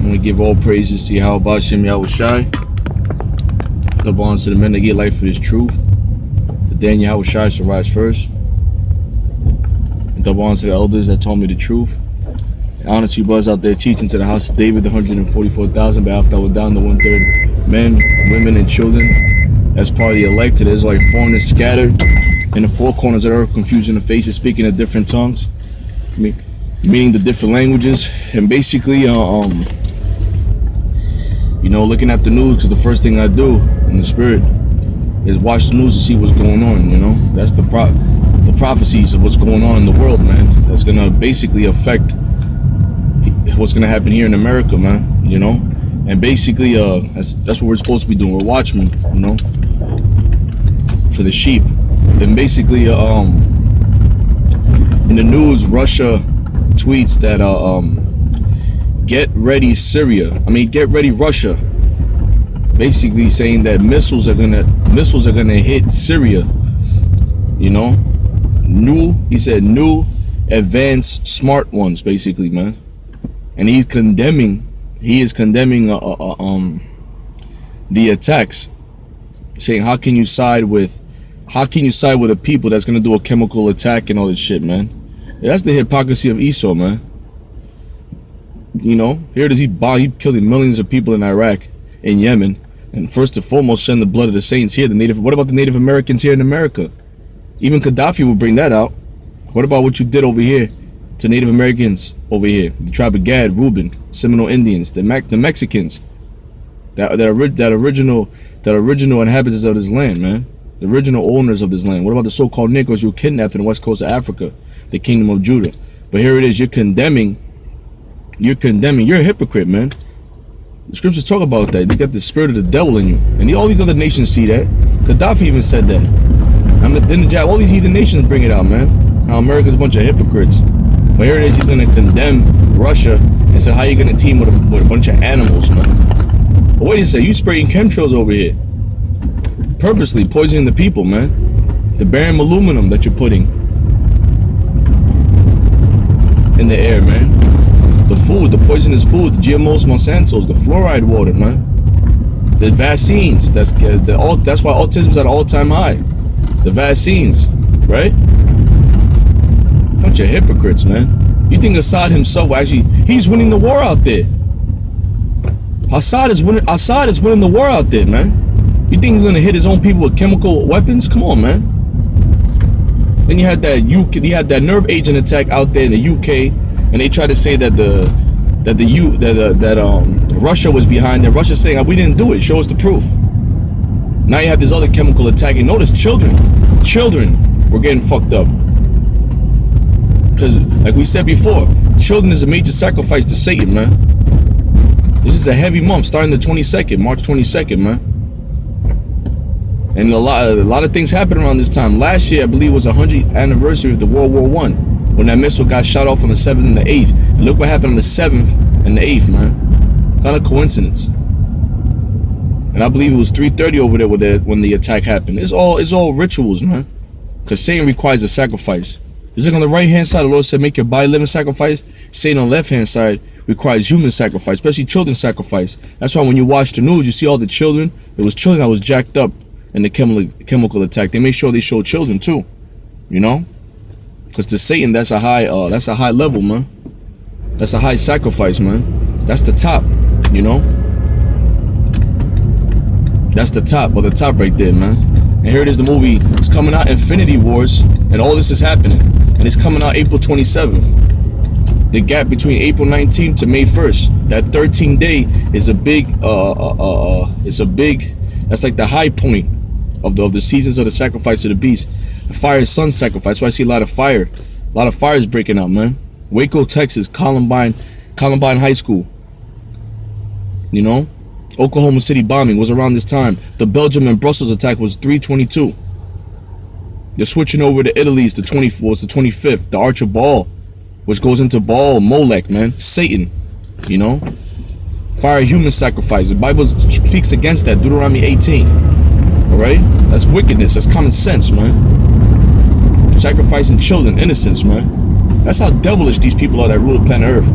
want to give all praises to Yahweh Hashem Yahweh Shai. Double honor to the men that get life for this truth. The day in Yahweh Shai shall rise first. And double honor to the elders that told me the truth. And honor to you brothers out there teaching to the house of David, the 144,000, but after I was down to 1/3 men, women, and children. As part of the elected, there's like foreigners scattered in the four corners of the earth, confusing the faces, speaking in different tongues, meaning the different languages, and basically, looking at the news, because the first thing I do in the spirit is watch the news to see what's going on. That's the prophecies of what's going on in the world, man. That's gonna basically affect what's gonna happen here in America, man. And basically, that's what we're supposed to be doing. We're watchmen, for the sheep. And basically, in the news, Russia tweets that get ready Russia, basically saying that missiles are gonna hit Syria. He said new advanced smart ones, basically, man. And he is condemning the attacks, saying how can you side with a people that's gonna do a chemical attack and all this shit, man. That's the hypocrisy of Esau, man. Here it is, he killing millions of people in Iraq, in Yemen, and first and foremost shedding the blood of the saints here. What about the Native Americans here in America? Even Gaddafi will bring that out. What about what you did over here to Native Americans over here? The tribe of Gad, Reuben, Seminole Indians, the Mexicans, that original inhabitants of this land, man. The original owners of this land. What about the so-called Negroes you kidnapped in the west coast of Africa, the kingdom of Judah? But here it is, you're condemning. You're a hypocrite, man. The scriptures talk about that. You got the spirit of the devil in you. And all these other nations see that. Gaddafi even said that. All these heathen nations bring it out, man. How America's a bunch of hypocrites. But here it is, he's going to condemn Russia and say, how you going to team with a bunch of animals, man? But wait a second, you spraying chemtrails over here. Purposely poisoning the people, man. The barium aluminum that you're putting in the air, man. The food, the poisonous food, the GMOs, Monsantos, the fluoride water, man. The vaccines, that's why autism's at an all-time high. The vaccines, right? Bunch of hypocrites, man. You think Assad himself, actually, he's winning the war out there. Assad is winning the war out there, man. You think he's gonna hit his own people with chemical weapons? Come on, man. Then you had that nerve agent attack out there in the UK, and they tried to say that Russia was behind it. Russia's saying we didn't do it. Show us the proof. Now you have this other chemical attack, and notice children were getting fucked up. Because, like we said before, children is a major sacrifice to Satan, man. This is a heavy month, starting the 22nd, March 22nd, man. And a lot of things happened around this time. Last year, I believe, was the 100th anniversary of the World War I, when that missile got shot off on the 7th and the 8th. And look what happened on the 7th and the 8th, man. It's not a coincidence. And I believe it was 3:30 over there when the attack happened. It's all rituals, man. Because Satan requires a sacrifice. Just like on the right-hand side, the Lord said, make your body living sacrifice. Satan on the left-hand side requires human sacrifice, especially children's sacrifice. That's why when you watch the news, you see all the children. It was children that was jacked up in the chemical attack. They made sure they showed children too, because to Satan, that's a high level, man. That's a high sacrifice, man. That's the top, That's the top, the top right there, man. And here it is, the movie. It's coming out, Infinity Wars, and all this is happening, and it's coming out April 27th. The gap between April 19th to May 1st, that 13-day is a big. That's like the high point of the seasons of the sacrifice of the beast. The fire and sun sacrifice. That's why I see a lot of fire. A lot of fires breaking out, man. Waco, Texas, Columbine High School. Oklahoma City bombing was around this time. The Belgium and Brussels attack was 3/22. They're switching over to Italy's the 25th. The Arch of Baal, which goes into Baal, Molech, man. Satan, Fire human sacrifice. The Bible speaks against that. Deuteronomy 18. Alright? That's wickedness. That's common sense, man. Sacrificing children, innocence, man. That's how devilish these people are that rule the planet Earth.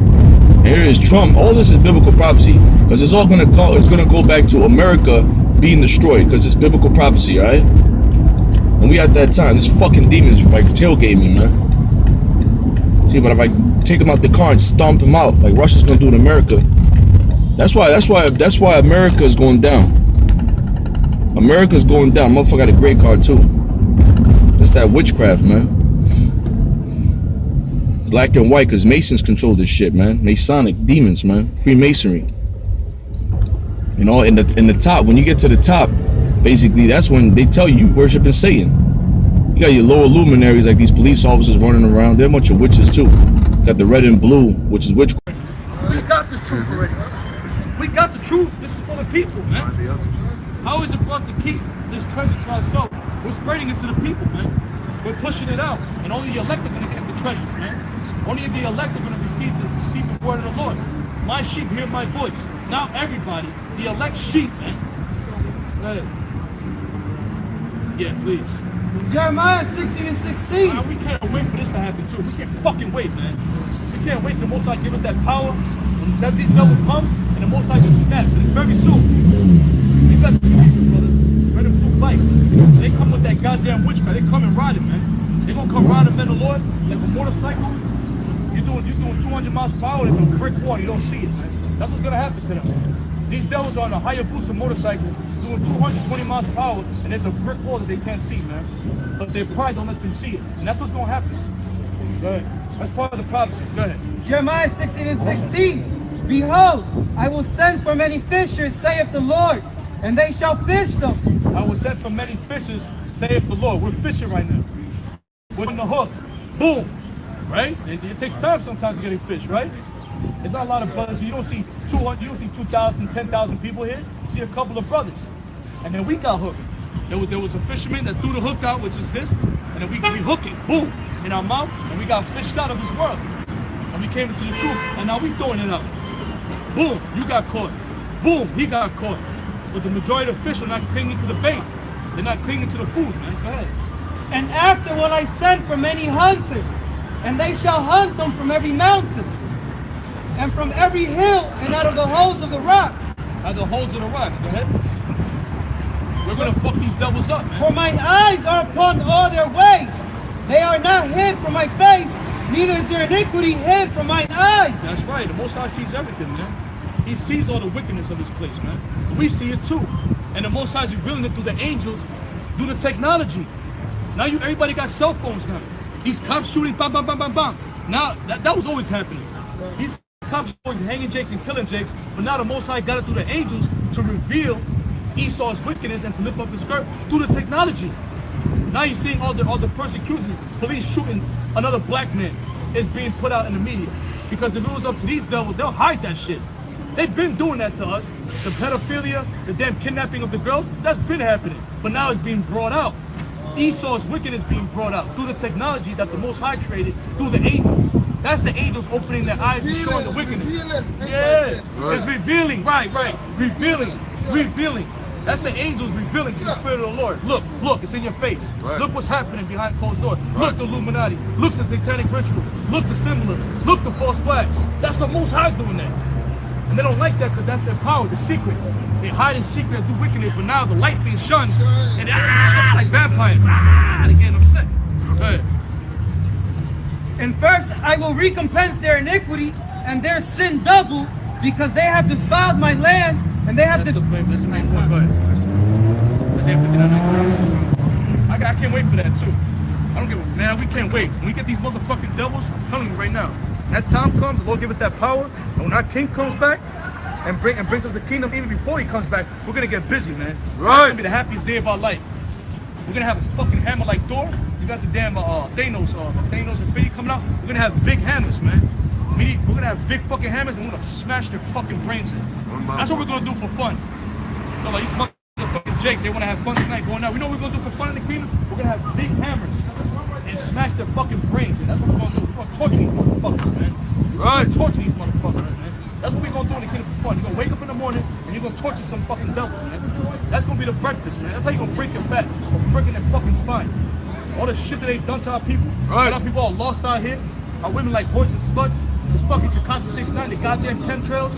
Here is Trump. All this is biblical prophecy, because it's all gonna go back to America being destroyed, because it's biblical prophecy, all right? And we at that time, this fucking demons like tailgate me, man. See, but if I take him out the car and stomp him out, like Russia's gonna do in America, that's why America is going down. America's going down. Motherfucker got a great card too. That's that witchcraft, man. Black and white, because Masons control this shit, man. Masonic demons, man. Freemasonry. You know, in the top, when you get to the top, basically that's when they tell you worshiping Satan. You got your lower luminaries like these police officers running around. They're a bunch of witches too. Got the red and blue, which is witchcraft. We got this truth already. We got the truth. This is for the people, man. How is it for us to keep this treasure to ourselves? We're spreading it to the people, man. We're pushing it out, and only the elect are going to get the treasures, man. Only the elect are going to receive the word of the Lord. My sheep hear my voice. Not everybody. The elect sheep, man. Go ahead. Yeah, please. Jeremiah 16:16. We can't wait for this to happen too. We can't fucking wait, man. We can't wait till the Most High give us that power. When this devil comes, and the Most High just snaps. And it's very soon. You guys, brother, red and blue bikes. They come with that goddamn witchcraft. They come and ride it, man. They gonna come riding, man, the Lord, like a motorcycle. You're doing 200 miles per hour. There's a brick wall. You don't see it, man. That's what's gonna happen to them. These devils are on a Hayabusa motorcycle, doing 220 miles per hour, and there's a brick wall that they can't see, man. But their pride don't let them see it, and that's what's gonna happen. Go ahead. That's part of the prophecies. Go ahead. Jeremiah 16:16. Behold, I will send for many fishers, saith the Lord, and they shall fish them. I will send for many fishers, saith the Lord. We're fishing right now. We're in the hook. Boom. Right? It takes time sometimes to get a fish, right? There's not a lot of brothers. You don't see 200, you don't see 2,000, 10,000 people here. You see a couple of brothers. And then we got hooked. There was a fisherman that threw the hook out, which is this, and then we hook it, boom, in our mouth, and we got fished out of this world. And we came into the truth, and now we throwing it out. Boom, you got caught. Boom, he got caught. But the majority of the fish are not clinging to the bait. They're not clinging to the food, man. Go ahead. And after will I send for many hunters, and they shall hunt them from every mountain, and from every hill, and out of the holes of the rocks. Out of the holes of the rocks, go ahead. We're gonna fuck these devils up, man. For mine eyes are upon all their ways. They are not hid from my face, neither is their iniquity hid from mine eyes. That's right. The Most High sees everything, man. He sees all the wickedness of this place, man. We see it too. And the Most High is revealing it through the angels, through the technology. Now everybody got cell phones now. These cops shooting, bam, bam, bam, bam, bam. Now, that was always happening. These cops always hanging jakes and killing jakes, but now the Most High got it through the angels to reveal Esau's wickedness and to lift up his skirt through the technology. Now you're seeing all the persecution, police shooting another black man is being put out in the media. Because if it was up to these devils, they'll hide that shit. They've been doing that to us. The pedophilia, the damn kidnapping of the girls, that's been happening. But now it's being brought out. Esau's wickedness being brought out through the technology that the Most High created through the angels. That's the angels opening their eyes and showing the wickedness. Yeah, it's revealing, right, revealing. That's the angels revealing the Spirit of the Lord. Look, it's in your face. Right. Look what's happening behind closed doors. Right. Look the Illuminati. Look the satanic rituals. Look the symbolism. Look the false flags. That's the Most High doing that. And they don't like that because that's their power, the secret. They hide in secret and do wickedness, but now the light's being shunned. And like vampires. They getting upset. Go ahead. And first I will recompense their iniquity and their sin double, because they have defiled my land, and they have That's the main point. Go ahead. Isaiah 59:19. I can't wait for that too. I don't give a man. We can't wait. When we get these motherfucking devils, I'm telling you right now. That time comes, the Lord give us that power, and when our King comes back and brings us the kingdom, even before he comes back, we're gonna get busy, man. Right. It's gonna be the happiest day of our life. We're gonna have a fucking hammer like Thor. You got the damn Thanos Infinity coming out. We're gonna have big hammers, man. We're gonna have big fucking hammers, and we're gonna smash their fucking brains in. That's what we're gonna do for fun. So like these motherfucking jakes, they wanna have fun tonight going out. We know what we're gonna do for fun in the kingdom. We're gonna have big hammers and smash their fucking brains in. That's what we're gonna do. We're gonna torture these motherfuckers, man. Right. We're gonna torture these motherfuckers, man. That's what we're gonna do in the kingdom for fun. You're gonna wake up in the morning and you're gonna torture some fucking devils, man. That's gonna be the breakfast, man. That's how you're gonna break your back, breaking their fucking spine. All the shit that they've done to our people. Right. Our people are lost out here. Our women like horses, sluts. This fucking Tekashi 69, the goddamn chemtrails,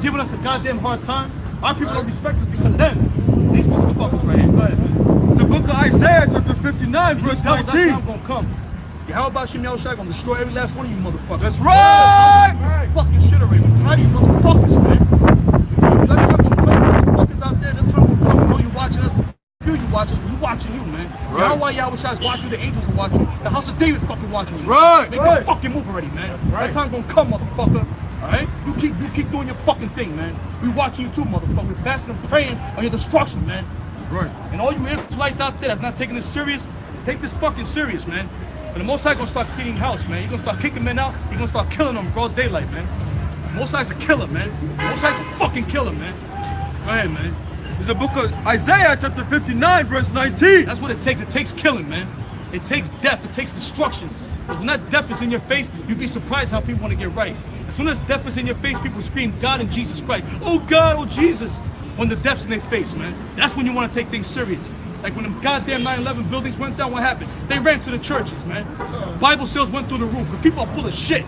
giving us a goddamn hard time. Our people don't respect us because of them. These motherfuckers right here. Go ahead, man. It's the book of Isaiah, chapter 59, verse 19. That time gonna come. How about Shem Yahushua gonna destroy every last one of you motherfuckers? That's right! Fucking shit already. Tonight, you motherfuckers, man. That time gonna come. Motherfuckers out there, that time gonna come. I know you watching us. You watching, we watching you, man. Right. Now why Yahushua's watching you, the angels are watching you, the house of David fucking watching you. Right. Make that fucking move already, man. Right. That time gonna come, motherfucker. Alright? You keep doing your fucking thing, man. We watching you too, motherfucker. We're fasting and praying on your destruction, man. Right. And all you Israelites out there that's not taking this serious, take this fucking serious, man. And the Most High gonna start cleaning house, man. You're gonna start kicking men out. You're gonna start killing them broad daylight, man. The Most High's a killer, man. The Most High's a fucking killer, man. Go ahead, man. It's the book of Isaiah, chapter 59, verse 19. That's what it takes. It takes killing, man. It takes death. It takes destruction. Because when that death is in your face, you'd be surprised how people want to get right. As soon as death is in your face, people scream, God and Jesus Christ. Oh, God, oh, Jesus. When the death's in their face, man. That's when you want to take things serious. Like when the goddamn 9/11 buildings went down, what happened? They ran to the churches, man. Bible sales went through the roof. Because people are full of shit.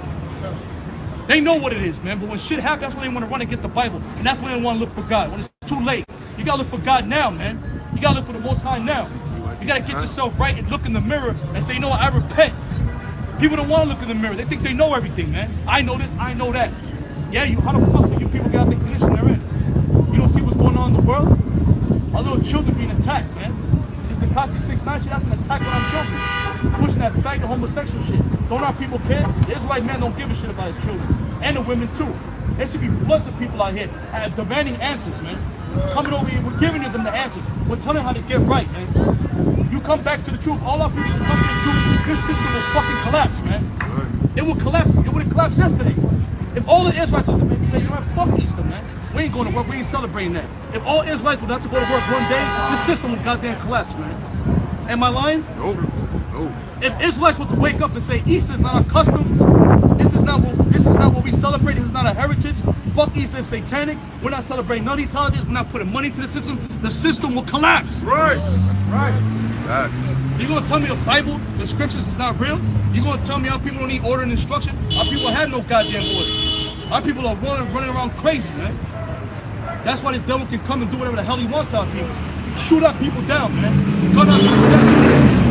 They know what it is, man. But when shit happens, that's when they want to run and get the Bible. And that's when they want to look for God. When it's too late. You got to look for God now, man. You got to look for the Most High now. You got to get yourself right and look in the mirror and say, you know what, I repent. People don't want to look in the mirror. They think they know everything, man. I know this, I know that. Yeah, how the fuck do you people get out the condition they're in? You don't see what's going on in the world? Our little children being attacked, man. Just the Tekashi 69 shit, that's an attack on our children. Pushing that faggot homosexual shit. Don't our people care? The Israelite man don't give a shit about his children. And the women too. There should be floods of people out here demanding answers, man. Coming over here, we're giving them the answers. We're telling them how to get right, man. You come back to the truth. All our people come to the truth. This system will fucking collapse, man. It will collapse. It would have collapsed yesterday. If all the Israelites would have said, you know what, fuck Easter, man. We ain't going to work. We ain't celebrating that. If all Israelites would have to go to work one day, this system would goddamn collapse, man. Am I lying? Nope. Nope. If Israelites were to wake up and say Easter is not our custom, this is not what we celebrate, this is not our heritage, fuck Easter, it's satanic, we're not celebrating none of these holidays, we're not putting money into the system will collapse. Right. Right. Facts. You gonna tell me the Bible, the scriptures is not real? You gonna tell me our people don't need order and instruction? Our people have no goddamn order. Our people are running around crazy, man. That's why this devil can come and do whatever the hell he wants to our people. Shoot our people down, man. Gun our people down.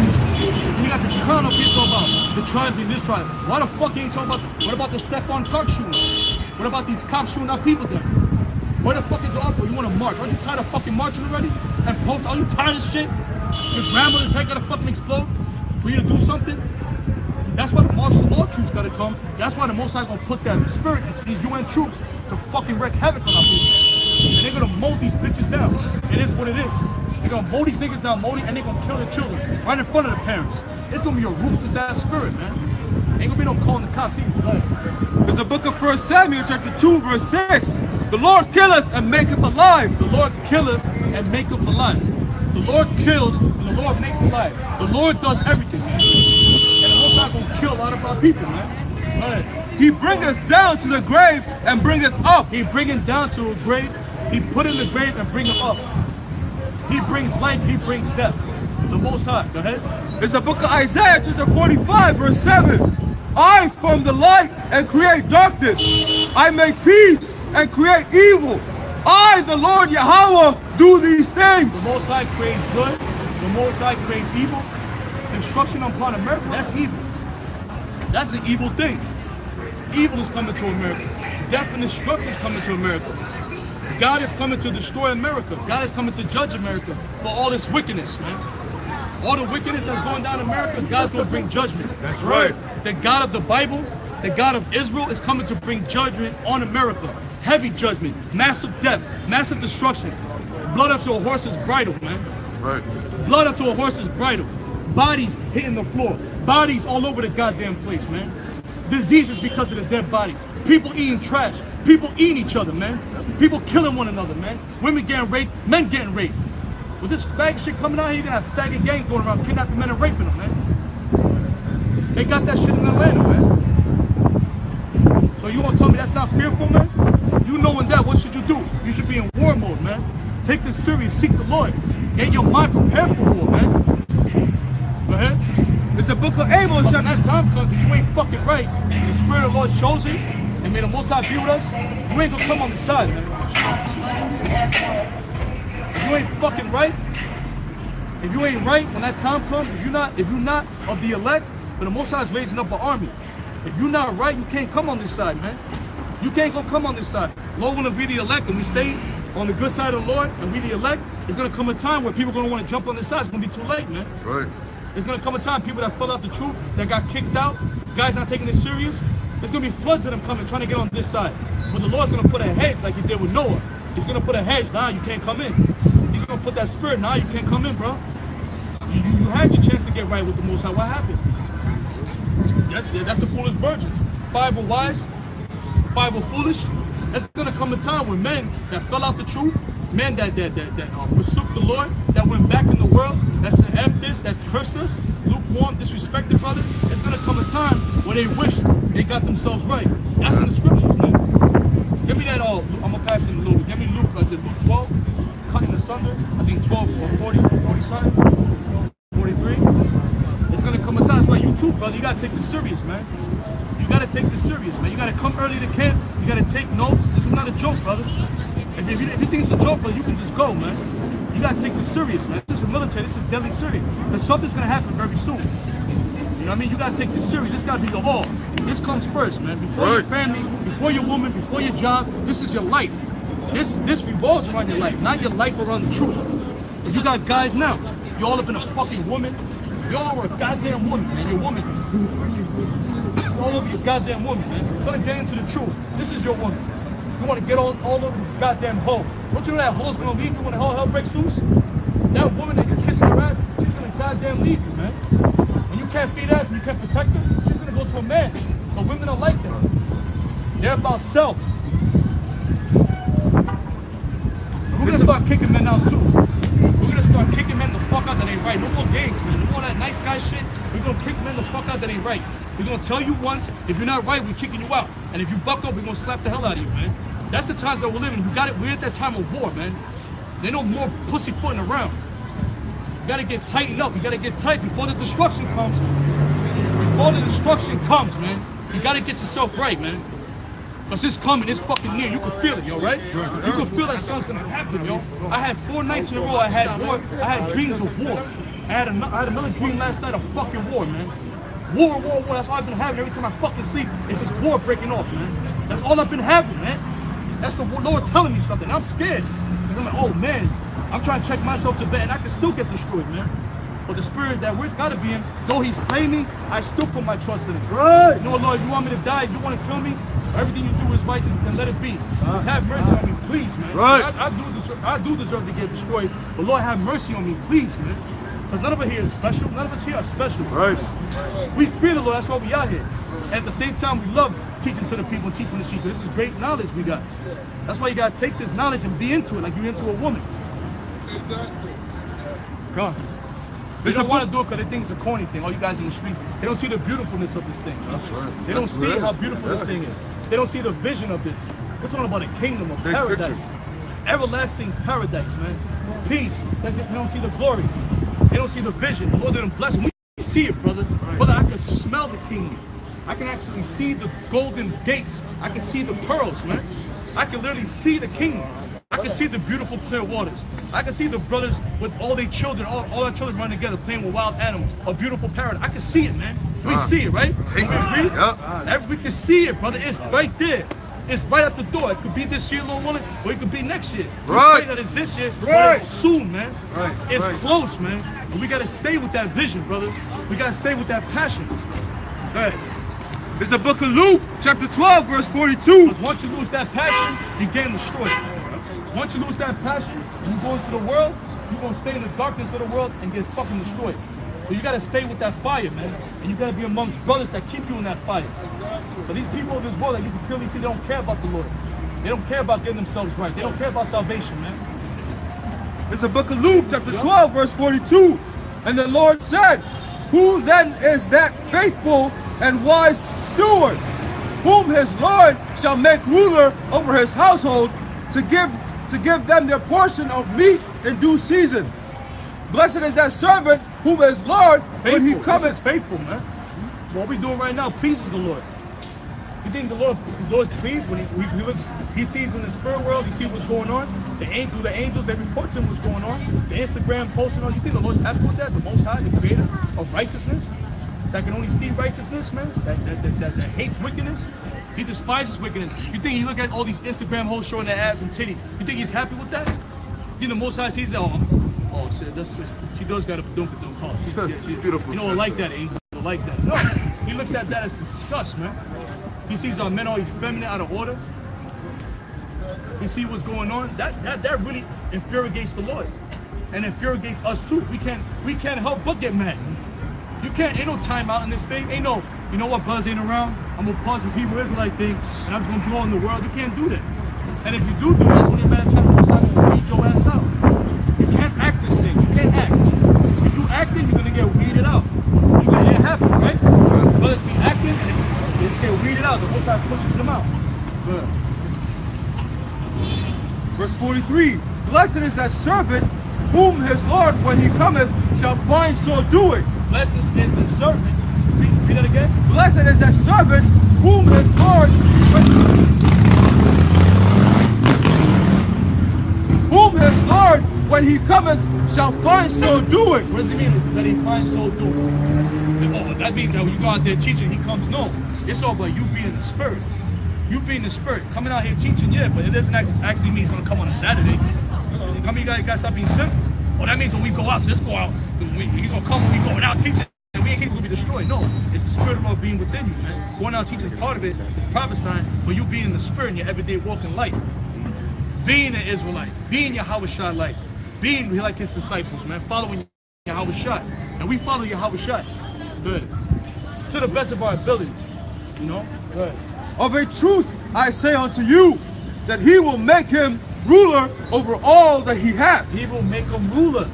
You got this clown up here talking about the tribes in this tribe. Why the fuck you ain't talking about, what about the Stephon Clark shooting? What about these cops shooting our people down? Where the fuck is the article? You want to march? Aren't you tired of fucking marching already? And post, are you tired of shit? Your grandmother's head gotta fucking explode for you to do something? That's why the martial law troops gotta come. That's why the Most High's gonna put that spirit into these UN troops to fucking wreak havoc on our people. And they're gonna mold these bitches down. It is what it is. They're gonna mold these niggas down, and they're gonna kill their children right in front of the parents. It's gonna be a ruthless ass spirit, man. Ain't gonna be no calling the cops either. There's a book of 1 Samuel, chapter 2, verse 6. The Lord killeth and maketh alive. The Lord killeth and maketh alive. The Lord kills and the Lord makes alive. The Lord does everything, man. And the Most High gonna kill a lot of our people, man. Go ahead. He bringeth down to the grave and bringeth up. He bringeth down to a grave. He put in the grave and bring him up. He brings life. He brings death. The Most High. Go ahead. It's the book of Isaiah, chapter 45, verse 7. I form the light and create darkness. I make peace and create evil. I, the Lord Yahweh, do these things. The Most High creates good. The Most High creates evil. Destruction upon America, that's evil. That's an evil thing. Evil is coming to America. Death and destruction is coming to America. God is coming to destroy America. God is coming to judge America for all this wickedness, man. All the wickedness that's going down in America, God's going to bring judgment. That's right. The God of the Bible, the God of Israel is coming to bring judgment on America. Heavy judgment, massive death, massive destruction. Blood up to a horse's bridle, man. Right. Blood up to a horse's bridle. Bodies hitting the floor. Bodies all over the goddamn place, man. Diseases because of the dead body. People eating trash. People eating each other, man. People killing one another, man. Women getting raped, men getting raped. With this faggot shit coming out here, you're gonna have faggot gangs going around kidnapping men and raping them, man. They got that shit in Atlanta, man. So you gonna tell me that's not fearful, man? You knowing that, what should you do? You should be in war mode, man. Take this serious, seek the Lord. Get your mind prepared for war, man. Go ahead. It's It's the book of Amos. But when that time comes, if you ain't fucking right, and the Spirit of the Lord shows it, and may the Most High be with us, you ain't gonna come on the side, man. If you ain't fucking right, if you ain't right when that time comes, if you're not of the elect, but the Most High is raising up an army. If you're not right, you can't come on this side, man. You can't go come on this side. Lord, when we the elect and we stay on the good side of the Lord and we the elect, it's gonna come a time where people are gonna want to jump on this side. It's gonna be too late, man. That's right. There's gonna come a time people that fell out the truth, that got kicked out, guys not taking it serious. There's gonna be floods of them coming, trying to get on this side. But the Lord's gonna put a hedge like he did with Noah. He's gonna put a hedge. Nah, you can't come in. He's gonna put that spirit. Nah, you can't come in, bro. You had your chance to get right with the Most High. What happened? That's the foolish virgins. 5 were wise, 5 were foolish. There's gonna come a time when men that fell out the truth, men that forsook the Lord, that went back in the world, that said F this, that cursed us, lukewarm, disrespected brother. It's gonna come a time where they wish they got themselves right. That's in the scriptures, man. Give me that all. I'm gonna pass it in Luke. Give me Luke. I said Luke 12, cutting asunder. I think 12 or 40 something, 43. It's gonna come a time. That's why you too, brother. You gotta take this serious, man. You gotta take this serious, man. You gotta come early to camp. You gotta take notes. This is not a joke, brother. If you think it's a joke, brother, you can just go, man. You gotta take this serious, man. This is military. This is deadly serious. Because something's gonna happen very soon. You know what I mean? You gotta take this serious. This gotta be the all. This comes first, man. Before your family, before your woman, before your job. This is your life. This revolves around your life, not your life around the truth. But you got guys now. You all up in a fucking woman. You all are a goddamn woman, man. You're a woman. All over your goddamn woman, man. You're gonna get into the truth. This is your woman. You want to get all over this goddamn hoe. Don't you know that hoe's gonna leave you when the hell breaks loose? That woman that you're kissing her ass, she's gonna goddamn leave you, man. When you can't feed ass and you can't protect her, she's gonna go to a man. But women don't like that. They're about self. And we're gonna start kicking men out too. We're gonna start kicking men the fuck out that ain't right. No more games, man. No more that nice guy shit. We're gonna kick men the fuck out that ain't right. We're gonna tell you once, if you're not right, we're kicking you out. And if you buck up, we're gonna slap the hell out of you, man. That's the times that we're living. We're at that time of war, man. There's no more pussyfooting around. You gotta get tightened up. You gotta get tight before the destruction comes. Before the destruction comes, man. You gotta get yourself right, man. Because it's coming, it's fucking near. You can feel it, yo, right? You can feel that something's gonna happen, yo. I had 4 nights in a row, I had dreams of war. I had another dream last night of fucking war, man. War, that's all I've been having every time I fucking sleep. It's just war breaking off, man. That's all I've been having, man. That's the Lord telling me something. I'm scared. And I'm like, oh man, I'm trying to check myself to bed and I can still get destroyed, man. But the spirit that where's gotta be in, though he slay me, I still put my trust in him. Right. You know what, Lord, if you want me to die, if you want to kill me, everything you do is righteous, then let it be. Just have mercy on me, please, man. Right. I do deserve to get destroyed, but Lord, have mercy on me, please, man. Because none of us here is special. None of us here are special. Right. We fear the Lord. That's why we out here. And at the same time, we love teaching to the people and teaching the sheep. This is great knowledge we got. That's why you got to take this knowledge and be into it like you're into a woman. Exactly. God. They don't want to do it because they think it's a corny thing. All you guys in the streets, they don't see the beautifulness of this thing. Right? They don't see how beautiful this thing is. They don't see the vision of this. We're talking about a kingdom of paradise. Everlasting paradise, man. Peace. They don't see the glory. They don't see the vision. The Lord didn't bless them. We see it, brother. Brother, I can smell the kingdom. I can actually see the golden gates. I can see the pearls, man. I can literally see the kingdom. I can see the beautiful clear waters. I can see the brothers with all their children, all our children running together playing with wild animals. A beautiful paradise. I can see it, man. We see it, right? We can see it, brother. It's right there. It's right at the door. It could be this year, little woman, or it could be next year. Right. We pray that it's this year, but Right. it's soon, man. Right. It's Right. close, man. And we gotta stay with that vision, brother. We gotta stay with that passion. Right. It's the book of Luke, chapter 12, verse 42. Because once you lose that passion, you get destroyed. Once you lose that passion, and you go into the world, you're gonna stay in the darkness of the world and get fucking destroyed. So you gotta stay with that fire, man. And you gotta be amongst brothers that keep you in that fire. But these people of this world, that you can clearly see, they don't care about the Lord. They don't care about getting themselves right. They don't care about salvation, man. It's the book of Luke, chapter 12, verse 42. And the Lord said, who then is that faithful and wise steward, whom his Lord shall make ruler over his household, to give them their portion of meat in due season? Blessed is that servant whom is Lord when he Faithful. This cometh. is faithful, man. What we doing right now pleases the Lord. You think the Lord's pleased when he looks, he sees in the spirit world, he sees what's going on. The angels, they report to him what's going on. The Instagram posting on. You think the Lord's happy with that? The Most High, the Creator of righteousness, that can only see righteousness, man. That hates wickedness. He despises wickedness. You think you look at all these Instagram hoes showing their ass and titties? You think he's happy with that? You think the Most High sees that? Oh shit, she does got a badunk call. Beautiful. You know, like that, angel, like that. No, he looks at that as disgust, man. He sees our men all effeminate, out of order. He sees what's going on. That really infuriates the Lord, and infuriates us too. We can't help but get mad. You can't. Ain't no timeout in this thing. Ain't no. You know what? Buzz ain't around. I'm gonna pause this Hebrew Israelite thing, and I'm just gonna blow in the world. You can't do that. And if you do that, that's when you're bad time to weed your ass out. You can't act this thing. You can't act. If you acting, you're gonna get weeded out. It happens, right? Brothers be acting, and they just get weeded out. The Most High pushes them out. Good. Verse 43, blessed is that servant whom his Lord when he cometh shall find so doing. Blessed is the servant. Read that again. Blessed is that servant whom his Lord when he cometh shall find so doing. What does it mean that he finds so doing? Oh, that means that when you go out there teaching, he comes. No, it's all about you being the spirit. You being the spirit, coming out here teaching, yeah, but it doesn't actually mean he's gonna come on a Saturday. I mean, you guys stop being simple. Oh, that means when we go out, so let's go out. He's gonna come when we going out teaching, and we ain't teaching, we'll be destroyed. No, it's the spirit of the Lord being within you, man. Going out teaching is part of it. It's prophesying, but you being in the spirit in your everyday walk in life. Being an Israelite, being Yahweh light, being like his disciples, man, following Yahweh. And we follow Yahweh. Good. To the best of our ability. You know? Good. Of a truth I say unto you, that he will make him ruler over all that he hath. He will make him ruler.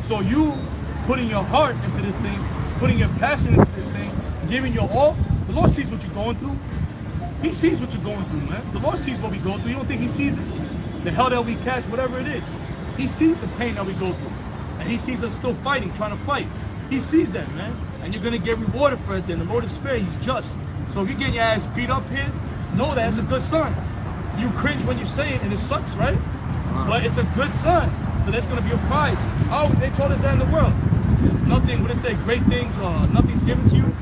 So you putting your heart into this thing, putting your passion into this thing, giving your all, the Lord sees what you're going through. He sees what you're going through, man. The Lord sees what we go through. You don't think he sees it? The hell that we catch, whatever it is. He sees the pain that we go through. And he sees us still fighting, trying to fight. He sees that, man. And you're going to get rewarded for it then. The Lord is fair. He's just. So if you get your ass beat up here, know that it's a good sign. You cringe when you say it, and it sucks, right? But it's a good sign. So there's going to be a prize. Oh, they told us that in the world. Nothing, when they say great things, nothing's given to you.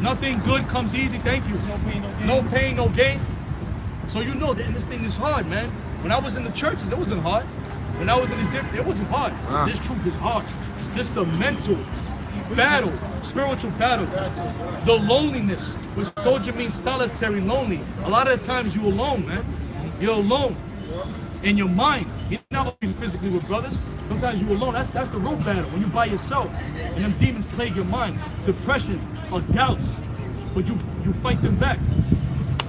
Nothing good comes easy. Thank you. No pain, no gain. No pain, no gain. So you know that this thing is hard, man. When I was in the churches, it wasn't hard. When I was in this different, it wasn't hard. This truth is hard. Just the mental battle, spiritual battle. The loneliness, which soldier means solitary, lonely. A lot of the times you're alone, man. You're alone in your mind. You're not always physically with brothers. Sometimes you're alone. That's the real battle. When you're by yourself and them demons plague your mind. Depression or doubts. But you fight them back.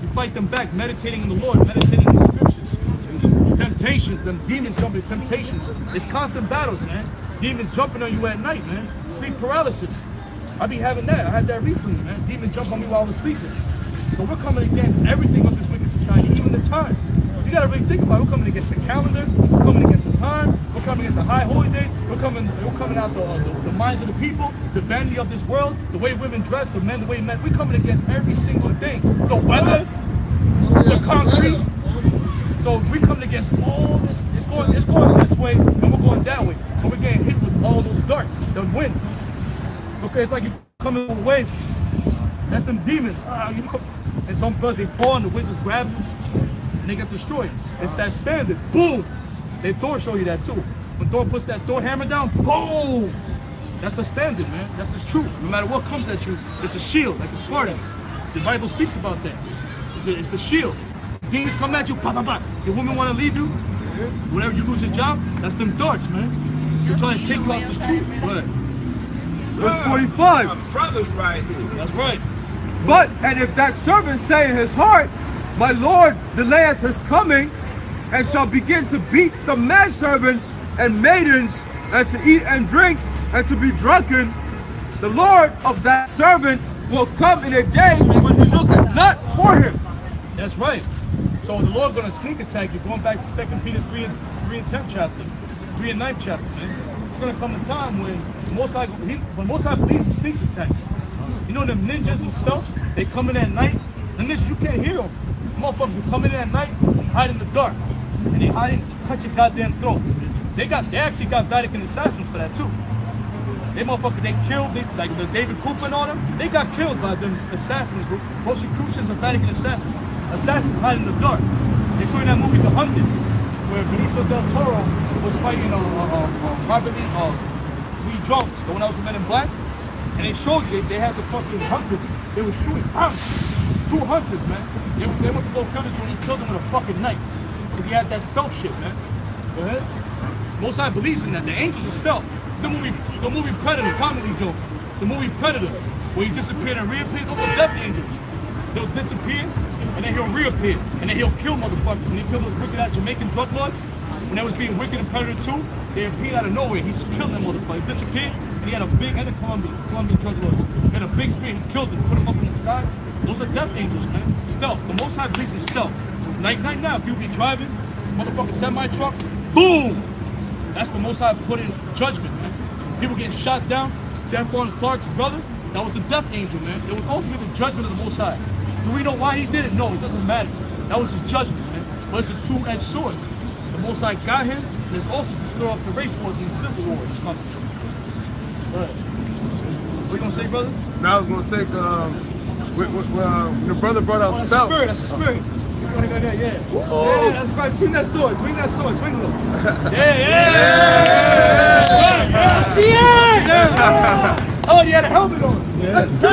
You fight them back, meditating in the Lord, meditating in the scriptures. Temptations, them demons jumping temptations. It's constant battles, man. Demons jumping on you at night, man. Sleep paralysis. I be having that. I had that recently, man. Demons jump on me while I was sleeping. So we're coming against everything of this wicked society, even the time. You gotta really think about it. We're coming against the calendar. We're coming against the time. We're coming against the high holidays. We're coming out the minds of the people, the vanity of this world, the way women dress, the men, the way men. We're coming against every single thing. The weather, the concrete. So we coming against all this. It's going this way, and we're going that way. So we're getting hit with all those darts, the winds. Okay, it's like you coming away. That's them demons. And some brothers, they fall and the wind just grabs them and they get destroyed. It's that standard. Boom. Thor show you that too. When Thor puts that Thor hammer down, boom. That's the standard, man. That's the truth. No matter what comes at you, it's a shield, like the Spartans. The Bible speaks about that. It's the shield. Demons come at you, pop, pop, pop. Your woman want to leave you, whenever you lose your job, that's them darts, man. They're trying to take you off the truth. Right. Verse 45. My brother's right here. That's right. But, and if that servant say in his heart, my Lord delayeth his coming, and shall begin to beat the manservants and maidens, and to eat and drink, and to be drunken, the Lord of that servant will come in a day when he looketh not for him. That's right. So the Lord's going to sneak attack you, going back to 2 Peter 3 and 10 chapter, 3 and 9 chapter, man. it's gonna come a time when Most High believes in sneak attacks. You know them ninjas and stuff? They come in at night. The ninjas, you can't hear them. Motherfuckers will come in at night and hide in the dark. And they hide and cut your goddamn throat. They actually got Vatican assassins for that too. They motherfuckers, they killed, like the David Cooper and all them, they got killed by them assassins, bro. Rosicrucians and Vatican assassins. Assassins hide in the dark. They showing that movie The Hunted, where Benicio del Toro was fighting Robert Lee Jones, the one that was the Men in Black. And they showed they had the fucking hunters. They were shooting two hunters, man. They went to go kill this one. He killed them with a fucking knife. Because he had that stealth shit, man. Go ahead. Most High believes in that. The angels are stealth. The movie Predator, Tommy Lee Jones. The movie Predator, where he disappeared and reappeared, those are death angels. They'll disappear, and then he'll reappear. And then he'll kill motherfuckers. And he killed those wicked ass Jamaican drug lords. When they was being wicked in Predator 2, they appeared out of nowhere. He just killed them motherfuckers. He disappeared, and he had a big, and the Colombian drug lords. He had a big spear, he killed them, put them up in the sky. Those are death angels, man. Stealth. The Most High believes in stealth. Night now, if you be driving, motherfucking semi-truck, boom! That's the Most High put in judgment, man. People getting shot down. Stephon Clark's brother, that was a death angel, man. It was ultimately the judgment of the Most High. Do we know why he did it? No, it doesn't matter. That was his judgment, man. But it's a two-edged sword. The Most High got him, and there's also to stir up the race wars and the civil war. It's coming. What you gonna say, brother? Now I was gonna say, the brother brought out that's stealth. That's the spirit. Yeah, that's right. Swing that sword. Swing that sword. Swing it. Yeah. Oh, you had a helmet on. That's Now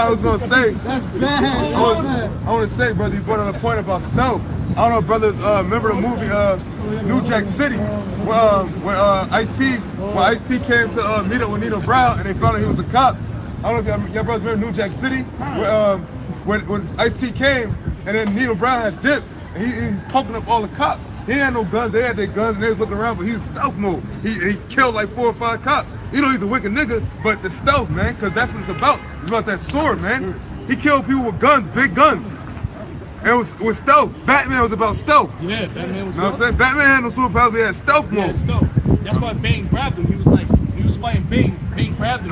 I was gonna say, That's bad. I want to say, brother, you brought up a point about stealth. I don't know, brothers, remember the movie New Jack City, where Ice-T came to meet up with Nino Brown, and they found out he was a cop. I don't know if y'all brothers remember New Jack City, where when Ice-T came, and then Nino Brown had dipped, and he's poking up all the cops. He had no guns, they had their guns, and they was looking around, but he was stealth mode. He killed like 4 or 5 cops. You know he's a wicked nigga, but the stealth, man, because that's what it's about. It's about that sword, man. He killed people with guns, big guns. And it was stealth. Batman was about stealth. Yeah, Batman was. You know what I'm saying? Batman had no sword, probably had stealth mode. Yeah, stealth. That's why Bane grabbed him. He was fighting Bane. Bane grabbed him.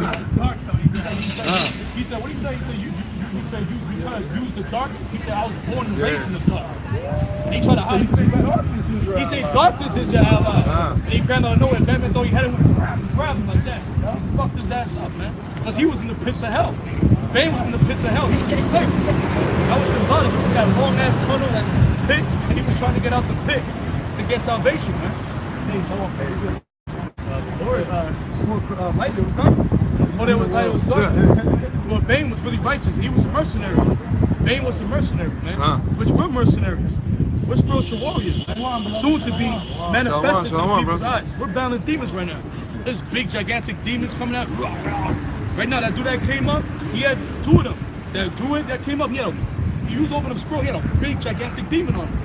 He said, what he said? He said, you trying to use the dark? He said, I was born and raised in the dark. And he tried to hide. He said, darkness is your ally. And he grabbed out of nowhere. Batman thought he had him, grabbed him like that. He fucked his ass up, man. Because he was in the pits of hell. Bane was in the pits of hell. He was a slave. That was symbolic. He was that long ass tunnel, that pit, and he was trying to get out the pit to get salvation, man. Hey, hold on, baby. Light was dark. Before there was light, it was dark. But Bane was really righteous. He was a mercenary. Bane was a mercenary, man. Which we're mercenaries. We're spiritual warriors, man. Soon to be manifested to people's eyes. We're battling demons right now. There's big, gigantic demons coming out. Right now, that dude that came up, he had 2 of them. That druid that came up, he was over the scroll, he had a big, gigantic demon on him.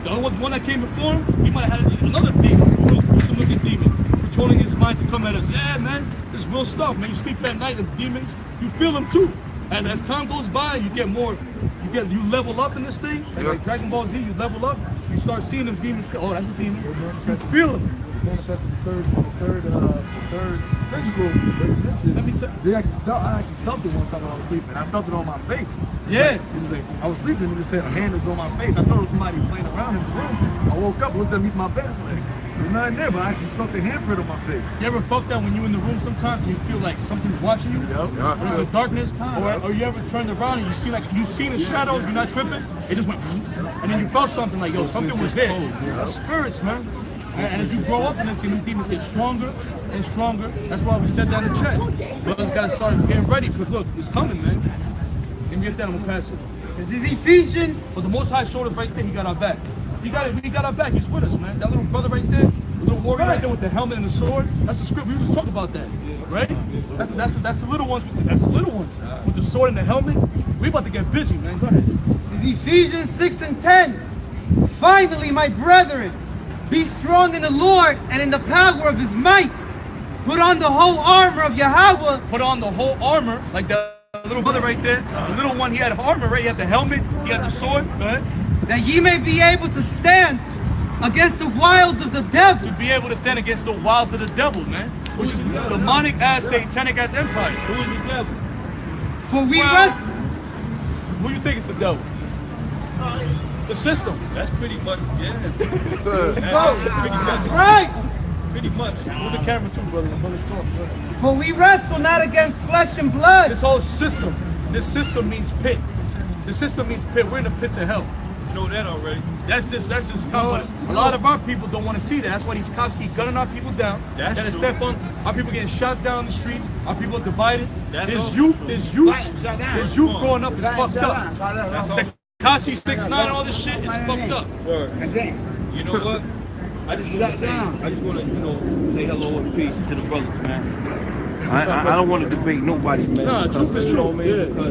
The other one that came before him, he might have had another demon, a real gruesome looking demon, controlling his mind to come at us. Yeah, man, this is real stuff, man. You sleep at night, the demons, you feel them too. As time goes by, you get more, you level up in this thing. Like Dragon Ball Z, you level up, you start seeing them demons. Oh, that's a demon. You feel them. Manifested the third physical dimension. Let me tell you. I actually felt it one time when I was sleeping. I felt it on my face. Yeah. It was like, I was sleeping and it just said a hand was on my face. I thought it was somebody playing around in the room. I woke up, looked underneath my bed. I was like, there's nothing there, but I actually felt the handprint on my face. You ever felt that when you're in the room sometimes you feel like something's watching you? Yep. There's a darkness, or you ever turned around and you see like you seen a shadow, you're not tripping, it just went, and then you felt something like, yo, something was there. That's spirits, man. And as you grow up in this thing, the demons get stronger and stronger. That's why we said that in the chat. Brothers gotta start getting ready, because look, it's coming, man. Let me get that, I'm gonna pass it. This is Ephesians. But the Most High showed us right there, he got our back. He got our back, he's with us, man. That little brother right there, the little warrior right there with the helmet and the sword, that's the script. We just talk about that, right? That's the little ones, that's the little ones. With the sword and the helmet, we about to get busy, man. Go ahead. This is Ephesians 6:10. Finally, my brethren, be strong in the Lord and in the power of his might. Put on the whole armor of Yahweh. Put on the whole armor, like the little brother right there. The little one, he had armor, right? He had the helmet, he had the sword. Go ahead. That ye may be able to stand against the wiles of the devil. To be able to stand against the wiles of the devil, man. Which is this demonic ass, satanic ass empire. Who is the devil? For we Well, rest. Who you think is the devil? The system. That's pretty much, yeah. That's right. Pretty much. With the camera too, brother. Brother, talk, brother. For we wrestle not against flesh and blood. This whole system. This system means pit. The system means pit. We're in the pits of hell. You know that already. That's just a lot of our people don't want to see that. That's why these cops keep gunning our people down. That's That is true. Stefan, our people getting shot down the streets. Our people are divided. That's This also youth, true. this youth growing up is fucked up. That's all. Tekashi 6ix9ine, all this shit is fucked up. Word. You know what? I just want to say hello and peace to the brothers, man. I don't want to debate nobody, man. Nah, truth is You know true. what I mean? Yeah. Because,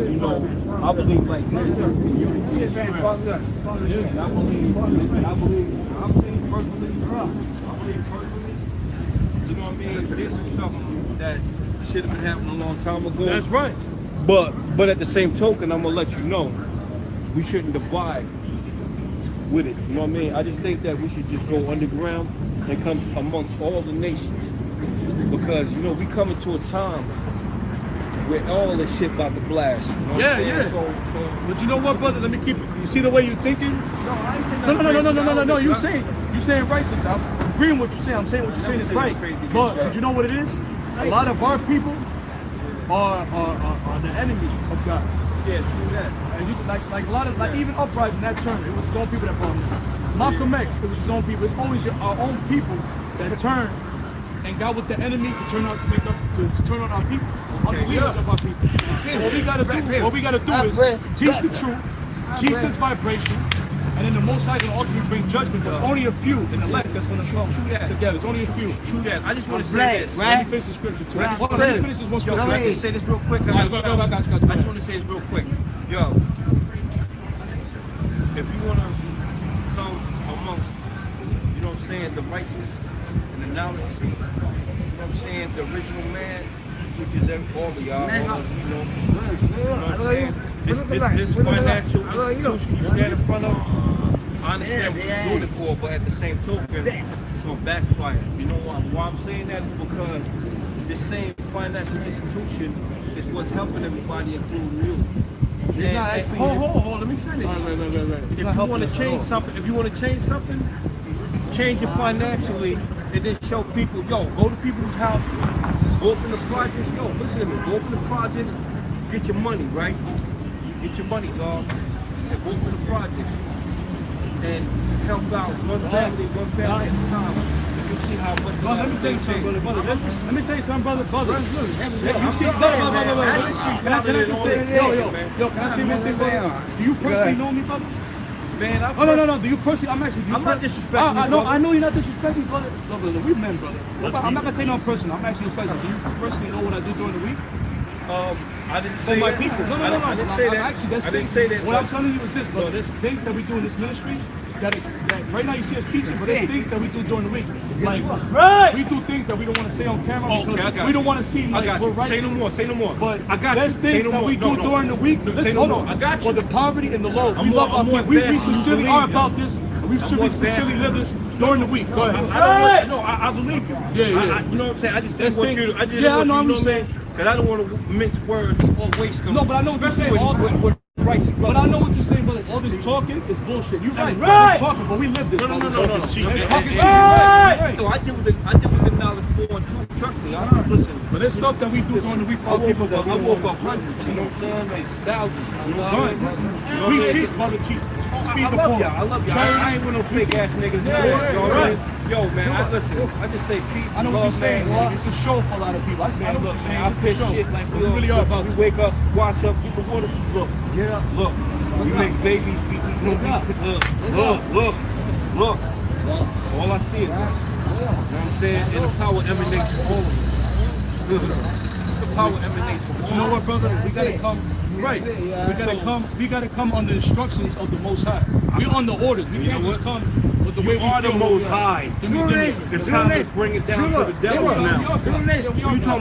I believe like this. I believe personally, you know what I mean? This is something that should have been happening a long time ago. That's right. But at the same token, I'm gonna let you know, we shouldn't divide with it. You know what I mean? I just think that we should just go underground and come amongst all the nations. Because, we coming to a time where all this shit about to blast. You know what I'm saying? Yeah. So, But you know what, brother? Let me keep it. You see the way you're thinking? No. You're saying righteous. I'm agreeing with what you're saying. I'm saying what you're saying is right. But you know what it is? A lot of our people are the enemies of God. yeah, true that. And like a lot of even uprising that term, it was his own people that brought him. Malcolm X, it was his own people. It's always our own people that turn and got with the enemy to turn on our people, on the leaders of our people. So what we gotta do is teach the truth, teach this vibration, and then the Most High can ultimately bring judgment. There's only a few in the elect that's gonna come together. There's only a few. True that. I just want to say this. Let me finish the scripture too. Hold on, let me finish this one Yo, scripture. let me say this real quick. All right, go, I got you. I just want to say this real quick. Yo, if you want to come amongst, you know what I'm saying, the righteous and the knowledge seat, you know what I'm saying, the original man, which is all of y'all, all of, you know what I'm saying? This financial institution you stand in front of, I understand what you're doing it for, but at the same token, it's going to backfire. You know why I'm saying that is because this same financial institution is what's helping everybody, including you. It's not actually. Hold, let me finish. Right. If you want to change something, change it financially, and then show people, yo, go to people's houses, go up in the projects, yo, listen to me, go up in the projects, get your money, right? Get your money, dog, and go up in the projects and help out one family at a time. You see how much. Let me tell you something, brother. Let me tell you something, brother. You see, can I say one thing, brother? Do you personally know me, brother? Man, No. Do you personally? I'm not disrespecting you. I know you're not disrespecting, brother. No, brother. We men, brother. I'm not gonna take no personal. I'm actually respecting. Do you personally know what I do during the week? I didn't For say my that. people. No. I didn't say that. Actually, that's I didn't say that. What I'm telling you is this, brother. There's things that we do in this ministry that right now you see us teaching, but there's things that we do during the week. Like, we do things that we don't want to say on camera because we don't want to seem like we're righteous. Say no more. But I got there's you. things that we do during the week. Listen, hold on. I got you. For the poverty and the low. We I'm love more our people. We advanced than you sincerely believe, are about this. We more sincerely advanced. live this during the week. Go ahead. I believe you. Yeah. You know what I'm saying? I just That's didn't want thing- you to, I just Yeah, didn't I want know you, what know you're what I'm saying? Because I don't want to mince words or waste them. No, but I know what you're saying. Especially with righteous But I brothers. know what you're saying, brother. All this talking is bullshit. You're right. Right. We're talking, but we live this. No. Talking And- shit. and- Talking and- shit. Right. So I deal with the knowledge for and two. Trust me, I listen. But there's stuff that we do during the week for I our people that we woke up hundreds, you know what I'm saying? Like thousands. You know what I'm saying? We cheat, brother, cheat. I love y'all. I ain't with no fake ass niggas. You know what I mean? Yo, man, listen. I just say peace. I know what you're saying. It's a show for a lot of people. I know what you're saying. I It's a piss show. shit like We really are about We this. wake up, wash up, keep the water. Look, get up. Look, we make babies. Look. All I see is this. You know what I'm saying? And the power emanates from all of us. The power emanates from all of us. You know what, brother? We gotta come. Right. We gotta come on the instructions of the Most High. We're on the orders. We can't just come with the way we are the feel. Most High. It's time to bring it down to the devil now. You talking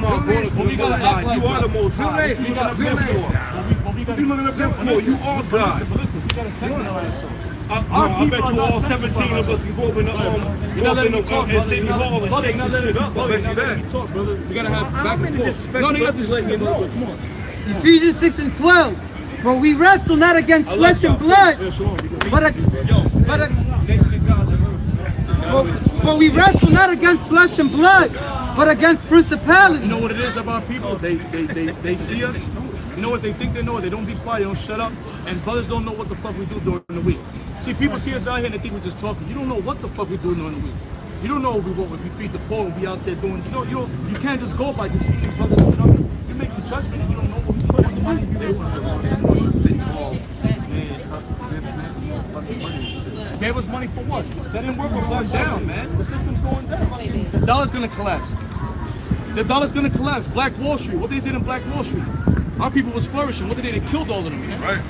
about going to the Most High. You are the Most High. You are God. You are God. But listen, we gotta secularize ourselves. Our I bet people you are all not 17 of us can go up in the You're not letting me talk, brother. City Hall and Brother, shake you're not some letting shit up. I bet you me that. talk, brother. We gotta have I back don't mean and to forth. disrespect No, you, you got but to just letting you know. Come on. Ephesians 6 and 12. For we wrestle not against flesh and blood, Yeah, sure. for we wrestle not against flesh and blood, but against principalities. You know what it is about people? They see us. You know what they think they know? They don't be quiet, they don't shut up. And brothers don't know what the fuck we do during the week. See, people see us out here and they think we're just talking. You don't know what the fuck we do during the week. You don't know what we want when we feed the poor and we out there doing. You can't just go by just seeing these brothers. You know, you make a judgment and you don't know what we put in the money. Gave us money for what? That didn't work. We're going down, man. The system's going down. The dollar's gonna collapse. The dollar's gonna collapse. Black Wall Street. What they did in Black Wall Street? Our people was flourishing. What they did? They killed all of them, man. Right.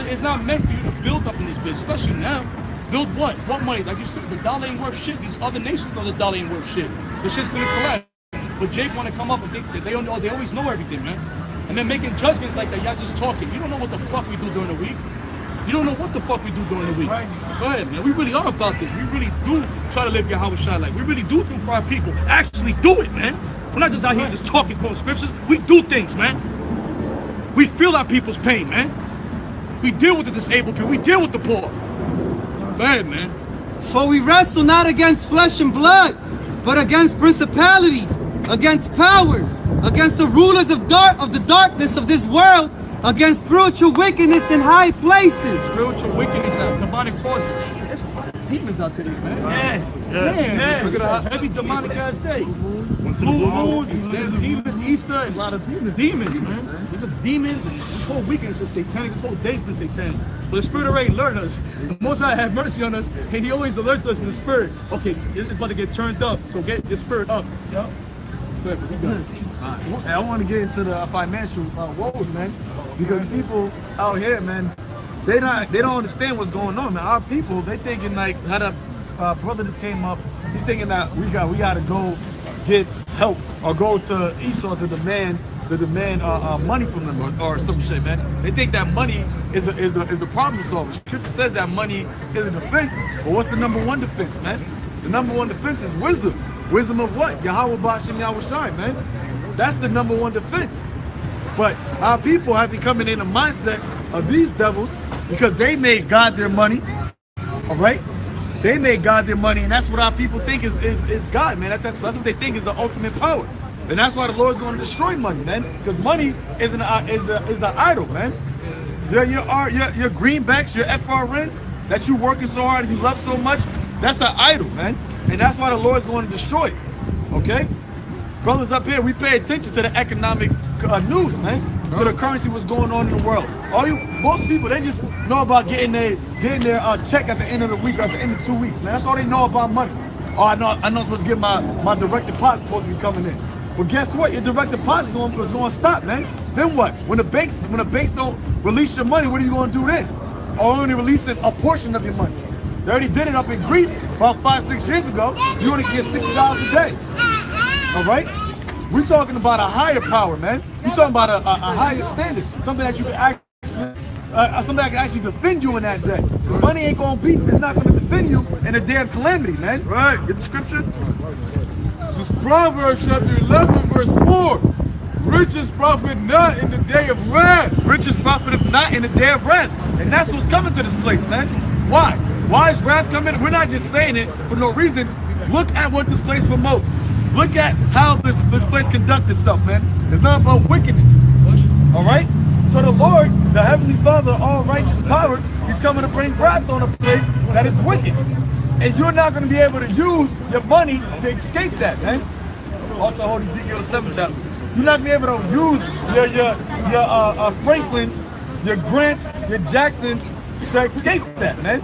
It's not meant for you to build up in this bitch, especially now. Build what? What money? Like you said, the dollar ain't worth shit. These other nations know the dollar ain't worth shit. The shit's gonna collapse. But Jake wanna come up and think that they always know everything, man. And then making judgments like that, y'all just talking. You don't know what the fuck we do during the week. You don't know what the fuck we do during the week. Right. Go ahead, man. We really are about this. We really do try to live your house shine like. We really do think for our people. Actually do it, man. We're not just out here just talking, quoting scriptures. We do things, man. We feel our people's pain, man. We deal with the disabled people. We deal with the poor. Go ahead, man. For we wrestle not against flesh and blood, but against principalities, against powers, against the rulers of the darkness of this world, against spiritual wickedness in high places. Spiritual wickedness and demonic forces. There's a lot of demons out today, man. Yeah. Look at a heavy demonic ass day. Blue moon, demons, Easter, and a lot of demons, man. It's just demons, and this whole weekend is just satanic. This whole day's been satanic. But the Spirit already alerted us. The Most High have mercy on us, and He always alerts us in the Spirit. Okay, it's about to get turned up, so get your spirit up. Yep. I want to get into the financial woes, man, because people out here, man, they don't understand what's going on, man. Our people, they thinking like how the brother just came up. He's thinking that we got to go get help or go to Esau to demand money from them or some shit, man. They think that money is a problem solver. Scripture says that money is a defense, but what's the number one defense, man? The number one defense is wisdom. Wisdom of what? Yahweh Bashim Yahweh Shai, man. That's the number one defense. But our people have been coming in the mindset of these devils because they made God their money. All right? They made God their money, and that's what our people think is God, man. That's what they think is the ultimate power. And that's why the Lord's going to destroy money, man. Because money is an idol, man. Your greenbacks, your FRNs that you working so hard and you love so much, that's an idol, man. And that's why the Lord's going to destroy it. Okay? Brothers up here, we pay attention to the economic news, man. To the currency, what's going on in the world. Most people, they just know about getting their check at the end of the week or at the end of 2 weeks, man. That's all they know about money. Oh, I know I'm supposed to get my direct deposit supposed to be coming in. Well, guess what? Your direct deposit is going to stop, man. Then what? When the banks don't release your money, what are you going to do then? Or only releasing a portion of your money. They already did it up in Greece about 5-6 years ago. You only get $60 a day. All right? We're talking about a higher power, man. We're talking about a higher standard. Something that you can actually, something that can actually defend you in that day. The money ain't going to it's not going to defend you in a day of calamity, man. Right. Get the scripture. This is Proverbs chapter 11, verse 4. Riches profit not in the day of wrath. Riches profiteth not in the day of wrath. And that's what's coming to this place, man. Why? Why is wrath coming? We're not just saying it for no reason. Look at what this place promotes. Look at how this place conducts itself, man. It's not about wickedness. All right? So the Lord, the Heavenly Father, all righteous power, He's coming to bring wrath on a place that is wicked. And you're not going to be able to use your money to escape that, man. Also hold Ezekiel 7 chapter. You're not going to be able to use your Franklins, your Grants, your Jacksons to escape that, man.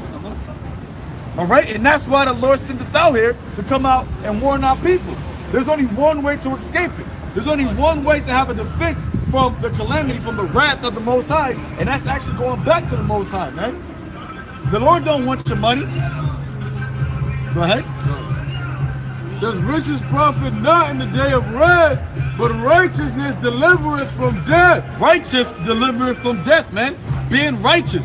All right? And that's why the Lord sent us out here to come out and warn our people. There's only one way to escape it. There's only one way to have a defense from the calamity, from the wrath of the Most High, and that's actually going back to the Most High, man. The Lord don't want your money. Go ahead. Says riches profit not in the day of wrath, but righteousness delivereth from death. Righteous delivereth from death, man. Being righteous.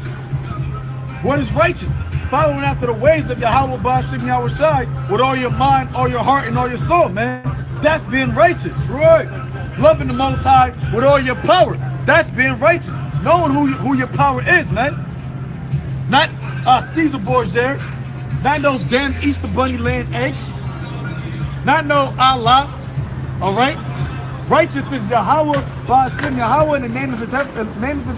What is righteous? Following after the ways of Yahweh Ba'ashim Yahweh Shai with all your mind, all your heart, and all your soul, man. That's being righteous. Right. Loving the Most High with all your power. That's being righteous. Knowing who your power is, man. Not Caesar Borgia. Not those damn Easter Bunny laying eggs. Not no Allah. All right. Righteous is Yahweh Ba'ashim Yahweh in the name of his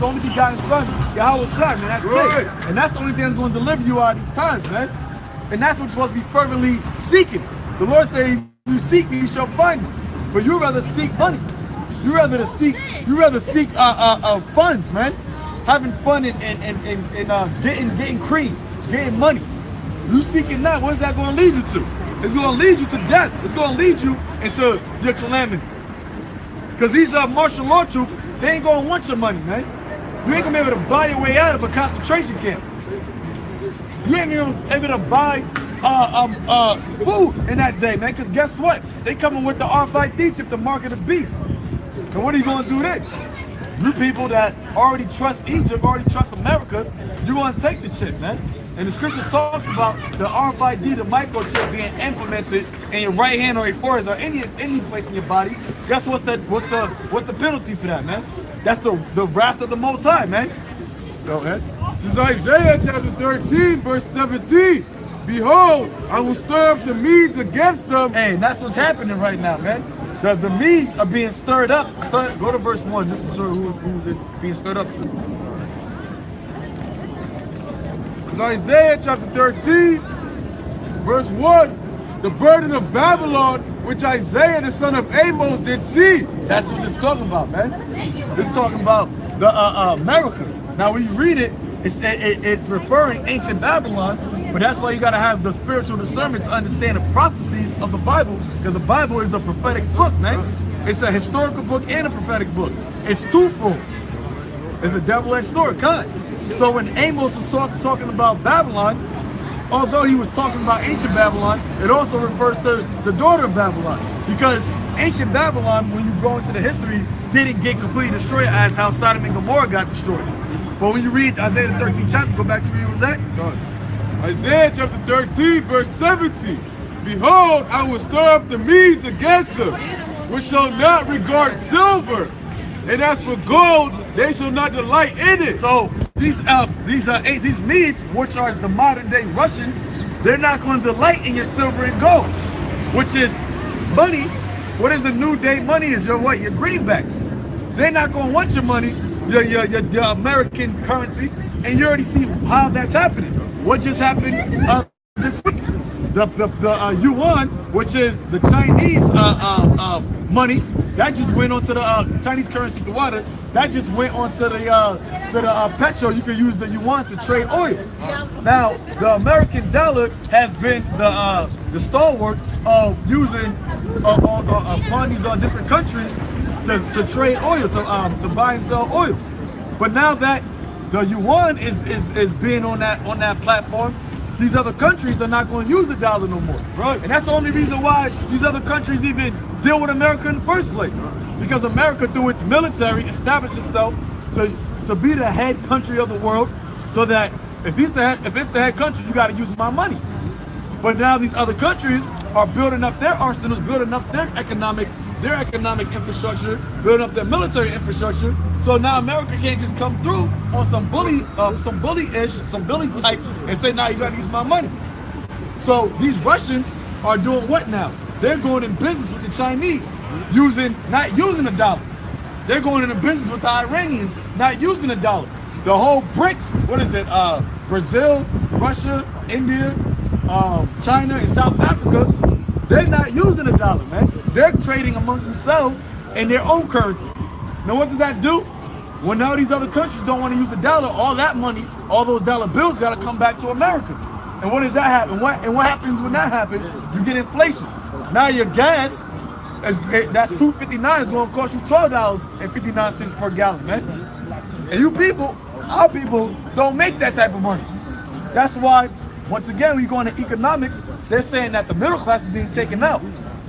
only begotten Son, Yahweh Shai, man. That's it. And that's the only thing that's going to deliver you out of these times, man. And that's what you're supposed to be fervently seeking. The Lord says, if you seek me, you shall find me. But you rather seek money. You rather seek funds, man. Having fun and getting cream, getting money. You seeking that, what is that going to lead you to? It's going to lead you to death. It's going to lead you into your calamity. Because these martial law troops, they ain't going to want your money, man. You ain't going to be able to buy your way out of a concentration camp. You ain't going to be able to buy food in that day, man. Because guess what? They coming with the RFID chip, the mark of the beast. And what are you going to do then? You people that already trust Egypt, already trust America, you're going to take the chip, man. And the scripture talks about the RFID, the microchip being implemented in your right hand or your forehead or any place in your body. Guess what's the penalty for that, man? That's the wrath of the Most High, man. Go ahead. This is Isaiah chapter 13, verse 17. Behold, I will stir up the Medes against them. Hey, and that's what's happening right now, man. The Medes are being stirred up. Go to verse 1 just to show who's it being stirred up to. Isaiah chapter 13, verse 1, the burden of Babylon, which Isaiah the son of Amos did see. That's what it's talking about, man. It's talking about the America. Now when you read it, it's referring ancient Babylon, but that's why you got to have the spiritual discernment to understand the prophecies of the Bible, because the Bible is a prophetic book, man. It's a historical book and a prophetic book. It's twofold. It's a double-edged sword, kind. So when Amos was talking about Babylon, although he was talking about ancient Babylon, it also refers to the daughter of Babylon. Because ancient Babylon, when you go into the history, didn't get completely destroyed as how Sodom and Gomorrah got destroyed. But when you read Isaiah the 13th chapter, go back to where it was at. Isaiah chapter 13, verse 17. Behold, I will stir up the Medes against them, which shall not regard silver. And as for gold, they shall not delight in it. So these Medes, which are the modern day Russians, they're not going to delight in your silver and gold, which is money. What is the new day money? Is your what? Your greenbacks. They're not going to want your money, your American currency, and you already see how that's happening. What just happened this week? The yuan, which is the Chinese money, that just went onto the Chinese currency, the water. That just went onto the petrol. You can use the yuan to trade oil. Now, the American dollar has been the stalwart of using upon these different countries to trade oil, to buy and sell oil. But now that the yuan is being on that platform, these other countries are not going to use the dollar no more. Right. And that's the only reason why these other countries even deal with America in the first place. Because America, through its military, established itself to be the head country of the world, so that if it's the head country, you got to use my money. But now these other countries are building up their arsenals, building up their economic infrastructure, building up their military infrastructure. So now America can't just come through on some bully type and say, "Nah, you gotta use my money." So these Russians are doing what now? They're going in business with the Chinese, not using the dollar. They're going into business with the Iranians, not using the dollar. The whole BRICS, what is it? Brazil, Russia, India, China, and South Africa. They're not using the dollar, man. They're trading amongst themselves in their own currency. Now, what does that do? When now these other countries don't want to use the dollar, all that money, all those dollar bills got to come back to America. And what does that happen? What happens when that happens? You get inflation. Now your gas, that's $2.59, is going to cost you $12.59 per gallon, man. And you people, our people, don't make that type of money. That's why, once again, when you go into economics, they're saying that the middle class is being taken out.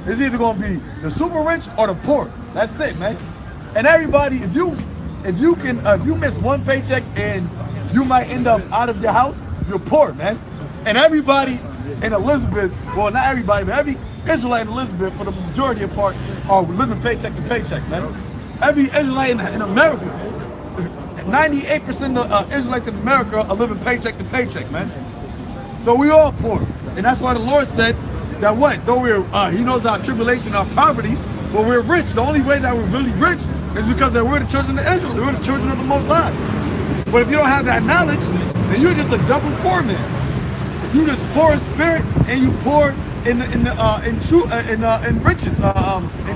It's either going to be the super rich or the poor. That's it, man. And everybody, if you miss one paycheck and you might end up out of your house, you're poor, man. And everybody in Elizabeth, well, not everybody, but every Israelite in Elizabeth, for the majority of part, are living paycheck to paycheck, man. Every Israelite in America, 98% of Israelites in America are living paycheck to paycheck, man. So we all poor. And that's why the Lord said that what? Though we're, he knows our tribulation, our poverty, but we're rich. The only way that we're really rich is because that we're the children of Israel. We're the children of the Most High. But if you don't have that knowledge, then you're just a double poor man. You just poor in spirit and you poor in riches, in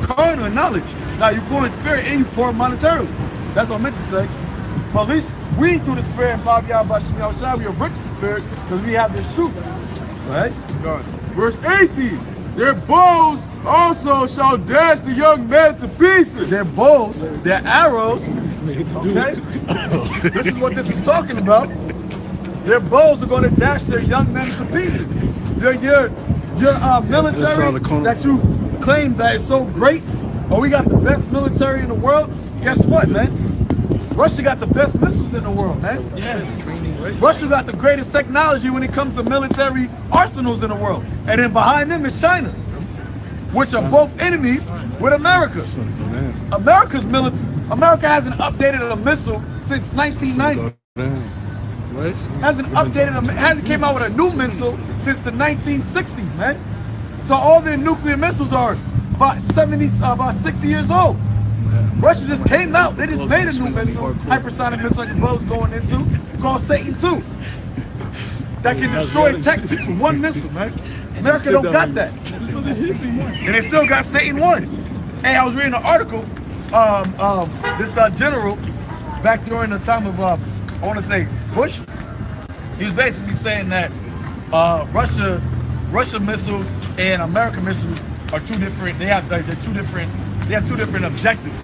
carnal and knowledge. Now you poor in spirit and you poor monetarily. That's what I meant to say. But at least we through the spirit and Bob Yahweh, we are rich in spirit because we have this truth. Right? Verse 18. Their bows also shall dash the young men to pieces. Their bows, their arrows. Okay? This is what this is talking about. Their bows are going to dash their young men to pieces. Your military that you claim that is so great, or we got the best military in the world. Guess what, man? Russia got the best missiles in the world, man. Yeah. Russia got the greatest technology when it comes to military arsenals in the world. And then behind them is China, which are both enemies with America. America hasn't updated a missile since 1990. Hasn't came out with a new missile since the 1960s, man. So all their nuclear missiles are about 60 years old. Russia just came out. They just made a new missile, hypersonic missile like the Bo's going into, called Satan II. That can destroy Texas with one missile, man. America don't got that. And they still got Satan I. Hey, I was reading an article, this general, back during the time of, I want to say, Bush. He was basically saying that Russia missiles and American missiles are two different, they have two different objectives.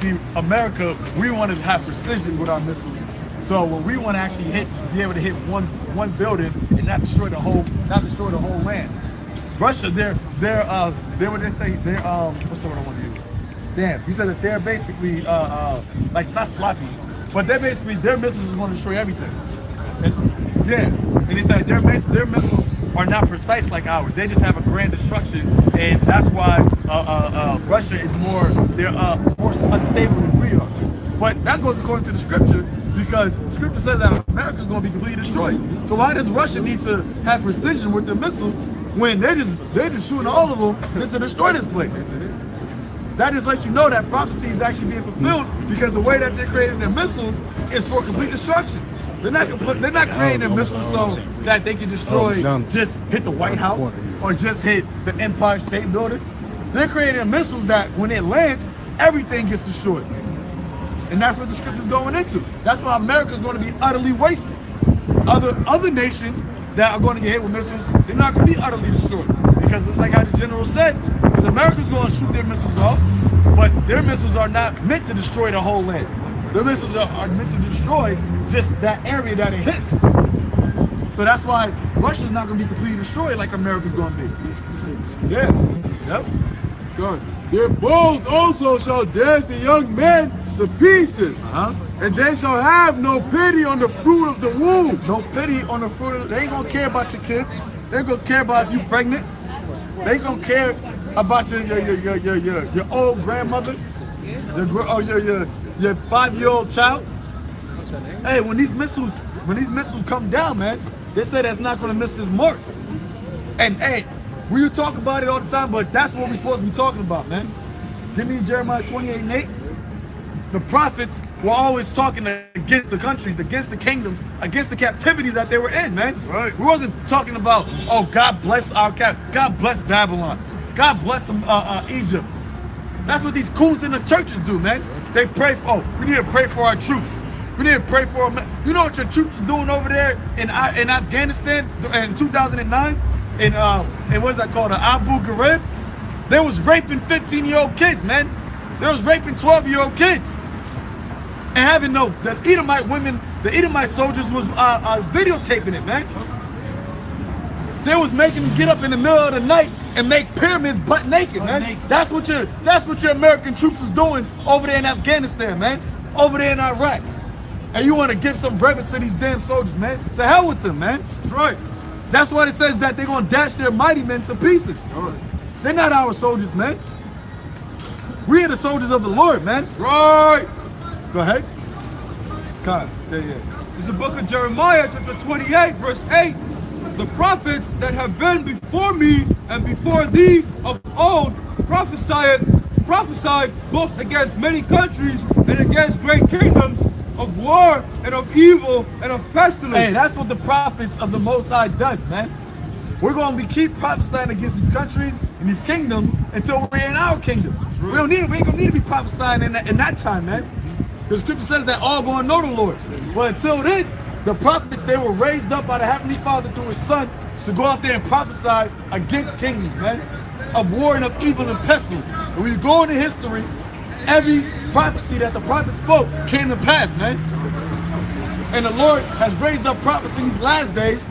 See, America, we want to have precision with our missiles. So when we want to actually hit, be able to hit one building and not destroy the whole land. Russia, they're what they say, they're what's the word I want to use? Damn, he said that they're basically like, it's not sloppy, but they're basically, their missiles is going to destroy everything. Yeah, and he said their missiles are not precise like ours. They just have a grand destruction, and that's why Russia is more unstable than we are. But that goes according to the scripture, because the scripture says that America is going to be completely destroyed. So why does Russia need to have precision with their missiles when they're just shooting all of them just to destroy this place? That just lets you know that prophecy is actually being fulfilled, because the way that they're creating their missiles is for complete destruction. They're not creating their missiles so that they can destroy, just hit the White House or just hit the Empire State Building. They're creating missiles that when it lands, everything gets destroyed. And that's what the scripture's going into. That's why America's going to be utterly wasted. Other nations that are going to get hit with missiles, they're not going to be utterly destroyed. Because it's like how the general said, because America's going to shoot their missiles off, but their missiles are not meant to destroy the whole land. Their missiles are meant to destroy just that area that it hits. So that's why Russia's not going to be completely destroyed like America's going to be. Yeah. Yep. God. Their bows also shall dash the young men to pieces. And they shall have no pity on the fruit of the womb. No pity on the fruit of the, they ain't going to care about your kids. They ain't going to care about if you pregnant. They ain't going to care about your old grandmother. Your 5-year-old child. Hey, when these missiles come down, man, they say that's not going to miss this mark. And hey, we talk about it all the time, but that's what we're supposed to be talking about, man. Give me Jeremiah 28:8. The prophets were always talking against the countries, against the kingdoms, against the captivities that they were in, man. Right. We wasn't talking about, oh, God bless God bless Babylon, God bless Egypt. That's what these coons in the churches do, man. They pray for, oh, we need to pray for our troops. We need to pray for them. You know what your troops was doing over there in Afghanistan in 2009? In what's that called? Abu Ghraib? They was raping 15-year-old kids, man. They was raping 12-year-old kids. And having the Edomite women, the Edomite soldiers was videotaping it, man. They was making them get up in the middle of the night and make pyramids butt naked, man. That's what your American troops was doing over there in Afghanistan, man. Over there in Iraq. and you want to give some breakfast to these damn soldiers, man. To hell with them, man. That's right. That's why it says that they're going to dash their mighty men to pieces. They're not our soldiers, man. We are the soldiers of the Lord, man. Right. Go ahead. God, yeah. It's the book of Jeremiah, chapter 28, verse 8. The prophets that have been before me and before thee of old prophesied both against many countries and against great kingdoms, of war and of evil and of pestilence. Hey, that's what the prophets of the Most High does, man. We're going to keep prophesying against these countries and these kingdoms until we're in our kingdom. We ain't going to need to be prophesying in that time, man. The scripture says that all going to know the Lord. Well, until then, the prophets, they were raised up by the Heavenly Father through His Son to go out there and prophesy against kingdoms, man, of war and of evil and pestilence. When we go into history, every prophecy that the prophet spoke came to pass, man. And the Lord has raised up prophets in these last days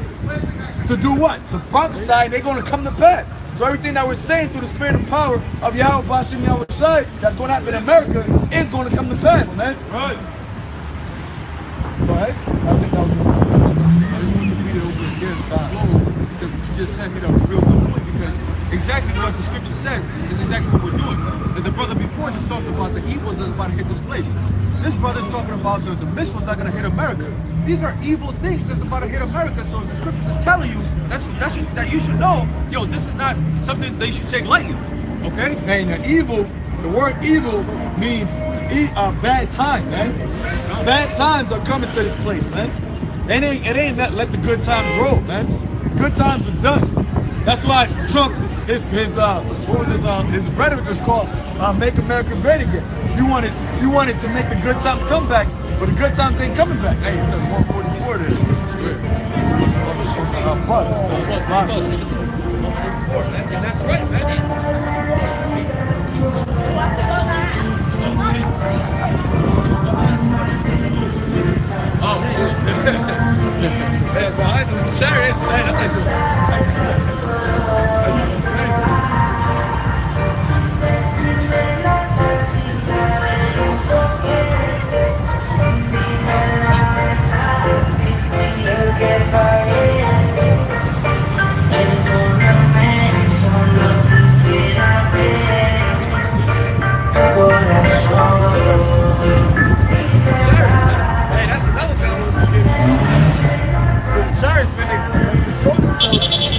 to do what? To prophesy, and they're going to come to pass. So everything that we're saying through the spirit and power of Yahweh Bashim Yahweh Shai that's going to happen in America is going to come to pass, man. Right. Go ahead. I just want to read it over again slowly, because what you just said hit a real good point, because exactly what the scripture said is exactly what we're doing. And the brother before just talked about the evils that's about to hit this place. This brother's talking about the missiles that are going to hit America. These are evil things that's about to hit America. So if the scriptures are telling you that you should know, yo, this is not something that you should take lightly. Okay? And the word evil means bad time, man. Bad times are coming to this place, man. It ain't let the good times roll, man. Good times are done. That's why Trump, his rhetoric was called "Make America Great Again." You wanted to make the good times come back, but the good times ain't coming back. Hey, it says 144 there. Bus. 144, man. And that's right, man. Oh shit. Man, behind those chariots, man, that's like this. That's crazy.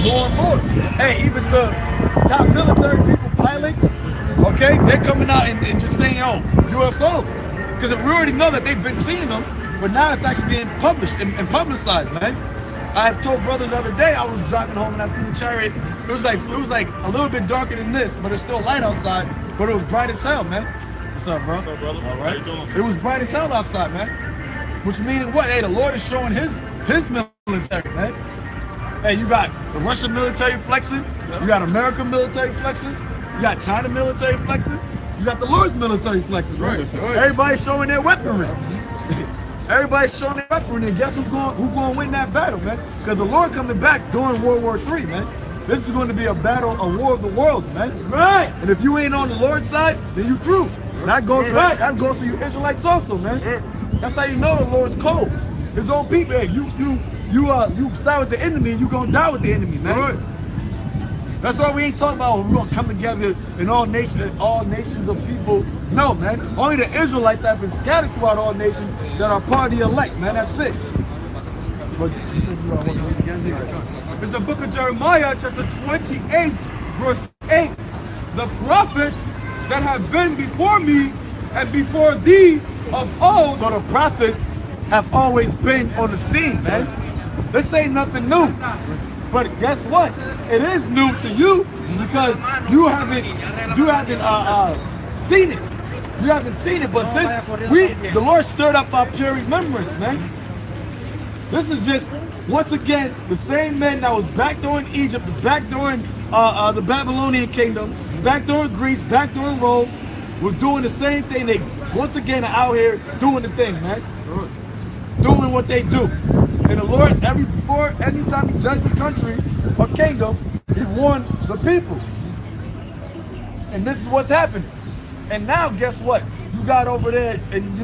More and more. Hey, even to top military people, pilots, okay, they're coming out and just saying, oh, UFOs. Because we already know that they've been seeing them, but now it's actually being published and publicized, man. I told brother the other day, I was driving home and I seen the chariot. It was like a little bit darker than this, but it's still light outside, but it was bright as hell, man. What's up, bro? What's up, brother? All right. How you doing? It was bright as hell outside, man. Which meaning what? Hey, the Lord is showing his military, man. Hey, you got the Russian military flexing, you got American military flexing, you got China military flexing, you got the Lord's military flexing, right? Everybody's showing their weaponry. Everybody's showing their weaponry, and guess who's going to win that battle, man? Because the Lord coming back during World War III, man. This is going to be a battle, a war of the worlds, man. Right. And if you ain't on the Lord's side, then you through. That goes for you Israelites also, man. That's how you know the Lord's cold. His own people, hey, you side with the enemy, and you gonna die with the enemy, man. Right. That's why we ain't talking about we're gonna come together in all nations of people. No, man. Only the Israelites have been scattered throughout all nations that are part of the elect, man. That's it. It's the book of Jeremiah, chapter 28, verse 8. The prophets that have been before me and before thee of old. So the prophets have always been on the scene, man. This ain't nothing new. But guess what? It is new to you because you haven't seen it. You haven't seen it, but the Lord stirred up our pure remembrance, man. This is just, once again, the same men that was back during Egypt, back during the Babylonian kingdom, back during Greece, back during Rome, was doing the same thing. They, once again, are out here doing the thing, man. Doing what they do. And the Lord, anytime he judged a country or kingdom, he warned the people. And this is what's happening. And now, guess what? You got over there, and you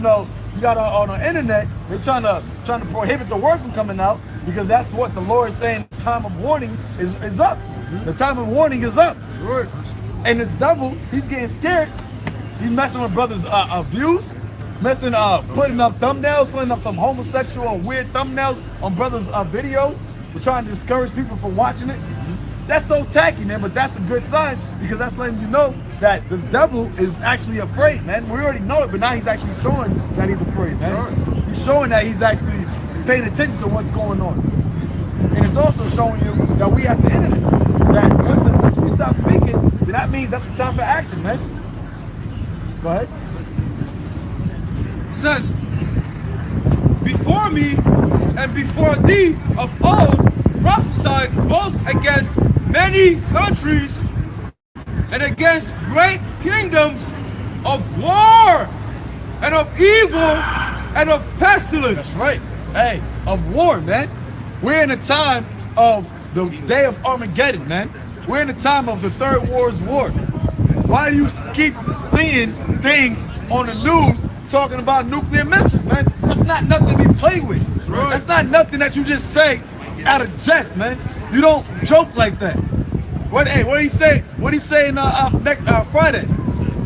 you got on the internet, they're trying to prohibit the word from coming out, because that's what the Lord is saying. The time of warning is up. The time of warning is up. And this devil, he's getting scared. He's messing with brothers' views, putting up thumbnails, putting up some homosexual or weird thumbnails on brothers' videos. We're trying to discourage people from watching it. That's so tacky, man, but that's a good sign, because that's letting you know that this devil is actually afraid, man. We already know it, but now he's actually showing that he's afraid, man. He's showing that he's actually paying attention to what's going on. And it's also showing you that we have to end this. That once we stop speaking, then that means that's the time for action, man. Go ahead. It says, before me and before thee of old prophesied both against many countries and against great kingdoms of war and of evil and of pestilence. That's right. Hey, of war, man. We're in a time of the day of Armageddon, man. We're in a time of the Third World War. Why do you keep seeing things on the news talking about nuclear missiles, man? That's not nothing to be played with. Right. That's not nothing that you just say out of jest, man. You don't joke like that. What did he say? What did he say next Friday?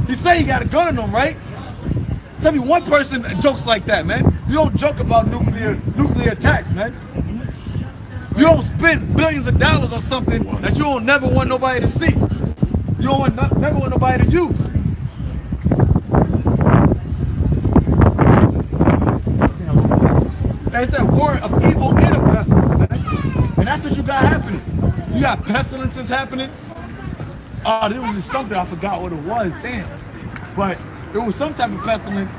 He said he got a gun on him, right? Tell me one person that jokes like that, man. You don't joke about nuclear attacks, man. You don't spend billions of dollars on something that you don't never want nobody to see. You don't never want nobody to use. It's that war of evil and of pestilence, man. And that's what you got happening. You got pestilences happening. There was just something, I forgot what it was, damn. But it was some type of pestilence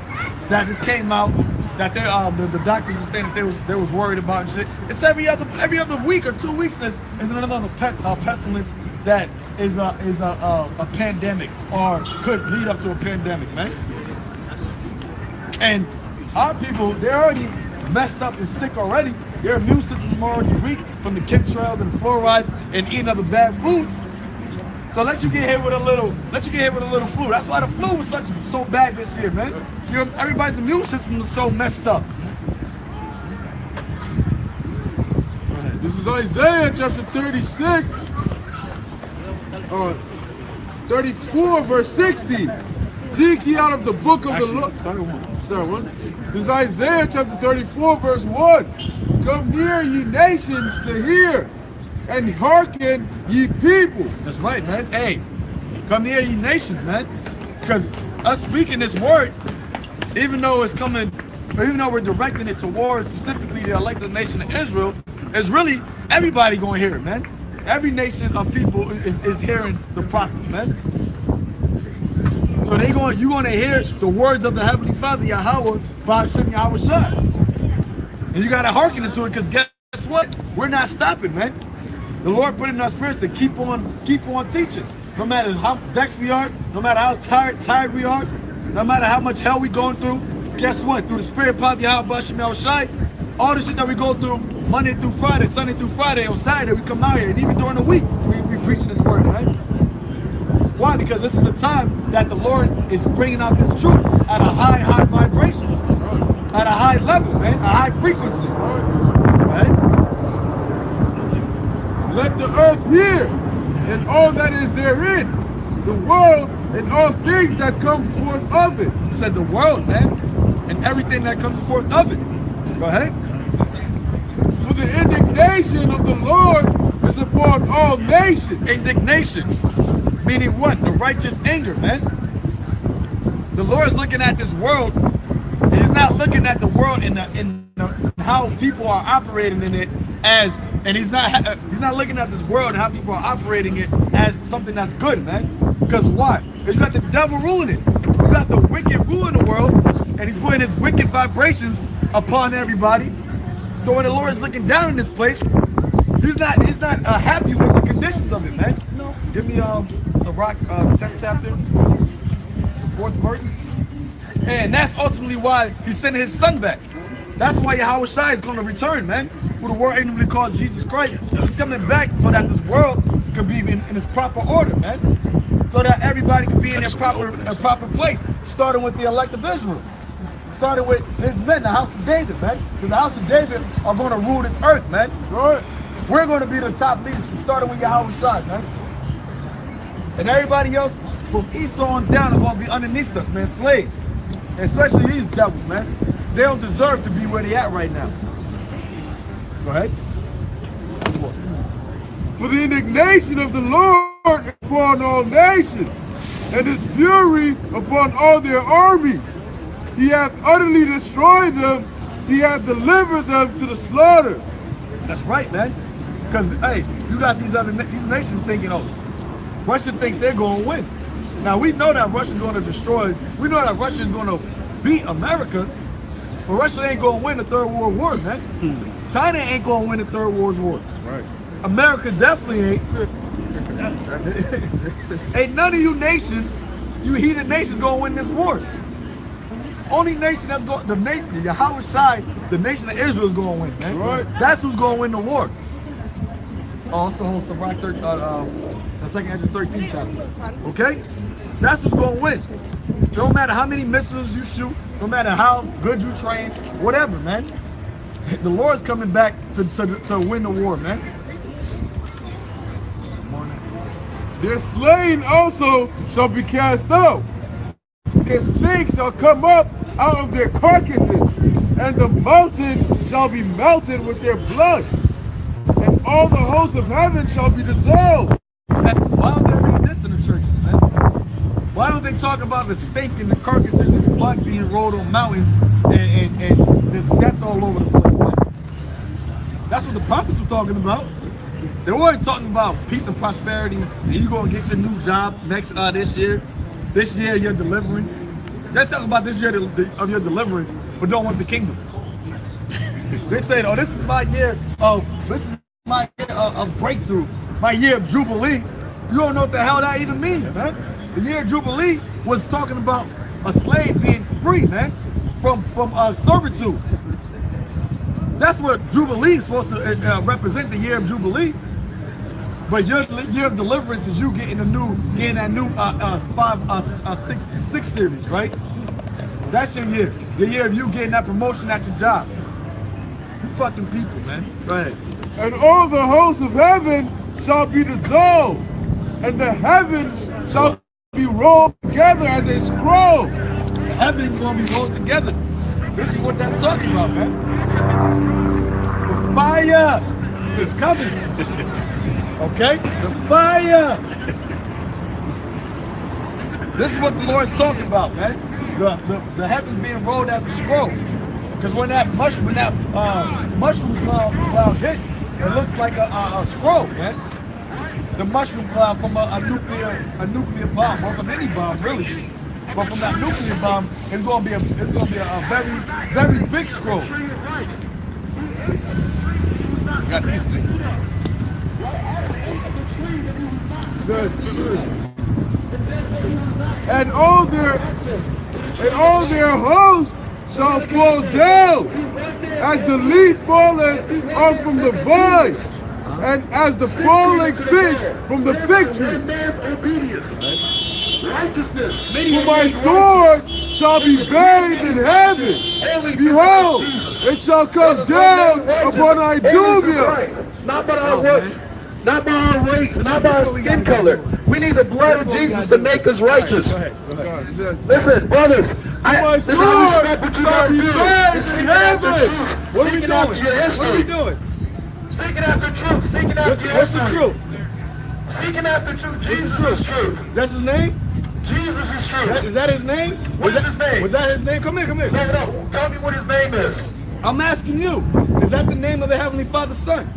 that just came out that the doctors were saying that they was worried about and shit. It's every other week or 2 weeks there's another pestilence that is a pandemic or could lead up to a pandemic, man. And our people, they're already messed up and sick already. Their immune system is already weak from the chemtrails and fluorides and eating other bad foods. So let you get hit with a little flu. That's why the flu was so bad this year, man. Everybody's immune system is so messed up. This is Isaiah chapter 36, 34 verse 60. Seek ye out of the book of the Lord. Start one. This is Isaiah chapter 34 verse 1. Come near ye nations to hear, and hearken ye people. That's right, man. Hey, come near ye nations, man. Because us speaking this word, even though we're directing it towards specifically the elected nation of Israel, is really everybody going to hear it, man. Every nation of people is hearing the prophets, man. So you're going to hear the words of the Heavenly Father, Yahweh, by Hashem Yahweh Shai. And you got to hearken into it, because guess what? We're not stopping, man. The Lord put in our spirits to keep on teaching. No matter how vexed we are, no matter how tired we are, no matter how much hell we're going through, guess what? Through the Spirit of Yahweh Shai, all the shit that we go through Monday through Friday, Sunday through Friday, on Saturday, we come out here, and even during the week, we preaching this word, right? Why? Because this is the time that the Lord is bringing out this truth at a high vibration, at a high level, man, a high frequency, right? Let the earth hear, and all that is therein, the world and all things that come forth of it. It said the world, man, and everything that comes forth of it. Go ahead. For the indignation of the Lord is upon all nations. Indignation, meaning what? The righteous anger, man. The Lord is looking at this world. He's not looking at the world in how people are operating in it as, and he's not looking at this world and how people are operating it as something that's good, man. Because why? Because you got the devil ruling it. You got the wicked ruling the world, and he's putting his wicked vibrations upon everybody. So when the Lord is looking down in this place, he's not happy with the conditions of it, man. You know, give me Sirach 10th chapter, 4th verse. And that's ultimately why he's sending his son back. That's why Yahweh Shai is going to return, man. Who the world ignorantly calls Jesus Christ. He's coming back so that this world can be in its proper order, man. So that everybody can be in their proper place. Starting with the elect of Israel. started with his men, the house of David, man. Because the house of David are going to rule this earth, man. Right. We're going to be the top leaders, starting with Yahweh Shai, man. And everybody else from Esau on down are going to be underneath us, man, slaves. And especially these devils, man. They don't deserve to be where they at right now. Go ahead. For the indignation of the Lord upon all nations, and his fury upon all their armies. He hath utterly destroyed them. He hath delivered them to the slaughter. That's right, man. Because, hey, you got these nations thinking, oh, Russia thinks they're going to win. Now, we know that Russia's going to destroy, we know that Russia is going to beat America, but Russia ain't going to win the Third World War, man. China ain't going to win the Third World War. That's right. America definitely ain't. Ain't none of you nations, you heathen nations, gonna win this war. Only nation that's going, the nation, Yahweh Shai, the nation of Israel is gonna win, man. Right. That's who's gonna win the war. Also, Sirach 13, the second Ezra 13 chapter. Okay, that's who's gonna win. No matter how many missiles you shoot, no matter how good you train, whatever, man. The Lord's coming back to win the war, man. Their slain also shall be cast out. Their stink shall come up out of their carcasses, and the mountain shall be melted with their blood, and all the hosts of heaven shall be dissolved. Why don't they read this in the churches, man? Why don't they talk about the stink and the carcasses and the blood being rolled on mountains and there's death all over the place, man? That's what the prophets were talking about. They weren't talking about peace and prosperity, and you're going to get your new job this year. This year, your deliverance. They're talking about this year of your deliverance, but don't want the kingdom. They say, oh, this is my year of breakthrough, my year of Jubilee. You don't know what the hell that even means, man. The year of Jubilee was talking about a slave being free, man, from servitude. That's what Jubilee is supposed to represent, the year of Jubilee. But your year of deliverance is you getting that new 6 series, right? That's your year. The year of you getting that promotion at your job. You fucking people, man. Go ahead. And all the hosts of heaven shall be dissolved, and the heavens shall be rolled together as a scroll. The heavens going to be rolled together. This is what that's talking about, man. The fire is coming. Okay? The fire. This is what the Lord's talking about, man. The heavens being rolled as a scroll. Because when that mushroom cloud hits, it looks like a scroll, man. The mushroom cloud from a nuclear bomb, or from any bomb, really. But from that nuclear bomb, it's going to be a very, very big scroll. Got these things. And all their hosts shall fall down, as the leaf falleth off from the vine, and as the falling fig from the fig tree. Righteousness. For my sword shall be bathed in heaven. Behold, it shall come down upon Idumea. Not by our works, not by our race, not by our skin color. We need the blood of Jesus to make us righteous. Listen, brothers, this is how we respect what you guys do. It's seeking after truth, seeking after your history. Seeking after truth, seeking after your history. Seeking after truth. Jesus is truth. That's his name? Jesus is truth. Is that his name? What is his name? Was that his name? Come here. No, tell me what his name is. I'm asking you. Is that the name of the Heavenly Father's Son?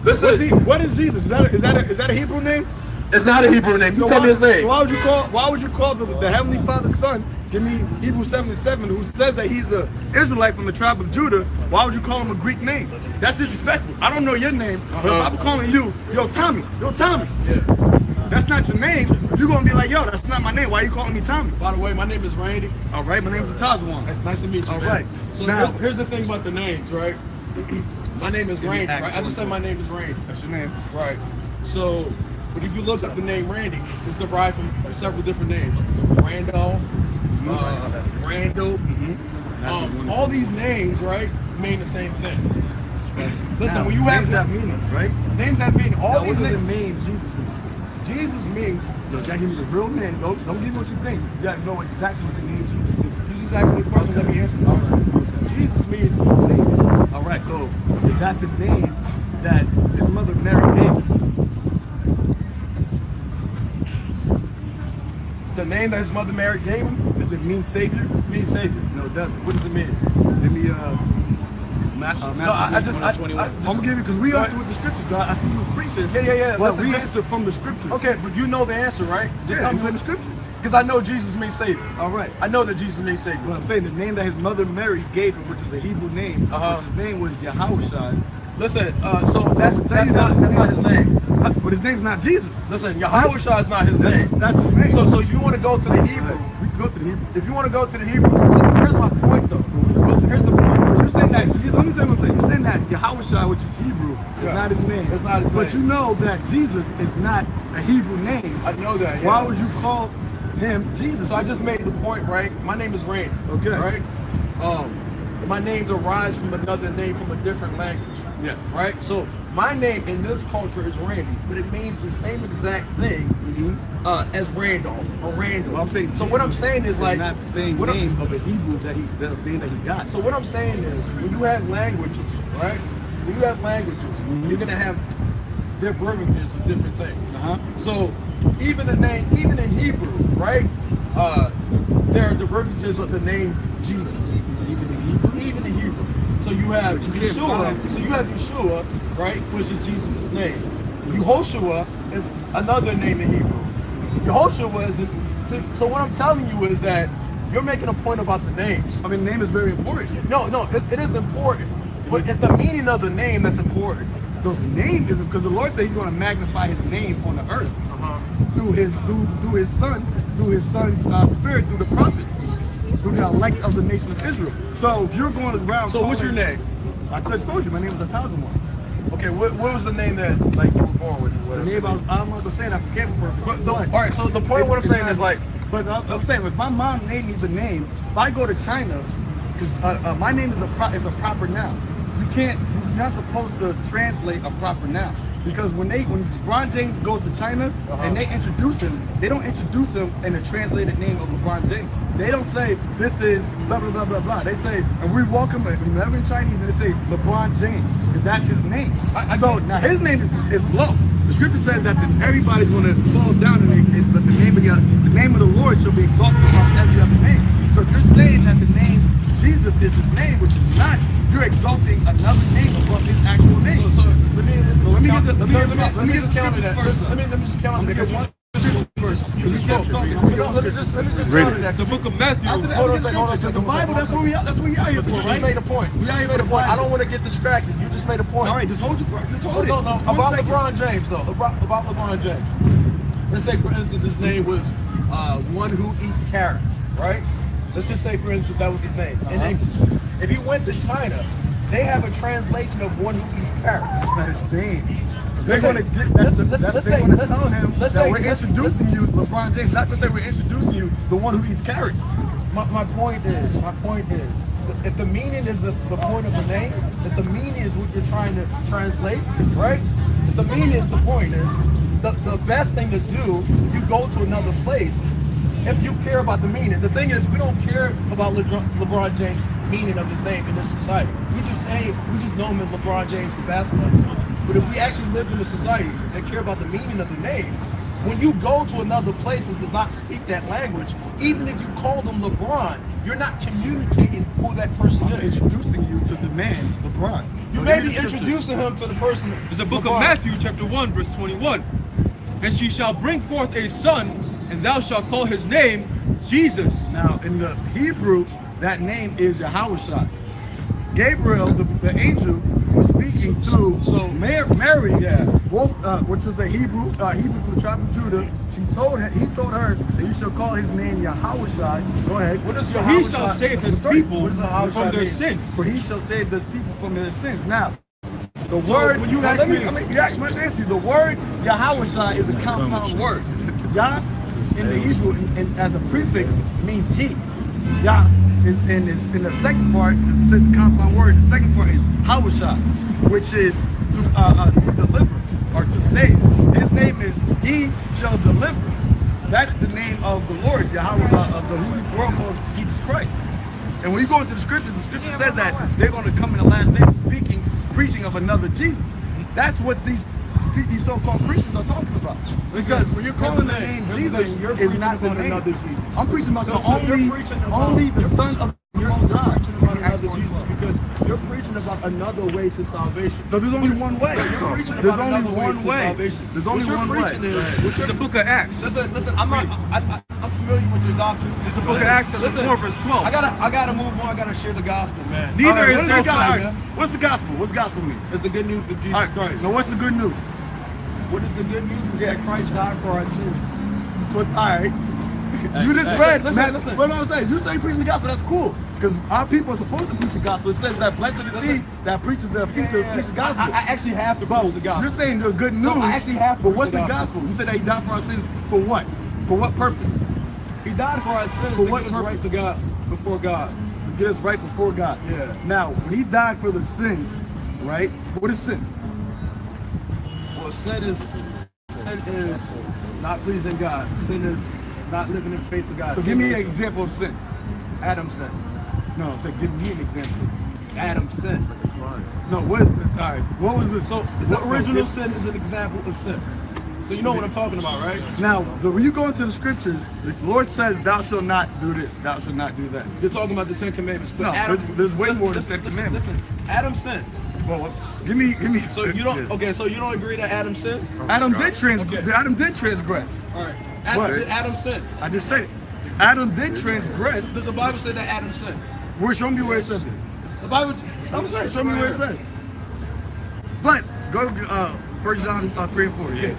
Listen. What is Jesus? Is that a Hebrew name? It's not a Hebrew name. You tell me his name. So why would you call the Heavenly Father's Son? Give me Hebrews 7:7, who says that he's an Israelite from the tribe of Judah. Why would you call him a Greek name? That's disrespectful. I don't know your name, but if I'm calling you, yo Tommy. Yeah. That's not your name. You're gonna be like, yo, that's not my name. Why are you calling me Tommy? By the way, my name is Randy. All right, my name's Tazwan. It's nice to meet you, All man. right. So now, here's the thing about the names, right? My name is Randy, right? I just said my name is Randy. That's your name. Right. So, but if you look up the name Randy, it's derived from several different names. Randolph, Randall, all these names, right, mean the same thing. Listen, Now, when you have names have meaning, right? names have meaning. All Now, these what does it names, mean? Jesus means. Jesus means. You gotta give me the real name. Don't give me what you think. You gotta know exactly what the name Jesus means. You just asked me a question. Let me answer. All right. Jesus means Savior. All right. So is that the name that his mother Mary gave him? The name that his mother Mary gave him Does it mean Savior? means Savior. No, it doesn't. What does it mean? Let me No, I just. I'm gonna give you because we answer with the scriptures. I see you was preaching. Yeah. But Listen, we listen. answer from the scriptures. Okay, but you know the answer, right? Just Yeah, tell me it's in what the scriptures. Because I know Jesus means Savior. All right. I know that Jesus means Savior. Well, I'm saying the name that his mother Mary gave him, which is a Hebrew name, which his name was Yahushua. Listen, so that's tell you not his name. But his name's not Jesus. Listen, Yahushua is not his name. That's his name. So you want to go to the Hebrew? We can go to the Hebrew. If you want to go to the Hebrew, here's my point though. Here's the point. You're saying that. Let me say what I'm saying. You're saying that Yahushua, which is Hebrew, is not his name. It's not his name. But you know that Jesus is not a Hebrew name. I know that. Yeah. Why would you call him Jesus? So I just made the point, right? My name is Randy. Okay. Right. My name derives from another name from a different language. Yes. Right. So my name in this culture is Randy, but it means the same exact thing as Randolph or Randall. Well, I'm saying. So what I'm saying is it's like not the same name of a Hebrew that name that he got. So what I'm saying is, when you have languages, right? When you have languages, you're gonna have derivatives of different things. So even in Hebrew, right? There are derivatives of the name Jesus. Even in Hebrew. So you have Yeshua. So you have Yeshua, right? Which is Jesus' name. Yehoshua is another name in Hebrew. Yehoshua is the. So what I'm telling you is that you're making a point about the names. I mean, the name is very important. No, it is important, but it's the meaning of the name that's important. The name is because the Lord said He's going to magnify His name on the earth through His Son, through His Son's spirit, through the prophets, through the elect of the nation of Israel. So if you're going around, So what's your name? I just told you my name is Atazamon. Okay, what was the name that like you were born with? The name I'm not gonna say that for camera purposes. All right, so the point of what I'm saying is like. But I'm saying, if my mom named me the name, if I go to China, because my name is a proper noun. You're not supposed to translate a proper noun. Because when LeBron James goes to China and they introduce him, they don't introduce him in the translated name of LeBron James. They don't say, this is blah, blah, blah, blah, blah. They say, and we welcome it, whenever in Chinese, and they say LeBron James, because that's his name. So now his name is low. The scripture says that everybody's going to fall down, but the name of the Lord shall be exalted above every other name. So if you're saying that the name Jesus is his name, which is not, you're exalting another name above his actual name. So let me just counter that. Let me just counter that. Let me just counter that. The book of Matthew. Hold on a second. The Bible, that's what we out here for, You just right? made a point. You just made a point. I don't want to get distracted. You just made a point. All right, just hold it. No, about LeBron James though. About LeBron James. Let's say, for instance, his name was one who eats carrots, right? Let's just say, for instance, that was his name in English. If he went to China, they have a translation of one who eats carrots. That's not his name. They're going to tell him that we're introducing you LeBron James. Not to say we're introducing you the one who eats carrots. My point is, if the meaning is the point of the name, if the meaning is what you're trying to translate, right? If the meaning is the point is, the best thing to do if you go to another place, if you care about the meaning. The thing is, we don't care about LeBron James' meaning of his name in this society. We just know him as LeBron James, the basketball player. But if we actually lived in a society that care about the meaning of the name, when you go to another place that does not speak that language, even if you call them LeBron, you're not communicating who that person is. Introducing you to the man, LeBron. You may be introducing him to the person. It's the book of Matthew, chapter 1, verse 21. And she shall bring forth a son, and thou shalt call his name Jesus. Now, in the Hebrew, that name is Yahushua. Gabriel, the angel, was speaking to Mary, which was a Hebrew from the tribe of Judah. He told her that you shall call his name Yahushua. Go ahead. What is For he shall save his people from their sins. For he shall save his people from their sins. Now, the word, when you ask me, you ask my answer, the word Yahushua is a compound word. Yah in the Hebrew and as a prefix means he. Yah is in the second part, it says a compound word. The second part is Hawashah, which is to deliver or to save. His name is He shall deliver. That's the name of the Lord, Yahweh, of the who the world calls Jesus Christ. And when you go into the scripture says that they're going to come in the last days preaching of another Jesus. That's what these so-called Christians are talking about. Because when you're calling the name Jesus, it's not the name. I'm preaching about the only the Son of the Most High. Because you're preaching about another way to salvation. No, there's only one way. There's only one way. There's only one way. It's a book of Acts. Listen, I'm familiar with your doctrine. It's a book of Acts, chapter 4, verse 12. I gotta move on. I gotta share the gospel, man. Neither is their side, man. What's the gospel? What's the gospel mean? It's the good news of Jesus Christ. Now, what's the good news? What is the good news? Is that Christ died for our sins. All right. You just read. Listen. What I'm saying, you say preaching the gospel. That's cool. Because our people are supposed to preach the gospel. It says that blessed is he that preaches the preach the gospel. I actually have to preach the gospel. You're saying the good news. So I actually have to. But what's the gospel? You said that he died for our sins. For what? For what purpose? He died for our sins For to what get us right to God, before God. To get us right before God. Yeah. Now, when he died for the sins, right? What is sin? Well, sin is not pleasing God. Sin is not living in faith to God. So give me an example of sin. Adam sin. No, I'm saying give me an example. Adam sin. No, what? All right. What was this? So the original sin is an example of sin. So you know what I'm talking about, right? Now, when you go into the scriptures, the Lord says, "Thou shalt not do this. Thou shalt not do that." You're talking about the 10 Commandments. But No, Adam, there's way more than 10 commandments. Listen, Adam sinned. Well, give me. So you don't. Okay, so you don't agree that Adam sinned? Adam did transgress. Okay. Adam did transgress. All right. What? Did Adam sin? I just said it. Adam did transgress. Does the Bible say that Adam sinned? Show me where it says it. The Bible. I'm saying, show me where it says. But go to 1 John 3 and 4. Yeah.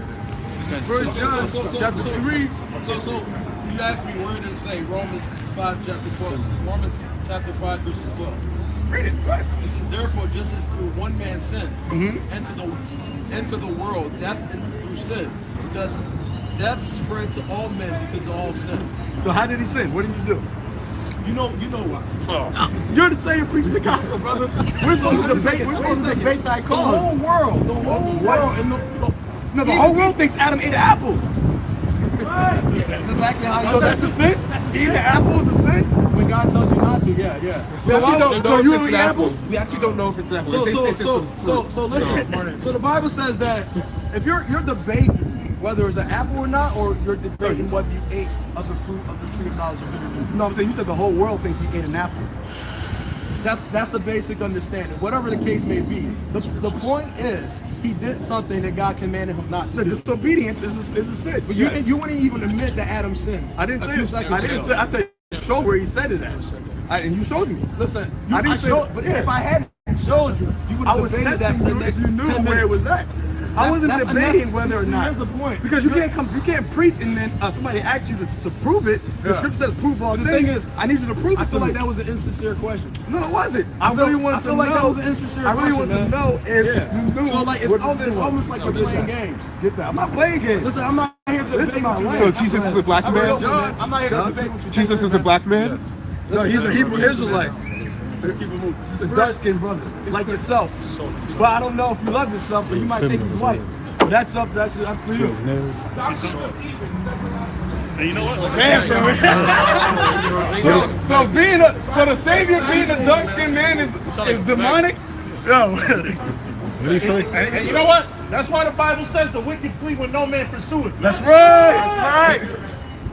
First John chapter 3. So you asked me where does it say Romans 5 chapter 12. Romans chapter 5 verses 12. Read it. Right. It says, therefore, just as through one man's sin enter the world, death through sin, thus death spread to all men because of all sin. So how did he sin? What did he do? You know why. You're the same preaching the gospel, brother. We're supposed to debate. We're supposed to debate thy The cause. whole world, and No, the whole world thinks Adam ate an apple. that's exactly how So that's a sin? Eating an apple is a sin? when God told you not to, yeah. We actually don't know So if you it's don't an eat apple. apples? We actually don't know if it's an apple. So They say it's some fruit. listen. So the Bible says that if you're debating whether it's an apple or not, or you're debating whether you ate of the fruit of the tree of knowledge of good and evil. No, I'm saying you said the whole world thinks he ate an apple. That's the basic understanding. Whatever the case may be, the point is he did something that God commanded him not to The do. disobedience is a sin. But you wouldn't even admit that Adam sinned. I didn't a say few it. seconds I didn't ago. say. I said show where he said it at. And you showed me. Listen, I didn't say. but if I hadn't showed you, you would I have was debated that testing for the you next if you knew 10 where it minutes. was at. I wasn't That's debating whether or see, not. here's the point. Because you can't preach and then somebody asks you to prove it. The scripture says prove all The things. thing is, I need you to prove it. I feel to like me. that was an insincere question. No, it wasn't. I really wanted I to feel like know. that was an insincere I really question, want to man. know if you knew. So like it's what the sin was. almost like you're playing games. Get that. I'm not playing games. Listen, I'm not here to This is debate my with you. way. So Jesus is a black man? I'm not here to debate with you. Jesus is a black man? No, he's a Hebrew Israelite. Let's keep it moving. He's a dark-skinned brother, like yourself. But I don't know if you love yourself, so you might think he's white. But that's up to you. And you know what? Man, so the savior being a dark-skinned man is demonic. Yo. What do you say? And you know what? That's why the Bible says the wicked flee when no man pursueth. That's right.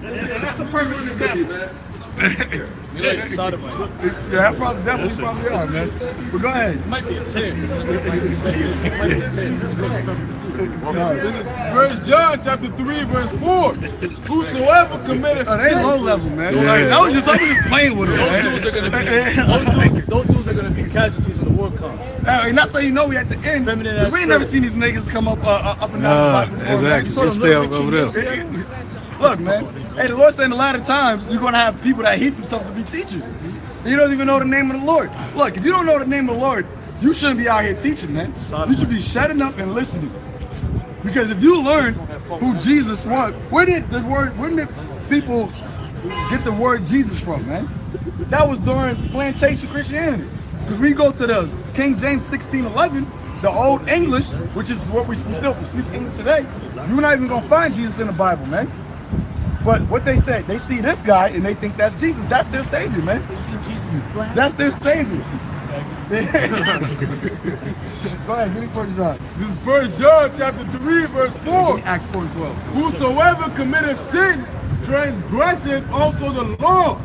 And that's a perfect example. Yeah, definitely are, man. But go ahead. Might be a 10. This is 1 John chapter 3 verse 4. Whosoever committeth Oh, they low level, man. Like, I'm just playing with them, man. Those dudes are gonna be casualties when the war comes. And that's how you know we at the end. Feminine ass We ain't never spirit. seen these niggas come up and down the block before, man. Exactly. You saw them Stay looks over like cheaters. Look, man. Hey, the Lord saying a lot of times you're gonna have people that hate themselves to be teachers. You don't even know the name of the Lord. Look, if you don't know the name of the Lord, you shouldn't be out here teaching, man. You should be shutting up and listening. Because if you learn who Jesus was, where did people get the word Jesus from, man. That was during plantation Christianity. Because we go to the King James 1611, the Old English, which is what we still speak English today. You're not even gonna find Jesus in the Bible, man. But what they say, they see this guy and they think that's Jesus. That's their savior, man. That's their savior. Go ahead, give me 1 John. This is 1 John chapter 3, verse 4. Acts 4 and 12. Whosoever committeth sin transgresseth also the law.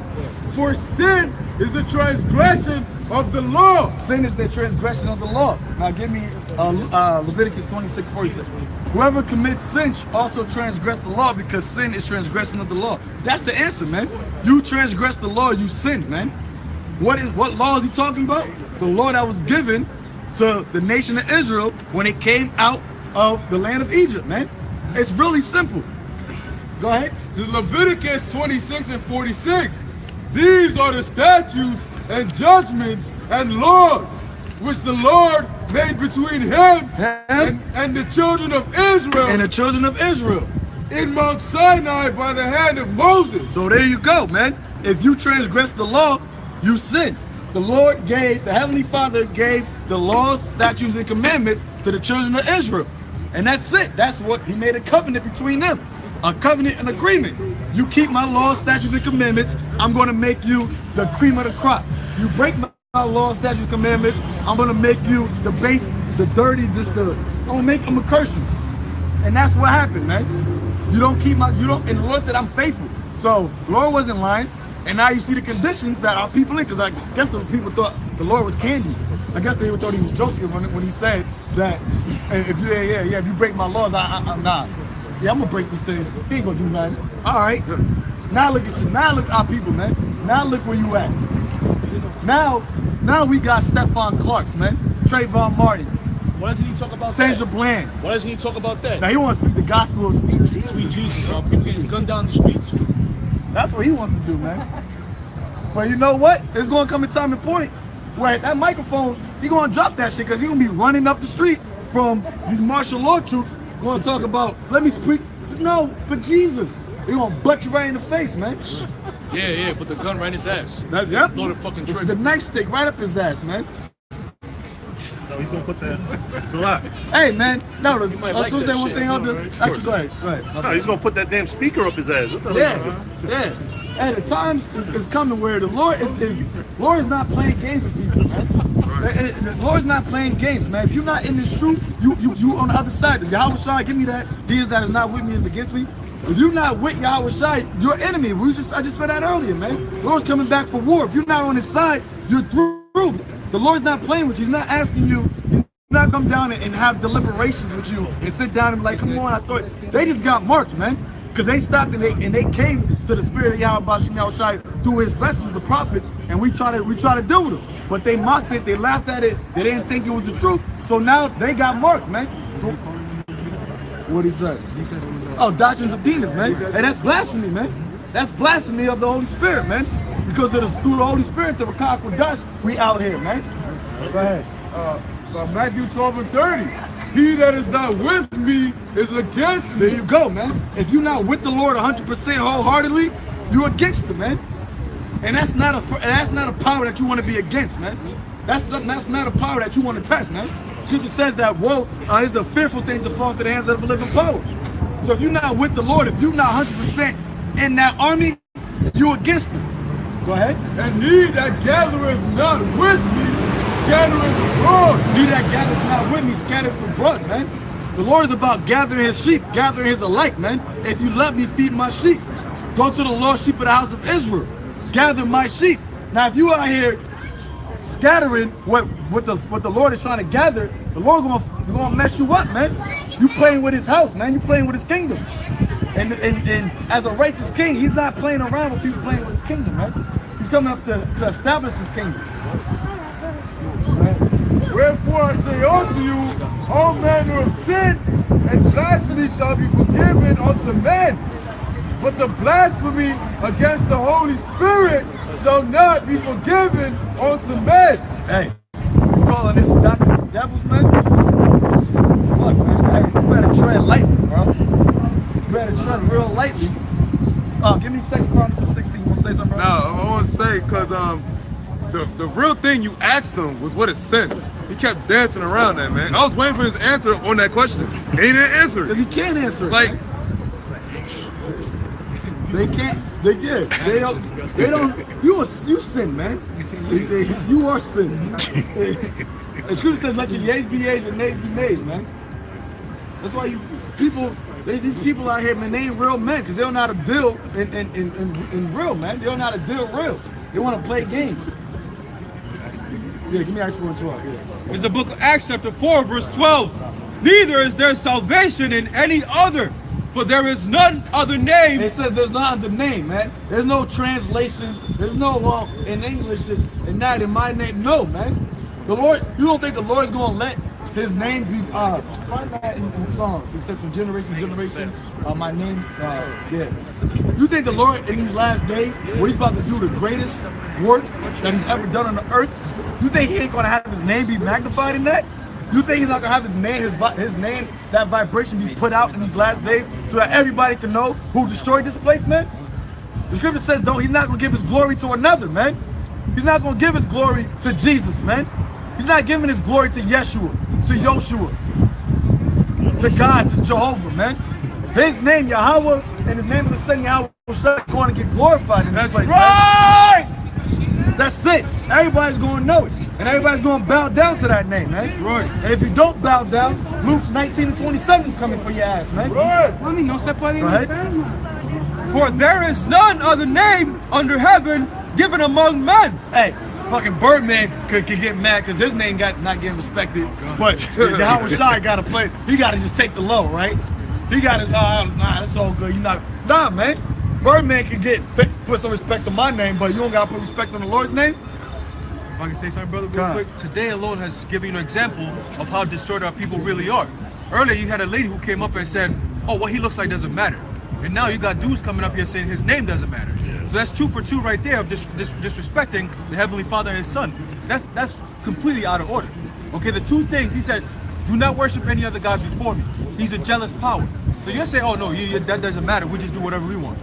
For sin is the transgression of the law. Sin is the transgression of the law. Now give me Leviticus 26:46. Whoever commits sin also transgress the law, because sin is transgression of the law. That's the answer, man. You transgress the law, you sin, man. What law is he talking about? The law that was given to the nation of Israel when it came out of the land of Egypt, man. It's really simple. Go ahead. This is Leviticus 26 and 46. These are the statutes and judgments and laws which the Lord made between him and the children of Israel. And the children of Israel. In Mount Sinai by the hand of Moses. So there you go, man. If you transgress the law, you sin. The Lord gave, the Heavenly Father gave the laws, statutes, and commandments to the children of Israel. And that's it. That's what he made a covenant between them. A covenant and agreement. You keep my laws, statutes, and commandments, I'm going to make you the cream of the crop. You break my laws, statutes, and commandments, I'm going to make you the base, the dirty, I'm going to curse you. And that's what happened, man. You don't keep and the Lord said, I'm faithful. So, the Lord wasn't lying. And now you see the conditions that our people in, because I guess some people thought the Lord was candy. I guess they thought he was joking when he said that if you break my laws, I'm not. Yeah, I'm gonna break this thing. He ain't gonna do nothing. All right. Now look at you. Now look at our people, man. Now look where you at. Now we got Stephon Clarks, man. Trayvon Martins. Why doesn't he talk about Sandra that? Bland. Why doesn't he talk about that? Now he wants to speak the gospel of Sweet Jesus, bro. People getting gunned down the streets. That's what he wants to do, man. But you know what? It's gonna come a time and point where that microphone, he gonna drop that shit, because he gonna be running up the street from these martial law troops gonna talk about, let me speak. No, but Jesus. He gonna butt you right in the face, man. Yeah, put the gun right in his ass. That's yep. Blow the fucking It's trigger. the nightstick right up his ass, man. No, he's gonna put that. It's a lot. Hey, man. No, I was like gonna say that one shit. thing. I'll do. Actually, go ahead. No, he's gonna put that damn speaker up his ass. What the hell? Yeah. Hey, the time is coming where the Lord is not playing games with people, man. The Lord's not playing games, man. If you're not in this truth, you on the other side. If Yahweh Shai, give me that. He that is not with me is against me. If you're not with Yahweh Shai, you're enemy. I just said that earlier, man. The Lord's coming back for war. If you're not on his side, you're through. The Lord's not playing with you. He's not asking you. He's not come down and have deliberations with you and sit down and be like, come on, I thought they just got marked, man. Because they stopped and they came to the spirit of Yahweh Shai through his vessels, the prophets, and we try to deal with them. But they mocked it, they laughed at it, they didn't think it was the truth. So now they got marked, man. What he said? He said it was doctrines of demons, man. Hey, that's blasphemy, man. That's blasphemy of the Holy Spirit, man. Because through the Holy Spirit, the Rakah Kodash, we out here, man. Go ahead. Matthew 12 and 30. He that is not with me is against me. There you go, man. If you're not with the Lord 100% wholeheartedly, you're against him, man. And that's not a power that you want to be against, man. That's not a power that you want to test, man. Scripture says that woe is a fearful thing to fall into the hands of the living powers. So if you're not with the Lord, if you're not 100% in that army, you're against him. Go ahead. And he that gathereth not with me scattereth abroad. He that gathereth not with me scattereth abroad, man. The Lord is about gathering his sheep, gathering his elect, man. If you let me feed my sheep, go to the lost sheep of the house of Israel. Gather my sheep. Now, if you out here scattering what the Lord is trying to gather, the Lord gonna mess you up, man. You playing with his house, man. You playing with his kingdom. And as a righteous king, he's not playing around with people playing with his kingdom, man. He's coming up to establish his kingdom. Wherefore I say unto you, all manner of sin and blasphemy shall be forgiven unto men. But the blasphemy against the Holy Spirit shall not be forgiven unto men. Hey, you calling this doctrine of devils, man? Look, man, hey, you better tread lightly, bro. You better tread real lightly. Give me 2 Chronicles 16. say, because the real thing you asked him was what is sin. He kept dancing around that, man. I was waiting for his answer on that question. And he didn't answer it. Because he can't answer it. Like, they can't. They don't. You sin, man. You are sin. The scripture says, "Let your yeas be yeas, your nays be nays," man. That's why these people out here, man, they ain't real men because they don't know how to deal in real, man. They don't know how to deal real. They want to play games. Yeah, give me Acts 4 and 12. Yeah. It's the book of Acts chapter 4, verse 12. Neither is there salvation in any other, for there is none other name. It says there's no other name, man. There's no translations. There's no, well, in English, it's in that, in my name. No, man. The Lord, you don't think the Lord's going to let his name be, find that in Psalms. It says from generation to generation, my name, yeah. You think the Lord in these last days, what he's about to do, the greatest work that he's ever done on the earth, you think he ain't going to have his name be magnified in that? You think he's not going to have his name, that vibration be put out in these last days so that everybody can know who destroyed this place, man? The scripture says, he's not going to give his glory to another, man. He's not going to give his glory to Jesus, man. He's not giving his glory to Yeshua, to Yoshua, to God, to Jehovah, man. His name, Yahweh, and his name of the Son, Yahweh, is going to get glorified in this place, right! Man. That's it. Everybody's going to know it. And everybody's going to bow down to that name, man. Right. And if you don't bow down, Luke 19 and 27 is coming for your ass, man. Right. Go ahead. For there is none other name under heaven given among men. Hey, fucking Birdman could get mad because his name not getting respected. But Yahweh Shai got to play. He got to just take the low, right? He got his, nah, that's all good. You not, nah, man. Birdman can put some respect on my name, but you don't got to put respect on the Lord's name. If I can say something, brother, real quick. Today alone has given you an example of how distorted our people really are. Earlier, you had a lady who came up and said, oh, what he looks like doesn't matter. And now you got dudes coming up here saying his name doesn't matter. Yeah. So that's 2 for 2 right there of disrespecting the Heavenly Father and his Son. That's completely out of order. Okay, the 2 things, he said, do not worship any other God before me. He's a jealous power. So you're saying, oh no, that doesn't matter. We just do whatever we want.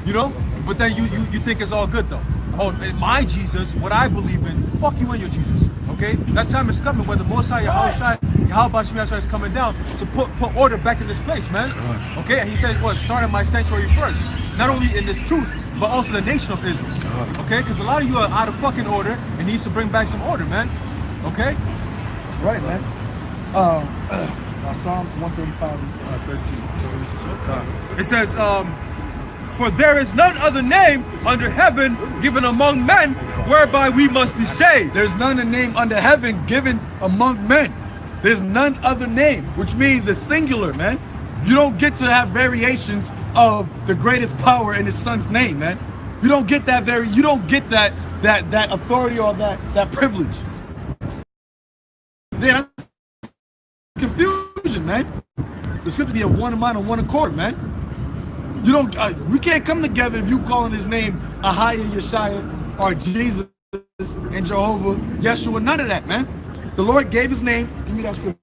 You know? But then you think it's all good though. Oh, my Jesus, what I believe in, fuck you and your Jesus. Okay? That time is coming where the Most High Yahweh is coming down to put order back in this place, man. Okay? And he says, what? Start in my sanctuary first. Not only in this truth, but also the nation of Israel. Okay? Because a lot of you are out of fucking order and needs to bring back some order, man. Okay? That's right, man. Psalms 135, 13. It says, for there is none other name under heaven given among men whereby we must be saved. There's none other name under heaven given among men. There's none other name, which means it's singular, man. You don't get to have variations of the greatest power in his Son's name, man. You don't get that that authority or that privilege. Yeah, that's confusion, man. The scripture be a one mind and one accord, man. You don't. We can't come together if you calling his name Ahaya, Yeshaya, or Jesus and Jehovah, Yeshua. None of that, man. The Lord gave his name. Give me that scripture.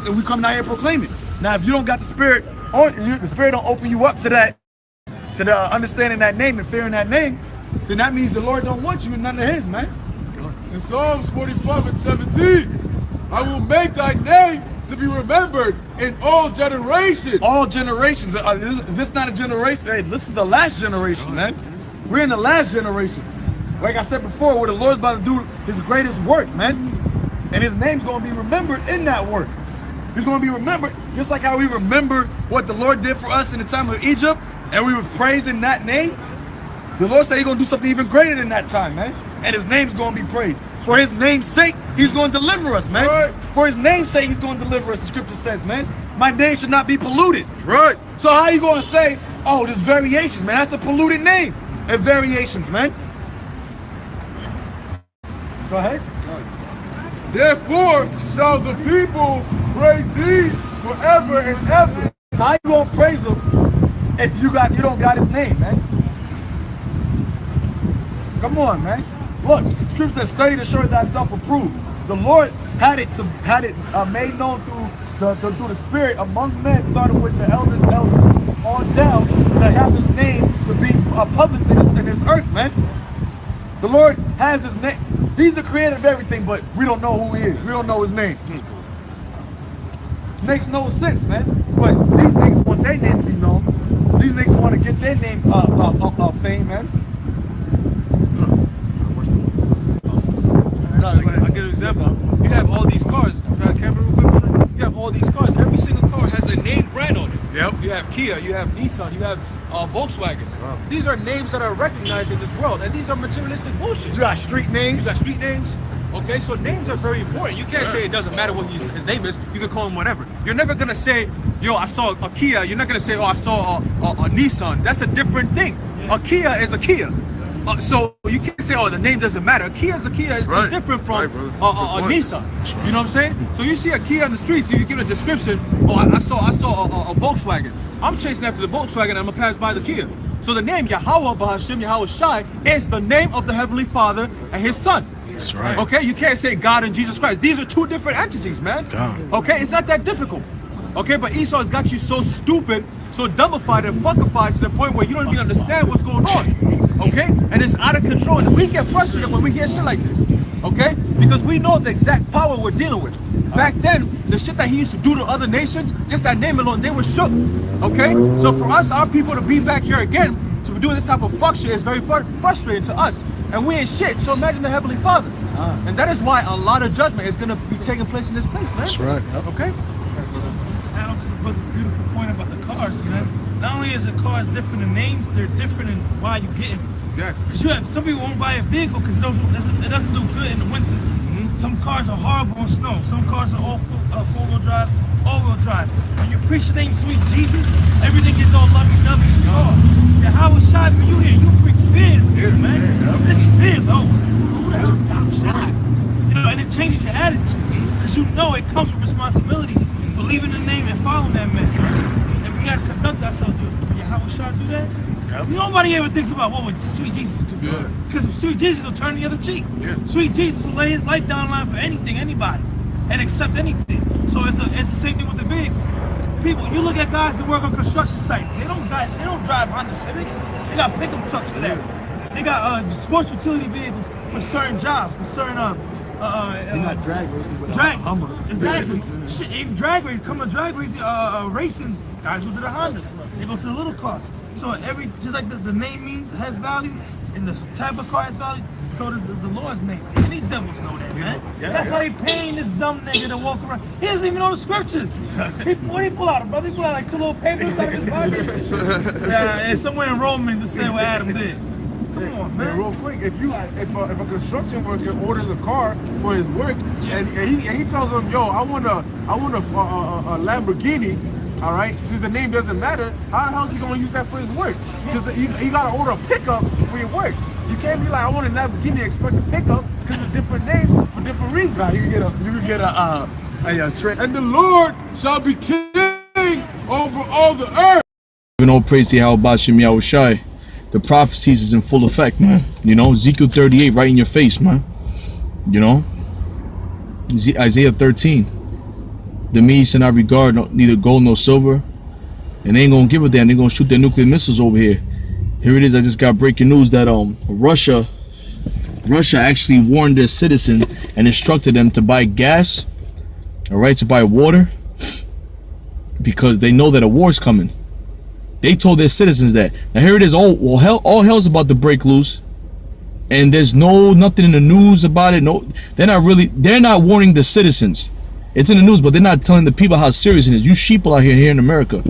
And we come down here proclaiming. Now, if you don't got the Spirit, or the Spirit don't open you up to that, to the understanding that name and fearing that name, then that means the Lord don't want you in none of his, man. In Psalms 45 and 17, I will make thy name to be remembered in all generations. All generations. Is this not a generation? Hey, this is the last generation, man. We're in the last generation. Like I said before, where the Lord's about to do his greatest work, man. And his name's going to be remembered in that work. He's going to be remembered just like how we remember what the Lord did for us in the time of Egypt, and we were praising that name. The Lord said he's going to do something even greater than that time, man. And his name's going to be praised. For his name's sake, he's going to deliver us, man. Right. For his name's sake, he's going to deliver us. The scripture says, man, my name should not be polluted. Right. So how you going to say, oh, there's variations, man? That's a polluted name. And variations, man. Go ahead. Therefore shall the people praise thee forever and ever. So how you going to praise him if you don't got his name, man? Come on, man. Look, scripture says, study to show thyself approved. The Lord had it made known through the Spirit among men, starting with the elders, on down to have his name to be published in this earth, man. The Lord has his name. He's the creator of everything, but we don't know who he is. We don't know his name. Makes no sense, man. But these niggas want their name to be known. These niggas want to get their name fame, man. I'll give you an example. You have all these cars. You have all these cars. Every single car has a name brand on it. Yep. You have Kia, you have Nissan, you have Volkswagen. Wow. These are names that are recognized in this world, and these are materialistic bullshit. You got street names. You got street names. Okay, so names are very important. You can't say it doesn't matter what his name is. You can call him whatever. You're never gonna say, yo, I saw a Kia. You're not gonna say, oh, I saw a Nissan. That's a different thing. A Kia is a Kia. So you can't say, oh, the name doesn't matter. A Kia is a Kia. It's different from a Nissan. You know what I'm saying? So you see a Kia on the street, so you give a description. Oh, I saw a Volkswagen. I'm chasing after the Volkswagen. I'm gonna pass by the Kia. So the name Yahweh Bahashim Yahweh Shai is the name of the Heavenly Father and His Son. That's right. Okay, you can't say God and Jesus Christ. These are two different entities, man. Damn. Okay, it's not that difficult. Okay, but Esau has got you so stupid, so dumbified and fuckified to the point where you don't even understand what's going on. Okay, and it's out of control. And we get frustrated when we hear shit like this. Okay, because we know the exact power we're dealing with. Back then, the shit that he used to do to other nations, just that name alone, they were shook. Okay, so for us, our people to be back here again, to be doing this type of fuck shit is very frustrating to us. And we ain't shit, so imagine the Heavenly Father. And that is why a lot of judgment is gonna be taking place in this place, man. That's right. Okay? Add on to the beautiful point about the cars, man. Not only is the cars different in names, they're different in why you get them. Exactly. Because you have some people won't buy a vehicle because it doesn't do good in the winter. Some cars are horrible on snow. Some cars are all four-wheel drive, all-wheel drive. When you preach the name Sweet Jesus, everything is all lovey-dovey and soft. Yeah, how was shy for you here? You preach fear, man. This fear, oh, who the hell is shy? You know, and it changes your attitude because you know it comes with responsibilities. Believe in the name and follow that man. And we gotta conduct ourselves. Yeah, how would Shah do that? Yep. Nobody ever thinks about what would Sweet Jesus do. Because Sweet Jesus will turn the other cheek. Sweet Jesus will lay his life down the line for anything, anybody, and accept anything. So it's the same thing with the vehicle. People, you look at guys that work on construction sites. They don't drive Honda Civics. They got pickup trucks for that. They got sports utility vehicles for certain jobs, for certain They're not drag racing, but Hummer. Exactly. Shit, even drag race, drag racing, racing guys go to the Hondas. They go to the little cars. So just like the name means has value, and the type of car has value, so does the Lord's name. And these devils know that, man. That's why he paying this dumb nigga to walk around. He doesn't even know the scriptures. He pull out, brother? He pull out like two little papers out of his pocket. Yeah, somewhere in Romans it said what Adam did. Come on, man. Real quick, if a construction worker orders a car for his work, and he tells them, yo, I want a Lamborghini, all right, since the name doesn't matter, how the hell is he going to use that for his work? Because you got to order a pickup for your work. You can't be like, I want a Lamborghini, expect a pickup, because it's different names for different reasons. Nah, you can get a trend. And the Lord shall be king over all the earth. Even all praise to Yahweh Bashim Yahweh Shai. The prophecies is in full effect, man. You know, Ezekiel 38 right in your face, man. You know, Isaiah 13. The Medes shall not regard neither gold nor silver, and they ain't gonna give a damn. They're gonna shoot their nuclear missiles over here. Here it is. I just got breaking news that Russia actually warned their citizens and instructed them to buy gas, all right, to buy water, because they know that a war's coming. They told their citizens that. Now here it is. All hell's about to break loose, and there's nothing in the news about it. No, they're not warning the citizens. It's in the news, but they're not telling the people how serious it is. You sheeple out here in America.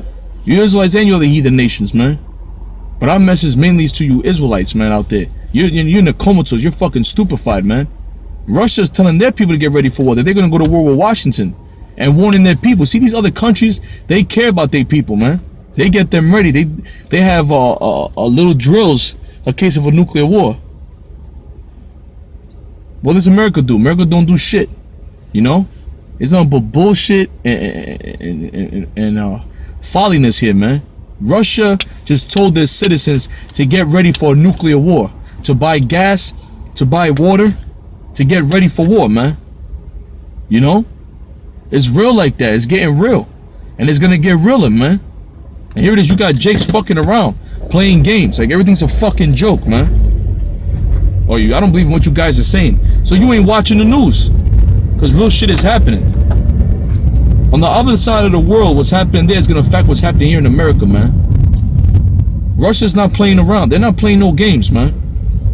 You Israelites and you other heathen nations, man. But our message mainly is to you Israelites, man, out there. You're in the comatose. You're fucking stupefied, man. Russia's telling their people to get ready for war. That they're going to go to war with Washington and warning their people. See, these other countries, they care about their people, man. They get them ready. They have little drills in case of a nuclear war. What does America do? America don't do shit, you know? It's nothing but bullshit and folliness here, man. Russia just told their citizens to get ready for a nuclear war, to buy gas, to buy water, to get ready for war, man. You know? It's real like that. It's getting real. And it's gonna get realer, man. And here it is, you got Jake's fucking around, playing games. Like everything's a fucking joke, man. Or I don't believe in what you guys are saying. So you ain't watching the news. Because real shit is happening. On the other side of the world, what's happening there is going to affect what's happening here in America, man. Russia's not playing around. They're not playing no games, man.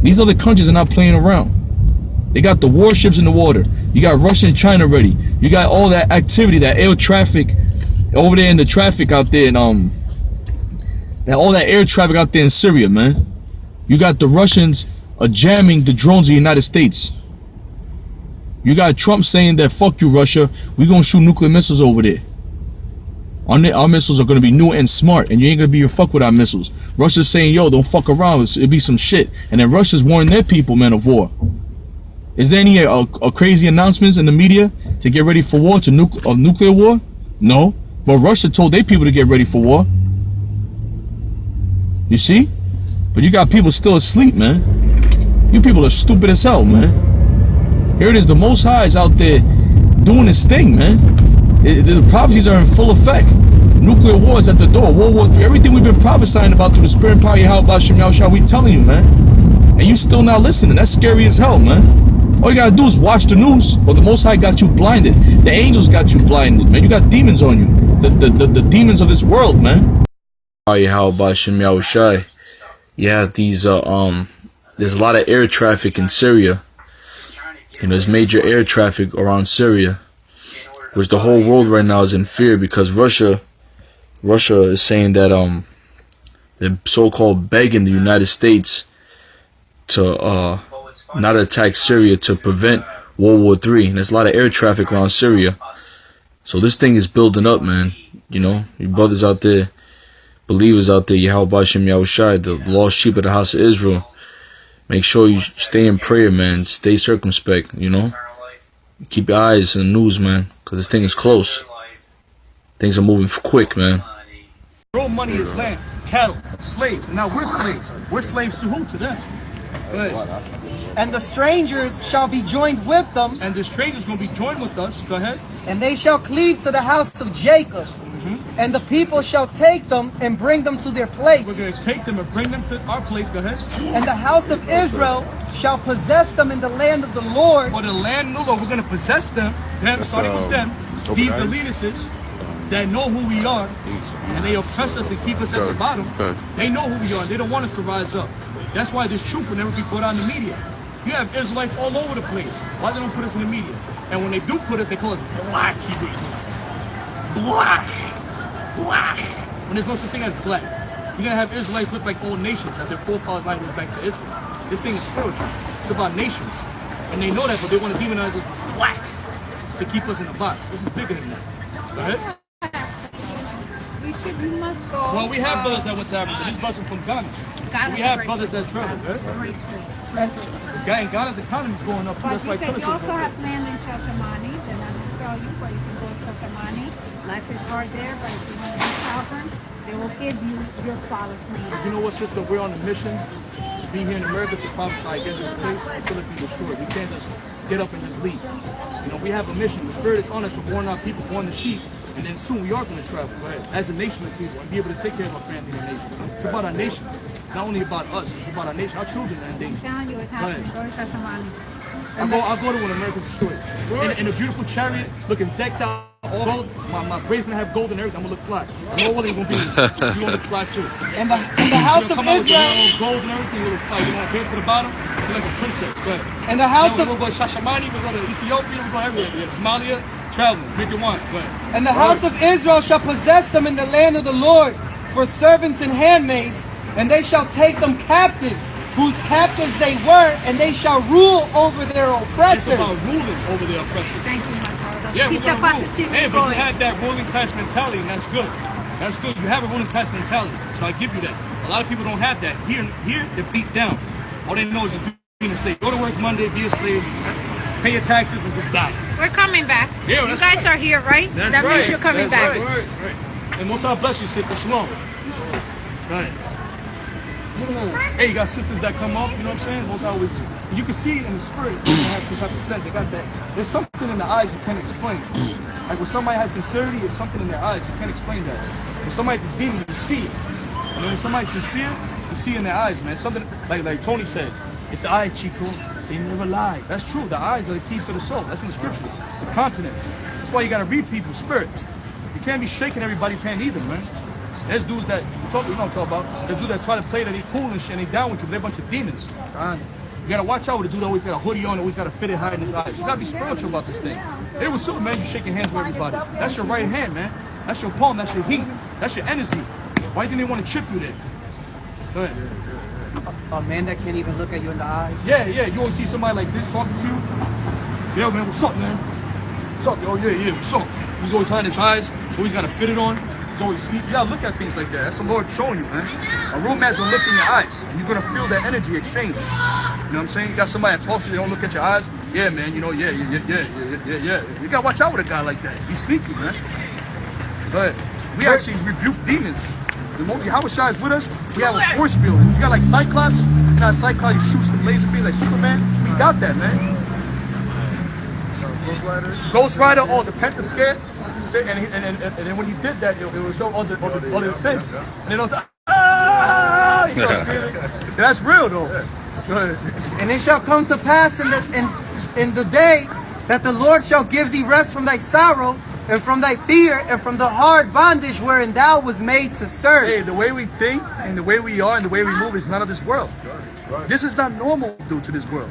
These other countries are not playing around. They got the warships in the water. You got Russia and China ready. You got all that activity, that air traffic over there in the traffic out there in, all that air traffic out there in Syria, man. You got the Russians jamming the drones of the United States. You got Trump saying that fuck you Russia, we gonna shoot nuclear missiles over there. Our missiles are gonna be new and smart, and you ain't gonna be your fuck with our missiles. Russia's saying, yo, don't fuck around, it'll be some shit. And then Russia's warning their people, man, of war. Is there any crazy announcements in the media to get ready for war, to nuclear war? No. But Russia told their people to get ready for war. You see? But you got people still asleep, man. You people are stupid as hell, man. Here it is, the Most High is out there doing his thing, man. The prophecies are in full effect. Nuclear war is at the door. World War III. Everything we've been prophesying about through the spirit and power of Yahweh Hashem Yahushua, we telling you, man. And you still not listening. That's scary as hell, man. All you gotta do is watch the news. But the Most High got you blinded. The angels got you blinded, man. You got demons on you. The demons of this world, man. Yahweh Hashem Yahushua. Yeah, these there's a lot of air traffic in Syria. You know, there's major air traffic around Syria, which the whole world right now is in fear because Russia is saying that they're so-called begging the United States to not attack Syria to prevent World War III. And there's a lot of air traffic around Syria. So this thing is building up, man. You know, your brothers out there, believers out there, Yahweh Hashem Yahushua, the lost sheep of the house of Israel. Make sure you stay in prayer, man. Stay circumspect, you know. Keep your eyes on the news, man, because this thing is close. Things are moving quick, man. Real money is land, cattle, slaves. And now we're slaves. We're slaves to who? To them. Go ahead. And the strangers shall be joined with them. And the strangers going to be joined with us. Go ahead. And they shall cleave to the house of Jacob. And the people shall take them and bring them to their place. We're going to take them and bring them to our place. Go ahead. And the house of Israel shall possess them in the land of the Lord. For the land of the Lord, we're going to possess them. Starting with them. These elitists that know who we are. And they oppress us and keep us at the bottom. They know who we are. They don't want us to rise up. That's why this truth will never be put on the media. You have Israelites all over the place. Why they don't put us in the media? And when they do put us, they call us black Hebrew Israelites. Black. When there's no such thing as black. You're going to have Israelites look like old nations, that their forefathers line goes back to Israel. This thing is spiritual. It's about nations. And they know that, but they want to demonize us black to keep us in a box. This is bigger than that. Go ahead. Well, we have brothers that went to Africa. These brothers are from Ghana. We have brothers that travel. And Ghana's economy is going up too. That's why you also have land in Shashamani, then I will tell you where you can go to Shashamani. Life is hard there, but if you want to be sovereign, they will give you your promised land. You know what, sister? We're on a mission to be here in America to prophesy against this place until it be destroyed. We can't just get up and just leave. You know, we have a mission. The Spirit is on us to warn our people, warn the sheep, and then soon we are going to travel as a nation of people and be able to take care of our family and nation. It's about our nation. Not only about us, it's about our nation. Our children are in danger. I'm telling you what's happening. Go to Shashamani. I'll go to when America's destroyed. In a beautiful chariot, looking decked out. All gold, my braid's gonna have gold and everything. I'm gonna look fly. I'm gonna be. You're gonna look fly too. And the house of Israel. Gold and everything. You look fly. You're gonna get to the bottom. You're like a princess. Go ahead. And the house of. We'll go to Shashamani. We'll go to Ethiopia. We'll go everywhere. Yeah, Somalia. Traveling. Drink your wine. Go ahead. And the house of Israel shall possess them in the land of the Lord for servants and handmaids, and they shall take them captives, whose captives they were, and they shall rule over their oppressors. It's about ruling over their oppressors. Thank you, my brother. Yeah, keep the positivity going. going. But you had that ruling class mentality, and that's good. That's good. You have a ruling class mentality, so I give you that. A lot of people don't have that. Here, they're beat down. All they know is just being a slave. Go to work Monday, be a slave, pay your taxes, and just die. We're coming back. Yeah, you guys are here, right? That's that right. means you're coming back. Right. And most God bless you, sister. Shalom. Right. Hey, you got sisters that come up, you know what I'm saying? Most always, you can see in the spirit, they have some type of sense. They got that. There's something in the eyes you can't explain. Like when somebody has sincerity, it's something in their eyes. You can't explain that. When somebody's a demon, you see it. And when somebody's sincere, you see it in their eyes, man. Something like Tony said, it's the eye, Chico. They never lie. That's true. The eyes are the keys to the soul. That's in the scriptures. The continents. That's why you gotta read people's spirit. You can't be shaking everybody's hand either, man. There's dudes that you don't talk about. There's dudes that try to play that they cool and shit and they down with you, but they're a bunch of demons. You gotta watch out with a dude that always got a hoodie on, always got a fitted high in his eyes. You gotta be spiritual about this thing. They was Superman, you shaking hands with everybody. That's your right hand, man. That's your palm, that's your heat, that's your energy. Why do you think they want to chip you there? Go ahead. A man that can't even look at you in the eyes. Yeah, you always see somebody like this talking to you. Yo, man, what's up, man? What's up? Oh, yeah, what's up? He's always hiding his eyes, always got to fit it on. He's always sleep. You gotta look at things like that. That's the Lord showing you, man. A real man's gonna look in your eyes. And you're gonna feel that energy exchange. You know what I'm saying? You got somebody that talks to you, they don't look at your eyes. Yeah, man, you know, yeah. You gotta watch out with a guy like that. He's sneaky, man. But we actually rebuke demons. The moment Yahweh Shai is with us, we have a force field. You got like Cyclops, you got Cyclops, you shoot some laser beams like Superman. We got that, man. Ghost Rider, all the Pentascare. And then when he did that, it would show all the sins. And then I was like, ah! He started screaming. That's real, though. And it shall come to pass in the day that the Lord shall give thee rest from thy sorrow, and from thy fear, and from the hard bondage wherein thou was made to serve. Hey, the way we think, and the way we are, and the way we move is none of this world. This is not normal due to this world.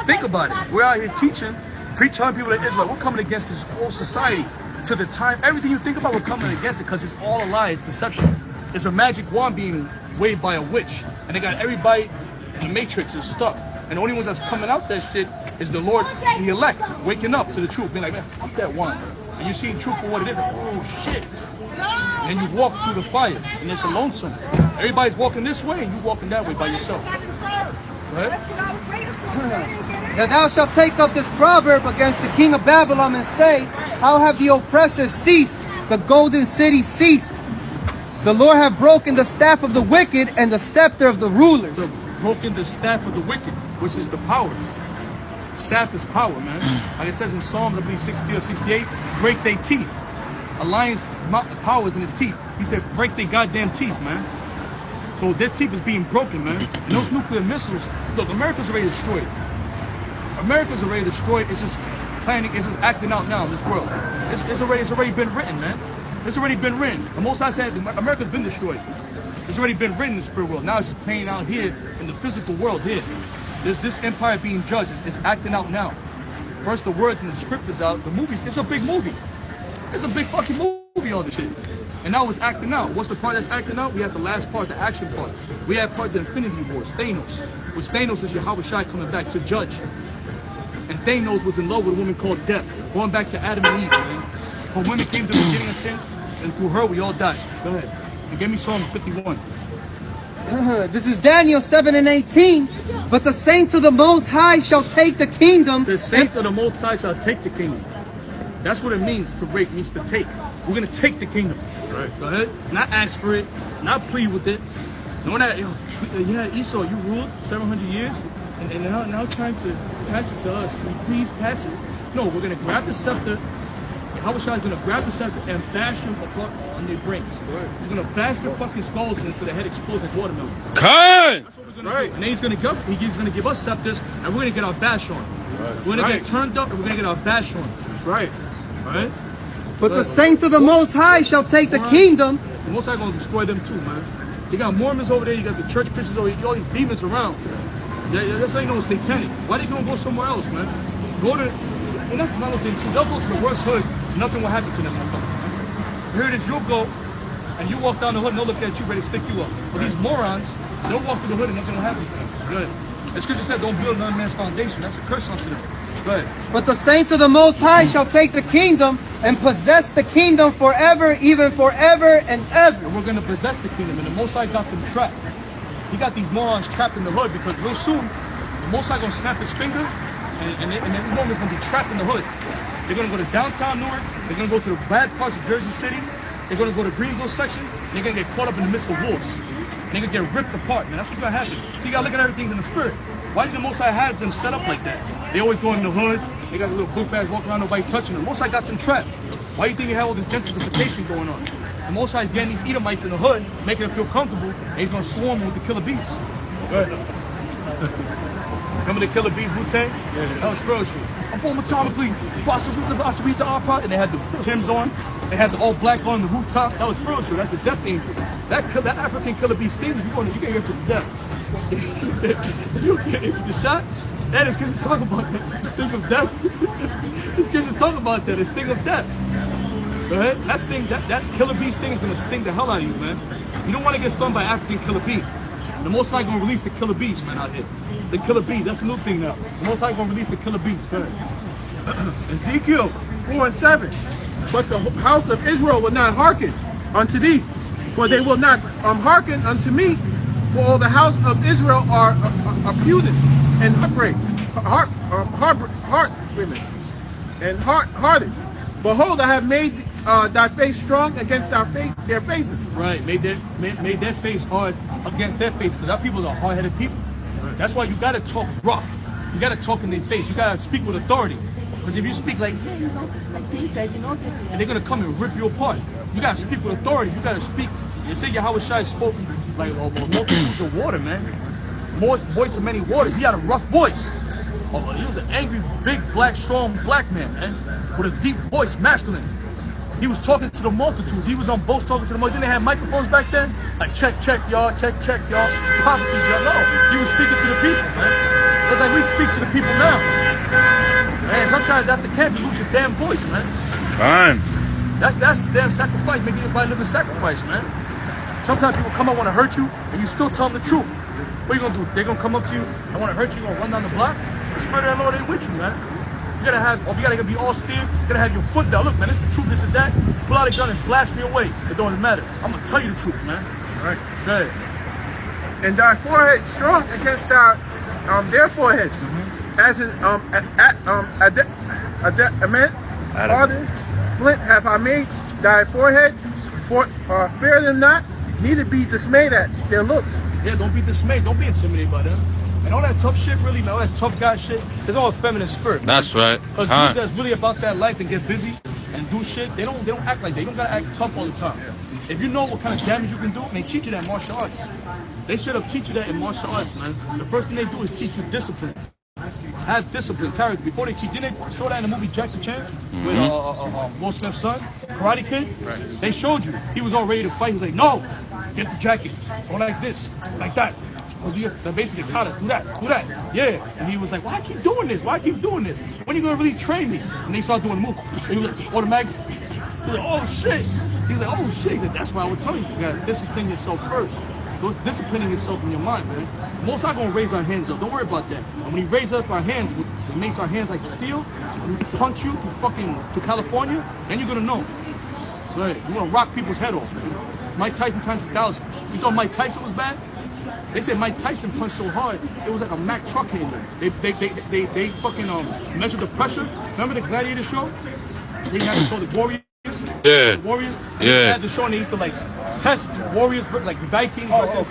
Think about it. We're out here teaching, preaching people to Israel. We're coming against this whole society. To the time, everything you think about, we're coming against it because it's all a lie, it's deception. It's a magic wand being waved by a witch. And they got everybody in the matrix is stuck. And the only ones that's coming out that shit is the Lord, the elect, waking up to the truth, being like, man, fuck that wand. And you see the truth for what it is, like, oh shit. And then you walk through the fire, and it's a lonesome. Everybody's walking this way, and you walking that way by yourself. Right? That thou shalt take up this proverb against the king of Babylon and say, how have the oppressors ceased? The golden city ceased. The Lord have broken the staff of the wicked and the scepter of the rulers. Broken the staff of the wicked, which is the power. Staff is power, man. Like it says in Psalms, I believe 63 or 68, break their teeth. A lion's power is in his teeth. He said, break their goddamn teeth, man. So their teeth is being broken, man. And those nuclear missiles, look, America's already destroyed. America's already destroyed. It's just planning, it's just acting out now in this world. It's already been written, man. It's already been written. The Most High said America's been destroyed. It's already been written in the spirit world. Now it's just playing out here in the physical world here. There's this empire being judged. It's acting out now. First the words and the script is out. The movies, it's a big movie. It's a big fucking movie, all this shit. And now it's acting out. What's the part that's acting out? We have the last part, the action part. We have part of the Infinity Wars, Thanos. Which Thanos is Yahweh Shai coming back to judge. And Thanos was in love with a woman called Death. Going back to Adam and Eve, man. When women came to the beginning of sin, and through her we all died. Go ahead. And give me Psalms 51. This is Daniel 7 and 18. But the saints of the Most High shall take the kingdom. The saints of the Most High shall take the kingdom. That's what it means to break, means to take. We're going to take the kingdom. Right. Go ahead. Not ask for it, not plead with it. Knowing that, yeah, Esau, you ruled 700 years, and now it's time to pass it to us. Can you please pass it? No, we're going to grab the scepter. Yahweh Shai is going to grab the scepter and bash them apart on their brains. Right. He's going to bash their fucking skulls until their head explodes like watermelon. Cut! That's what we're going to do. And then he's going to give us scepters, and we're going to get our bash on. Right. We're going to get turned up, and we're going to get our bash on. That's right. Right? But the saints of the Most High shall take the kingdom. The Most High going to destroy them too, man. You got Mormons over there, you got the church Christians over here, all these demons around. That's how you know it's satanic. Why they going to go somewhere else, man? Go to, and that's another thing too. They'll go to the worst hoods, nothing will happen to them. Here it is, you'll go, and you walk down the hood, and they'll look at you, ready to stick you up. But these morons, they'll walk through the hood, and nothing will happen to them. Good. The scripture said, don't build another man's foundation. That's a curse unto them. Good. But the saints of the Most High shall take the kingdom and possess the kingdom forever, even forever and ever. And we're going to possess the kingdom, and the Most High got them trapped. He got these morons trapped in the hood because real soon, the Most High going to snap his finger, and these morons going to be trapped in the hood. They're going to go to downtown Newark. They're going to go to the bad parts of Jersey City. They're going to go to Greenville section. And they're going to get caught up in the midst of wars. And they're going to get ripped apart, man. That's what's going to happen. So you got to look at everything in the spirit. Why do the Most High has them set up like that? They always go in the hood. They got a little book bag walking around, nobody touching them. The Most High got them trapped. Why do you think you have all this gentrification going on? The Most High is getting these Edomites in the hood, making them feel comfortable, and he's gonna swarm them with the killer bees. Go ahead. Remember the killer bees, Wu-Tang? Yeah. That was spiritual. I'm former atomically, and they had the Timbs on, they had the all black on the rooftop. That was spiritual. That's the death angel. That African killer bee stings, you can't get to death. If you get the shot, that is because talking about that. The sting of death. This kid just talking about that. The sting of death. Go ahead. That killer bee sting is gonna sting the hell out of you, man. You don't want to get stung by African killer bee. The Most High gonna release the killer bees, man, out here. The killer bee. That's a new thing now. The Most High gonna release the killer bees. Go ahead. Ezekiel 4:7. But the house of Israel will not hearken unto thee, for they will not hearken unto me. For all the house of Israel are pudent and hearted. Behold, I have made thy face strong against their faces. Right, made their face hard against their face, because our people are hard-headed people. Right. That's why you gotta talk rough. You gotta talk in their face. You gotta speak with authority. Because if you speak like, hey, you know, I think that, you know, and they're gonna come and rip you apart. You gotta speak with authority. You gotta speak. They say Yahweh Shai spoke like multitudes of water, man. More voice of many waters. He had a rough voice. Oh, he was an angry, big, black, strong black man, with a deep voice, masculine. He was talking to the multitudes. He was on boats talking to the multitudes. Didn't they have microphones back then? Like, check, y'all, check, y'all. Prophecies, y'all. No, he was speaking to the people, man. It's like we speak to the people now. Man, sometimes after camp, you lose your damn voice, man. Fine. That's damn sacrifice, making everybody live in sacrifice, man. Sometimes people come up want to hurt you, and you still tell them the truth. What are you gonna do? They're gonna come up to you and want to hurt you, you're gonna run down the block? The Spirit of the Lord ain't with you, man. You gotta be all still. You gotta have your foot down. Look, man, this is the truth, this and that. Pull out a gun and blast me away. It don't matter. I'm gonna tell you the truth, man. All right, go ahead. And thy forehead strong against their foreheads, as in Harden, flint have I made thy forehead. Fear them not, neither be dismayed at their looks. Yeah, don't be dismayed. Don't be intimidated by them. And all that tough shit, really, man, all that tough guy shit, it's all a feminine spirit. That's right. Because dudes that's really about that life and get busy and do shit, they don't act like that. You don't gotta act tough all the time. If you know what kind of damage you can do, they teach you that in martial arts. They should have teach you that in martial arts, man. The first thing they do is teach you discipline. Have discipline, character. Before they teach, didn't they show that in the movie Jackie Chan with Will Smith's son, Karate Kid? Right. They showed you. He was all ready to fight. He was like, no, get the jacket. Go like this, like that. They basically caught us. Do that. Yeah. And he was like, why I keep doing this? When are you gonna really train me? And they started doing the move. And he was like, automatic. He was like, oh shit. He's like, oh shit. He's like, that's why I would tell you. You gotta discipline yourself first. Disciplining yourself in your mind, man. Most not gonna raise our hands up. Don't worry about that. And when he raises up our hands, it makes our hands like steel. And we punch you to California, then you're gonna know. Right? You're gonna rock people's head off, man. Mike Tyson times 1,000. You thought Mike Tyson was bad? They said Mike Tyson punched so hard, it was like a Mack truck engine. They fucking measured the pressure. Remember the Gladiator show? Where you had to show the Warriors? Yeah. The Warriors? And yeah. They had the show and they used to like test Warriors, like Vikings versus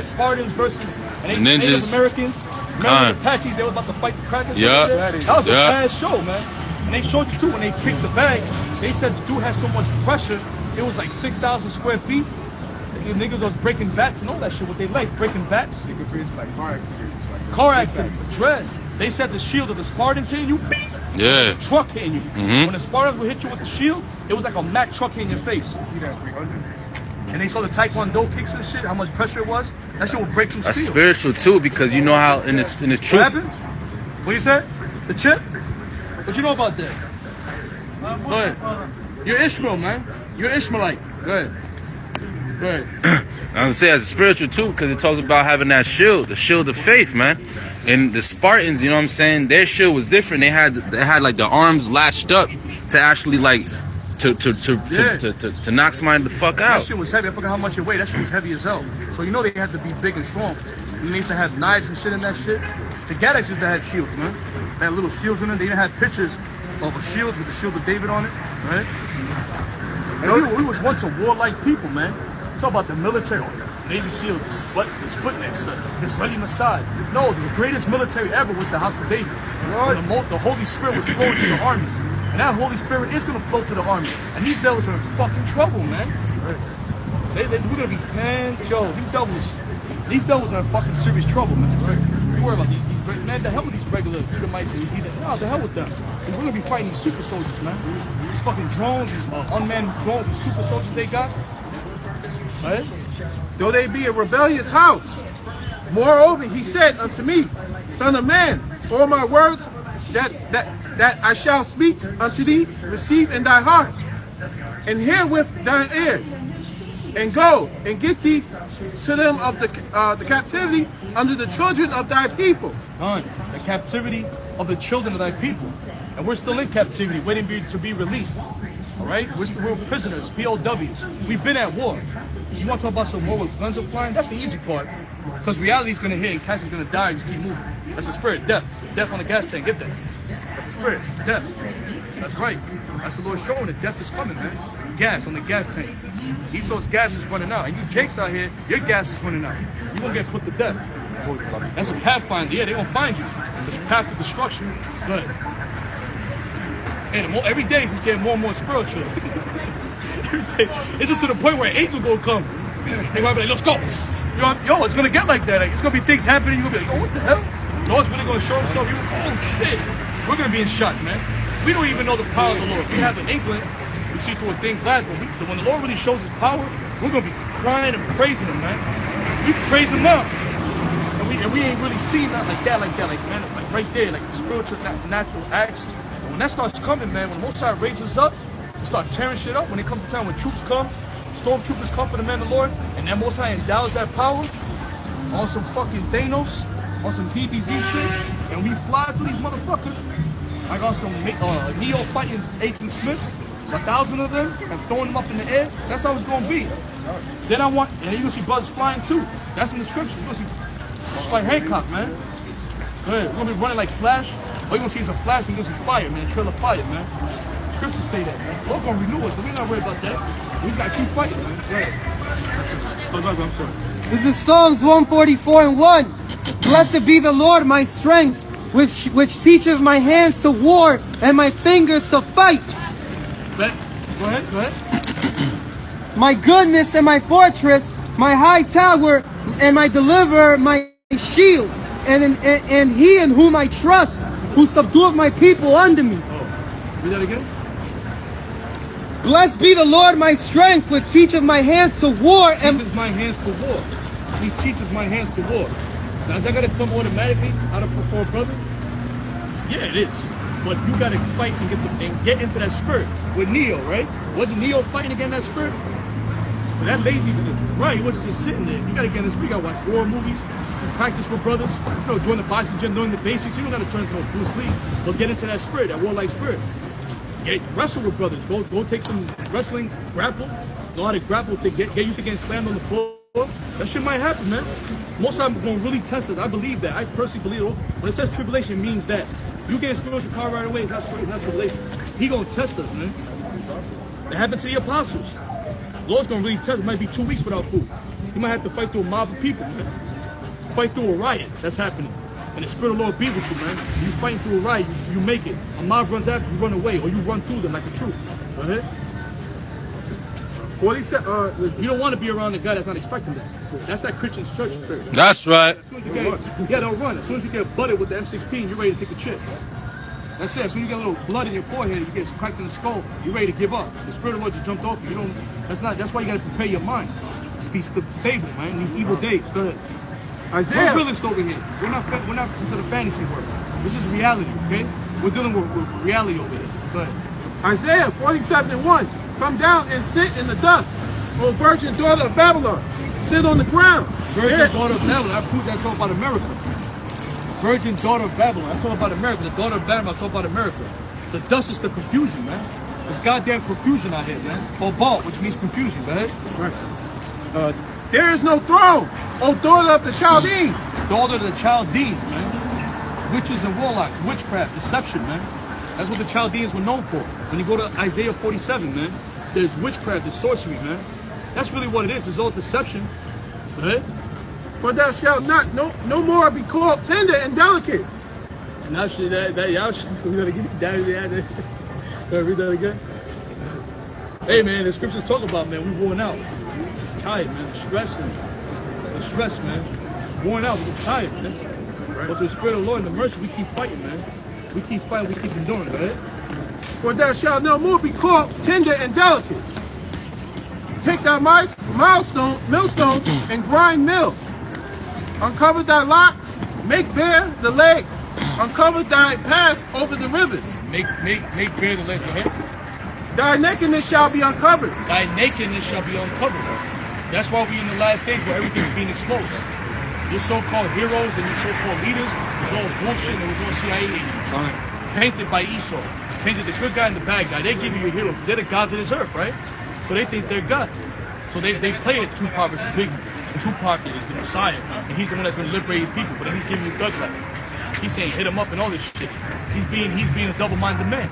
Spartans versus and they Native Americans. Remember the Apaches, they were about to fight the crackers? Yeah. That was a bad show, man. And they showed you too when they kicked the bag. They said the dude had so much pressure, it was like 6,000 square feet. The niggas was breaking bats and all that shit. What they like, breaking bats. They could create like car accident. Dread. They said the shield of the Spartans hitting you, beep. Yeah. Truck hitting you. When the Spartans would hit you with the shield, it was like a Mack truck hitting your face. And they saw the Taekwondo kicks and shit, how much pressure it was. That shit would break through steel. That's spiritual too, because you know how in the truth. What happened? What you said? The chip? What you know about that? Go ahead. You're Ishmael, man. You're Ishmaelite. Go ahead. Right. I was gonna say as a spiritual too, because it talks about having that shield, the shield of faith, man. And the Spartans, you know what I'm saying? Their shield was different. They had like the arms latched up to actually like to knock somebody the fuck out. That shit was heavy. I forgot how much it weighed. That shit was heavy as hell. So you know they had to be big and strong. And they used to have knives and shit in that shit. The Gadaks used to have shields, man. They had little shields in it. They even had pictures of the shields with the shield of David on it, right? And we was once a warlike people, man. Talk about the military, Navy SEAL, the Sputniks, the Israeli Mossad. No, the greatest military ever was the House of David. The Holy Spirit was flowing through the army. And that Holy Spirit is gonna flow to the army. And these devils are in fucking trouble, man. We're gonna be, man, yo, these devils are in fucking serious trouble, man. Right? You worry about these man, the hell with these regular Edomites. No, the hell with them. We're gonna be fighting these super soldiers, man. These fucking drones, these unmanned drones, these super soldiers they got. Right? Though they be a rebellious house. Moreover, he said unto me, Son of man, all my words that I shall speak unto thee, receive in thy heart, and hear with thine ears, and go and get thee to them of the captivity under the children of thy people. The captivity of the children of thy people. And we're still in captivity, waiting to be released. All right? We're prisoners, POW. We've been at war. You want to talk about some war with guns are flying? That's the easy part. Because reality is going to hit and Cass is going to die and just keep moving. That's the spirit, death. Death on the gas tank, get that. That's the spirit, death. That's right. That's the Lord showing it. Death is coming, man. Gas on the gas tank. Esau's gas is running out. And you Jakes out here, your gas is running out. You're going to get put to death. That's a pathfinder. Yeah, they're going to find you. It's a path to destruction. Good. And every day it's just getting more and more spiritual. It's just to the point where an angel gonna come. They might be like, let's go. Yo, it's gonna get like that. Like, it's gonna be things happening. You're gonna be like, yo, what the hell? Lord's really gonna show himself. Oh shit. We're gonna be in shock, man. We don't even know the power of the Lord. We have an inkling. We see through a thin glass, but when the Lord really shows his power, we're gonna be crying and praising him, man. We praise him now. And we ain't really seen that like that, man, like right there, like the spiritual, natural acts. And when that starts coming, man, when the Most High raises up, we start tearing shit up. When it comes to time when troops come, stormtroopers come for the man of the Lord, and that Most High endows that power on some fucking Thanos, on some DBZ shit, and we fly through these motherfuckers. I got some Neo fighting 18 Smiths, 1,000 of them, and throwing them up in the air. That's how it's gonna be. Then and you're gonna see buzzers flying too. That's in the scriptures. You're gonna see like Hancock, man. We're gonna be running like Flash. All you're gonna see is a flash, and you're gonna see fire, man. A trail of fire, man. Scriptures say that, man. Lord's gonna renew us, but we're not worried about that. We just gotta keep fighting, man. I'm sorry. This is Psalms 144:1. Blessed be the Lord, my strength, which teacheth my hands to war and my fingers to fight. Go ahead. My goodness and my fortress, my high tower and my deliverer, my shield, and he in whom I trust, who subdueth my people under me. Read that again. Blessed be the Lord, my strength, which teacheth my hands to war. And teaches my hands to war. He teaches my hands to war. Now, is that gonna come automatically out of for a brother? Yeah, it is. But you gotta fight and get into that spirit with Neo, right? Wasn't Neo fighting against that spirit? But that lazy, right? He wasn't just sitting there. You gotta get in the spirit. You gotta watch war movies, practice with brothers. You know, join the boxing gym, learn the basics. You don't gotta turn to Bruce Lee. But get into that spirit, that warlike spirit. Wrestle with brothers. Go take some wrestling, grapple. Know how to grapple to get used to getting slammed on the floor. That shit might happen, man. Most of them gonna really test us. I believe that. I personally believe it. When it says tribulation, it means that you get a spiritual car right away. It's not tribulation. He gonna test us, man. It happened to the apostles. The Lord's gonna really test. It might be 2 weeks without food. You might have to fight through a mob of people, man. Fight through a riot. That's happening. And the Spirit of the Lord be with you, man. You fighting through a riot, you make it. A mob runs after you, run away, or you run through them like a troop. Go ahead. Well, he said, you don't want to be around a guy that's not expecting that. That's that Christian church spirit. That's right. As soon as you get, don't run. As soon as you get butted with the M16, you're ready to take a chip. That's it. As soon as you get a little blood in your forehead, you get cracked in the skull, you're ready to give up. The Spirit of the Lord just jumped off you. That's why you got to prepare your mind. Just be stable, man. These evil days. Go ahead. Isaiah. We're realists over here. We're not into the fantasy world. This is reality, okay? We're dealing with reality over here. Go ahead. Isaiah 47:1. Come down and sit in the dust, O virgin daughter of Babylon. Sit on the ground. Virgin daughter of Babylon. I proved that's all about America. Virgin daughter of Babylon. That's all about America. The daughter of Babylon. That's all about America. The dust is the confusion, man. There's goddamn confusion out here, man. Or ball, which means confusion. Go ahead. Right. There is no throne, O daughter of the Chaldeans. Daughter of the Chaldeans, man. Witches and warlocks, witchcraft, deception, man. That's what the Chaldeans were known for. When you go to Isaiah 47, man, there's witchcraft, there's sorcery, man. That's really what it is. It's all deception. Go ahead. For thou shalt not no more be called tender and delicate. Read that again. Hey man, the scriptures talk about, man, we worn out. It's tired, man. The stress, man. It's worn out. We're tired, man. Right. But the Spirit of the Lord and the mercy, we keep fighting, man. We keep fighting. We keep enduring, right? For thou shalt no more be called tender and delicate. Take thy millstones and grind mills. Uncover thy locks, make bare the leg. Uncover thy paths over the rivers. Make bare the legs. Go ahead. Thy nakedness shall be uncovered. Thy nakedness shall be uncovered. That's why we're in the last days where everything's being exposed. Your so-called heroes and your so-called leaders was all bullshit and it was all CIA agents. Painted by Esau. Painted the good guy and the bad guy. They give you a hero. They're the gods of this earth, right? So they think they're God. So they play it Tupac versus Biggie. And Tupac is the Messiah. And he's the one that's going to liberate people. But then he's giving you thug life. He's saying hit him up and all this shit. He's being a double-minded man.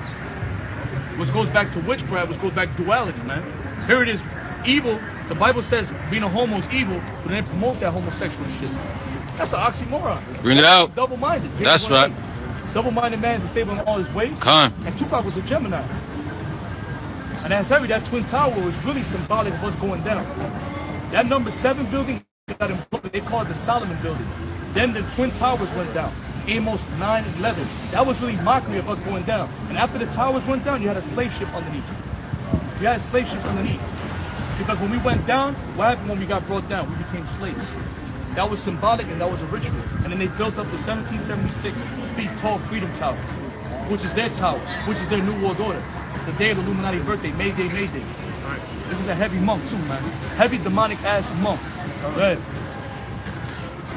Which goes back to witchcraft, which goes back to duality, man. Here it is, evil. The Bible says being a homo is evil, but then promote that homosexual shit. That's an oxymoron. Bring it out. Double-minded. That's right. Double-minded man is unstable in all his ways. Con. And Tupac was a Gemini. And that's heavy. That Twin Tower was really symbolic of what's going down. That number 7 building got imploded. They call it the Solomon building. Then the Twin Towers went down. Amos 9/11. That was really mockery of us going down. And after the towers went down, you had a slave ship underneath. You had slave ships underneath. Because when we went down, what happened when we got brought down? We became slaves. That was symbolic and that was a ritual. And then they built up the 1776 feet tall Freedom Tower, which is their tower, which is their New World Order. The day of the Illuminati birthday, May Day, May Day. This is a heavy month too, man. Heavy demonic ass month. Go ahead.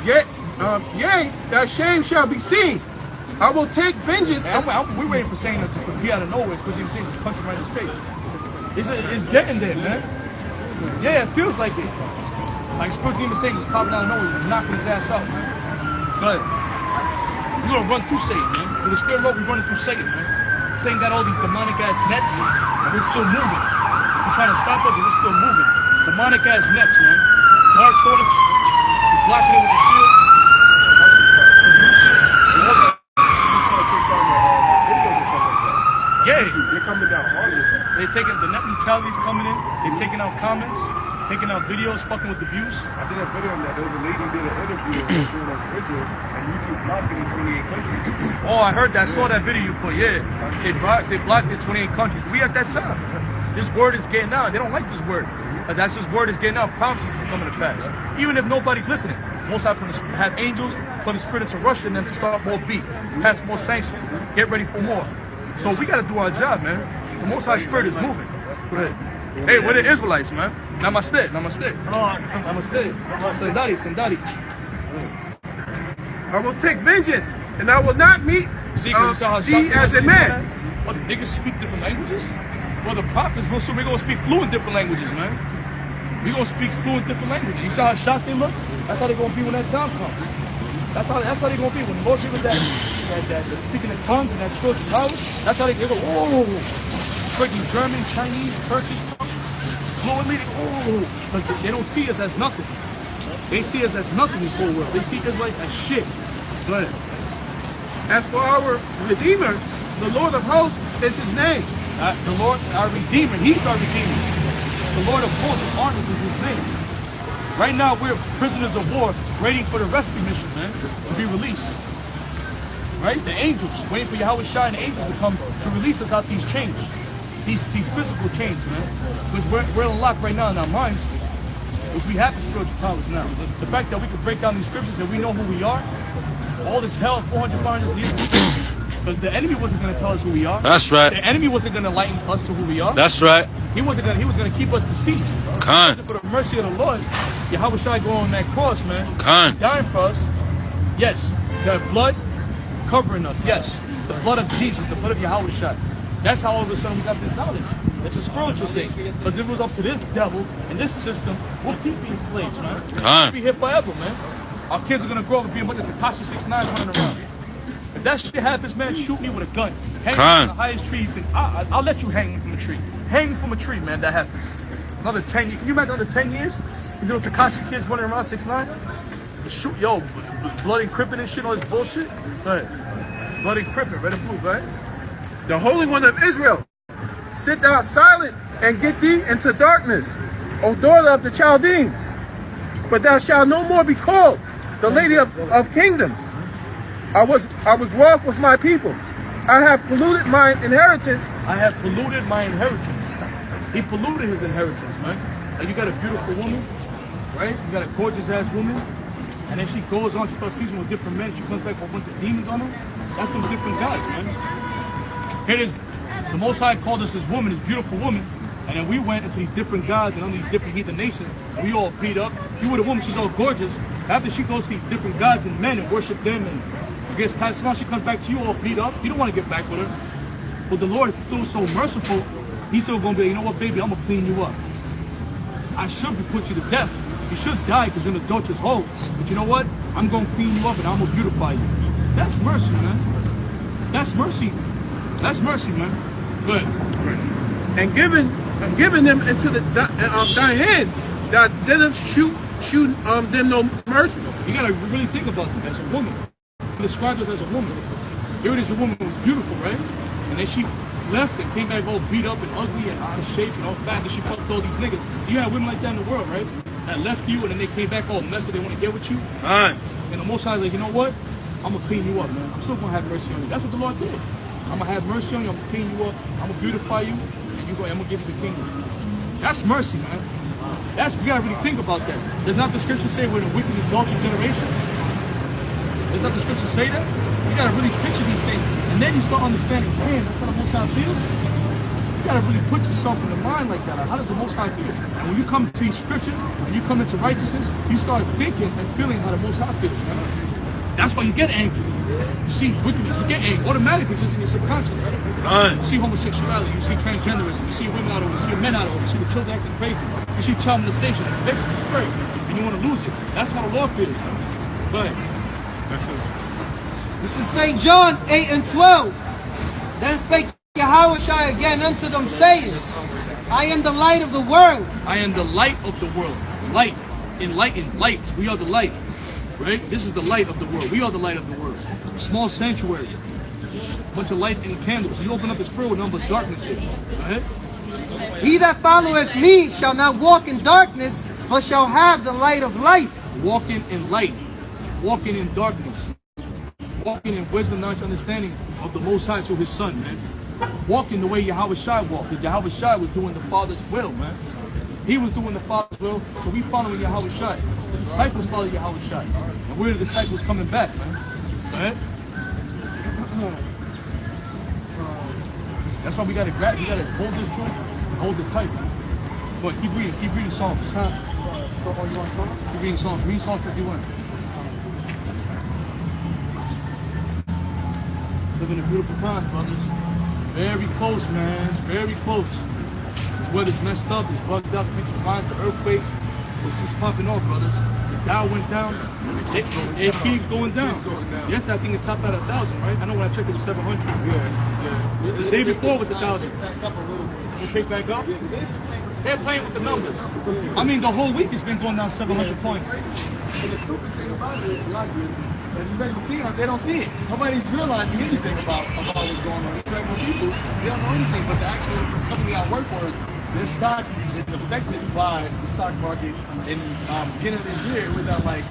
Yea, thy shame shall be seen. I will take vengeance. We're waiting for saying that just to be out of nowhere because you're saying punch him right in his face. It's getting there, man. Yeah, it feels like it. Like Spurgeon even saying, just popping out of nowhere, just knocking his ass out, man. But we're gonna run through Satan, man. With the Spirit of the Lord, we're running through Satan, man. Satan got all these demonic ass nets, and we're still moving. We're trying to stop us, but we're still moving. Demonic ass nets, man. Darts throwing it, blocking it with the shield. Yeah, they're coming down hard. They're taking the net neutrality's coming in. They're taking out comments, taking out videos, fucking with the views. I did a video on that. There was a lady who did an interview on Israel, and YouTube blocked it in 28 countries. Oh, I heard that. I saw that video you put. Yeah, they blocked it in 28 countries. We at that time. This word is getting out. They don't like this word. Because as this word is getting out, prophecies is coming to pass. Even if nobody's listening. Most happen to have angels, put the spirit into rush in them to start more beat, pass more sanctions, get ready for more. So we got to do our job, man. The Most High Spirit is moving. Hey, we're the Israelites, man. Namaste, namaste. Namaste. Sendari. I will take vengeance, and I will not meet thee as a man. Oh, the niggas speak different languages? Well, the prophets, we're going to speak fluent different languages, man. We're going to speak fluent different languages. You saw how shocked they look? That's how they're going to be when that time comes. That's how they're going to be. When the Lord gives us that speaking in tongues and that spiritual powers, that's how they go, whoa. Speaking German, Chinese, Turkish, fluently, oh. But they don't see us as nothing. They see us as nothing in this whole world. They see Israelites as shit. Go ahead. As for our Redeemer, the Lord of hosts is his name. The Lord, our Redeemer, he's our Redeemer. The Lord of hosts, armies is his name. Right now, we're prisoners of war, waiting for the rescue mission, man, to be released. Right? The angels, waiting for Yahweh Shai and the angels to come to release us out these chains. These physical chains, man. Because we're unlocked right now in our minds. Because we have the spiritual powers now. The fact that we can break down these scriptures and we know who we are, all this hell, 400, 500 years, because the enemy wasn't going to tell us who we are. That's right. The enemy wasn't going to lighten us to who we are. That's right. He was going to keep us deceived. Con. For the mercy of the Lord, Yahweh Shai going on that cross, man. Con. Dying for us. Yes. The blood covering us. Yes. The blood of Jesus, the blood of Yahweh Shai. That's how all of a sudden we got this knowledge. It's a spiritual thing. Because if it was up to this devil and this system, we'll keep being slaves, man. We'll be here forever, man. Our kids are going to grow up and be a bunch of Takashi 6ix9ine running around. If that shit happens, man, shoot me with a gun. Hang me from the highest tree you can. I'll let you hang me from a tree. Hang me from a tree, man, that happens. Another 10 years. Can you imagine another 10 years? You know Takashi kids running around 6ix9ine? Shoot, yo, blood encrypting and shit, all this bullshit. Right. Blood encrypting, red and blue, right? The Holy One of Israel sit thou silent and get thee into darkness, O daughter of the Chaldeans. For thou shalt no more be called the lady of kingdoms. I was wroth with my people. I have polluted my inheritance. I have polluted my inheritance. He polluted his inheritance, man. Like you got a beautiful woman, right? You got a gorgeous ass woman, and then she goes on, she starts seasoning with different men, she comes back with a bunch of demons on her. That's some different gods, man. Here it is, the Most High called us his woman, his beautiful woman, and then we went into these different gods and under these different heathen nations, and we all beat up. You with a woman, she's all gorgeous. After she goes to these different gods and men and worship them and gets passed around, she comes back to you all beat up. You don't want to get back with her. But the Lord is still so merciful, he's still going to be, you know what, baby, I'm going to clean you up. I should be put you to death. You should die because you're an adulterous hoe. But you know what? I'm going to clean you up and I'm going to beautify you. That's mercy, man. That's mercy. That's mercy, man. Good. And giving them into thy hand, that they don't shoot them no mercy. You gotta really think about that as a woman. Describe us as a woman. Here it is, your woman was beautiful, right? And then she left and came back all beat up and ugly and out of shape and all fat, and she fucked all these niggas. You had women like that in the world, right? That left you and then they came back all messed up, they want to get with you. And the Most High is like, you know what? I'm gonna clean you up, man. I'm still gonna have mercy on you. That's what the Lord did. I'm gonna have mercy on you, I'm gonna clean you up, I'm gonna beautify you, and I'm gonna give you the kingdom. That's mercy, man. That's, you gotta really think about that. Does not the scripture say we're in a wicked and adulterous generation? Does not the scripture say that? You gotta really picture these things. And then you start understanding, man, that's how the Most High feels. You gotta really put yourself in the mind like that. How does the Most High feel? And when you come to these scriptures, when you come into righteousness, you start thinking and feeling how the Most High feels, man. That's why you get angry. You see wickedness, you get angry. Automatically, it's just in your subconscious. You see homosexuality, you see transgenderism, you see women out of it, you see men out of it, you see the children acting crazy, you see child molestation, it vexes your spirit, and you want to lose it. That's how the Lord feels. Go ahead. This is St. John 8 and 12. Then spake Yahushua again unto them, saying, I am the light of the world. I am the light of the world. Light. Enlightened. Lights. We are the light. Right? This is the light of the world. We are the light of the world. Small sanctuary. Bunch of light and candles. You open up the spirit with number of darkness here. Go ahead. He that followeth me shall not walk in darkness, but shall have the light of life. Walking in light. Walking in darkness. Walking in wisdom, knowledge, understanding of the Most High through his Son, man. Walking the way Yahushua walked. Because Yahushua was doing the Father's will, man. He was doing the Father's will, so we following Yahushua. The disciples follow Yahushua. And we're the disciples coming back, man. Right? That's why we gotta grab, we gotta hold this truth and hold it tight. But keep reading Psalms. So, you want Psalms? Keep reading Psalms. Read Psalms 51. Living in beautiful times, brothers. Very close, man. Very close. This weather's messed up. It's bugged up. People's minds are earthquakes. This is popping off, brothers. The Dow went down. It keeps going down. Yes, I think it topped out at 1,000, right? I know when I checked it was 700. Yeah. The day before was 1,000. It picked back up. They're playing with the numbers. I mean, the whole week it's been going down 700 points. And the stupid thing about it is, they don't see it. Nobody's realizing anything about what's going on. Regular people, they don't know anything, but the actual company I work for, their stocks is affected by the stock market. In beginning of this year, it was at like,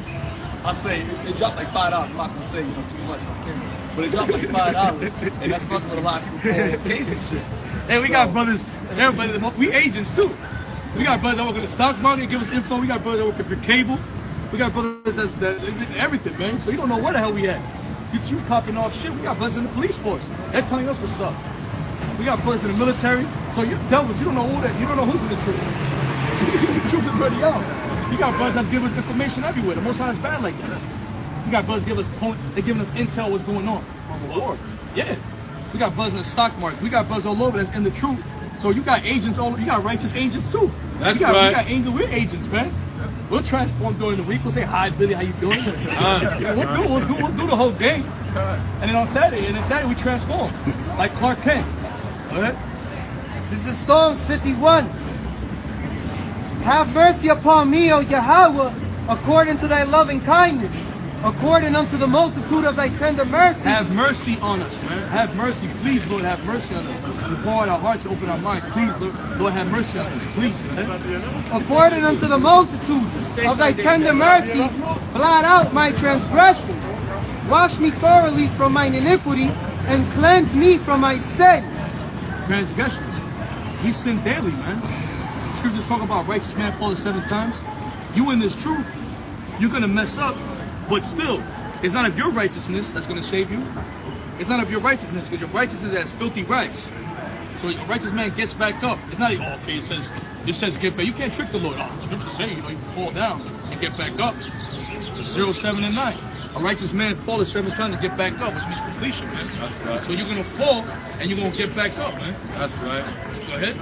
I say, it dropped like $5. I'm not gonna say too much, but it dropped like $5, and that's fucking with a lot of people for pays and shit. Hey, we got brothers, everybody, we agents too. We got brothers that work in the stock market, give us info. We got brothers that work for cable. We got brothers that is in everything, man. So you don't know where the hell we at. You popping off shit. We got brothers in the police force. They're telling us what's up. We got brothers in the military. So you're devils. You don't know who that. You don't know who's in the truth. The truth is already out. You got brothers that give us information everywhere. The Most High is bad like that. You got brothers they're giving us intel what's going on. Yeah. We got brothers in the stock market. We got brothers all over that's in the truth. So you got agents all. You got righteous agents too. That's right. We got angels. We're agents, man. We'll transform during the week. We'll say, hi, Billy, how you doing? We'll do the whole day. And then on Saturday, we transform. Like Clark Kent. All right? This is Psalms 51. Have mercy upon me, O Yahweh, according to thy loving kindness, according unto the multitude of thy tender mercies. Have mercy on us, man. Have mercy. Please, Lord, have mercy on us. We pour out our hearts and open our minds. Please, Lord, have mercy on us. Please, man. According unto the multitude of thy tender mercies, blot out my transgressions. Wash me thoroughly from mine iniquity, and cleanse me from my sin. Transgressions. We sin daily, man. Scriptures talk about righteous man falling 7 times. You in this truth, you're going to mess up, but still, it's not of your righteousness that's going to save you. It's not of your righteousness, because your righteousness is filthy rags. So a righteous man gets back up. It's not, oh, okay, it says get back. You can't trick the Lord. Oh, the scriptures say, you can fall down and get back up. It's 0, 7, and 9. A righteous man falls 7 times and get back up, which means completion, man. That's right. So you're going to fall and you're going to get back up, man. That's right. Go ahead.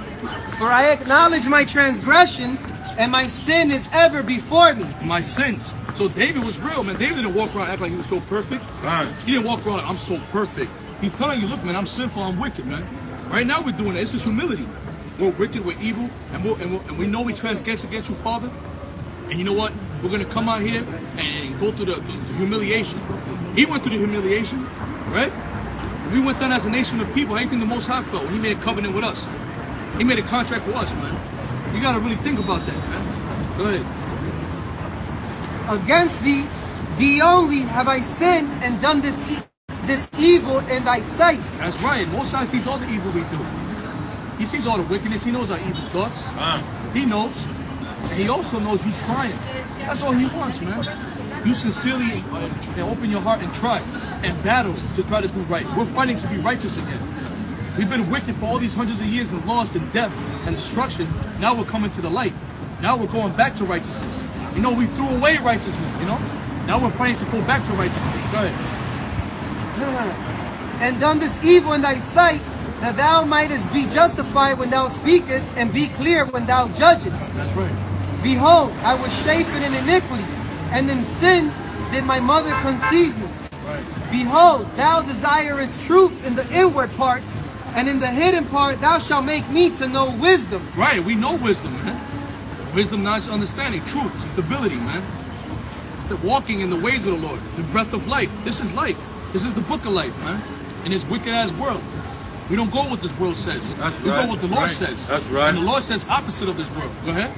For I acknowledge my transgressions, and my sin is ever before me. My sins. So David was real, man. David didn't walk around act like he was so perfect. Right. He didn't walk around, I'm so perfect. He's telling you, look, man, I'm sinful, I'm wicked, man. Right now we're doing it. It's just humility. We're wicked, we're evil, and we know we transgress against you, Father. And you know what? We're going to come out here and go through the humiliation. He went through the humiliation, right? We went down as a nation of people. How do you think the Most High felt when he made a covenant with us? He made a contract with us, man. You got to really think about that, man. Go ahead. Against thee only have I sinned and done this evil in thy sight. That's right. Most High sees all the evil we do. He sees all the wickedness. He knows our evil thoughts. He knows. And he also knows you trying. That's all he wants, man. You sincerely open your heart and try and battle to try to do right. We're fighting to be righteous again. We've been wicked for all these hundreds of years and lost in death and destruction. Now we're coming to the light. Now we're going back to righteousness. You know, we threw away righteousness, you know? Now we're fighting to go back to righteousness. Go ahead. And done this evil in thy sight, that thou mightest be justified when thou speakest, and be clear when thou judgest. That's right. Behold, I was shapen in iniquity, and in sin did my mother conceive me. Right. Behold, thou desirest truth in the inward parts, and in the hidden part thou shalt make me to know wisdom. Right, we know wisdom, man. Wisdom, knowledge, understanding, truth, stability, man. It's the walking in the ways of the Lord, the breath of life. This is life. This is the book of life, man. In this wicked-ass world. We don't go what this world says. That's we right. go what the Lord says. That's right. And the Lord says opposite of this world. Go ahead.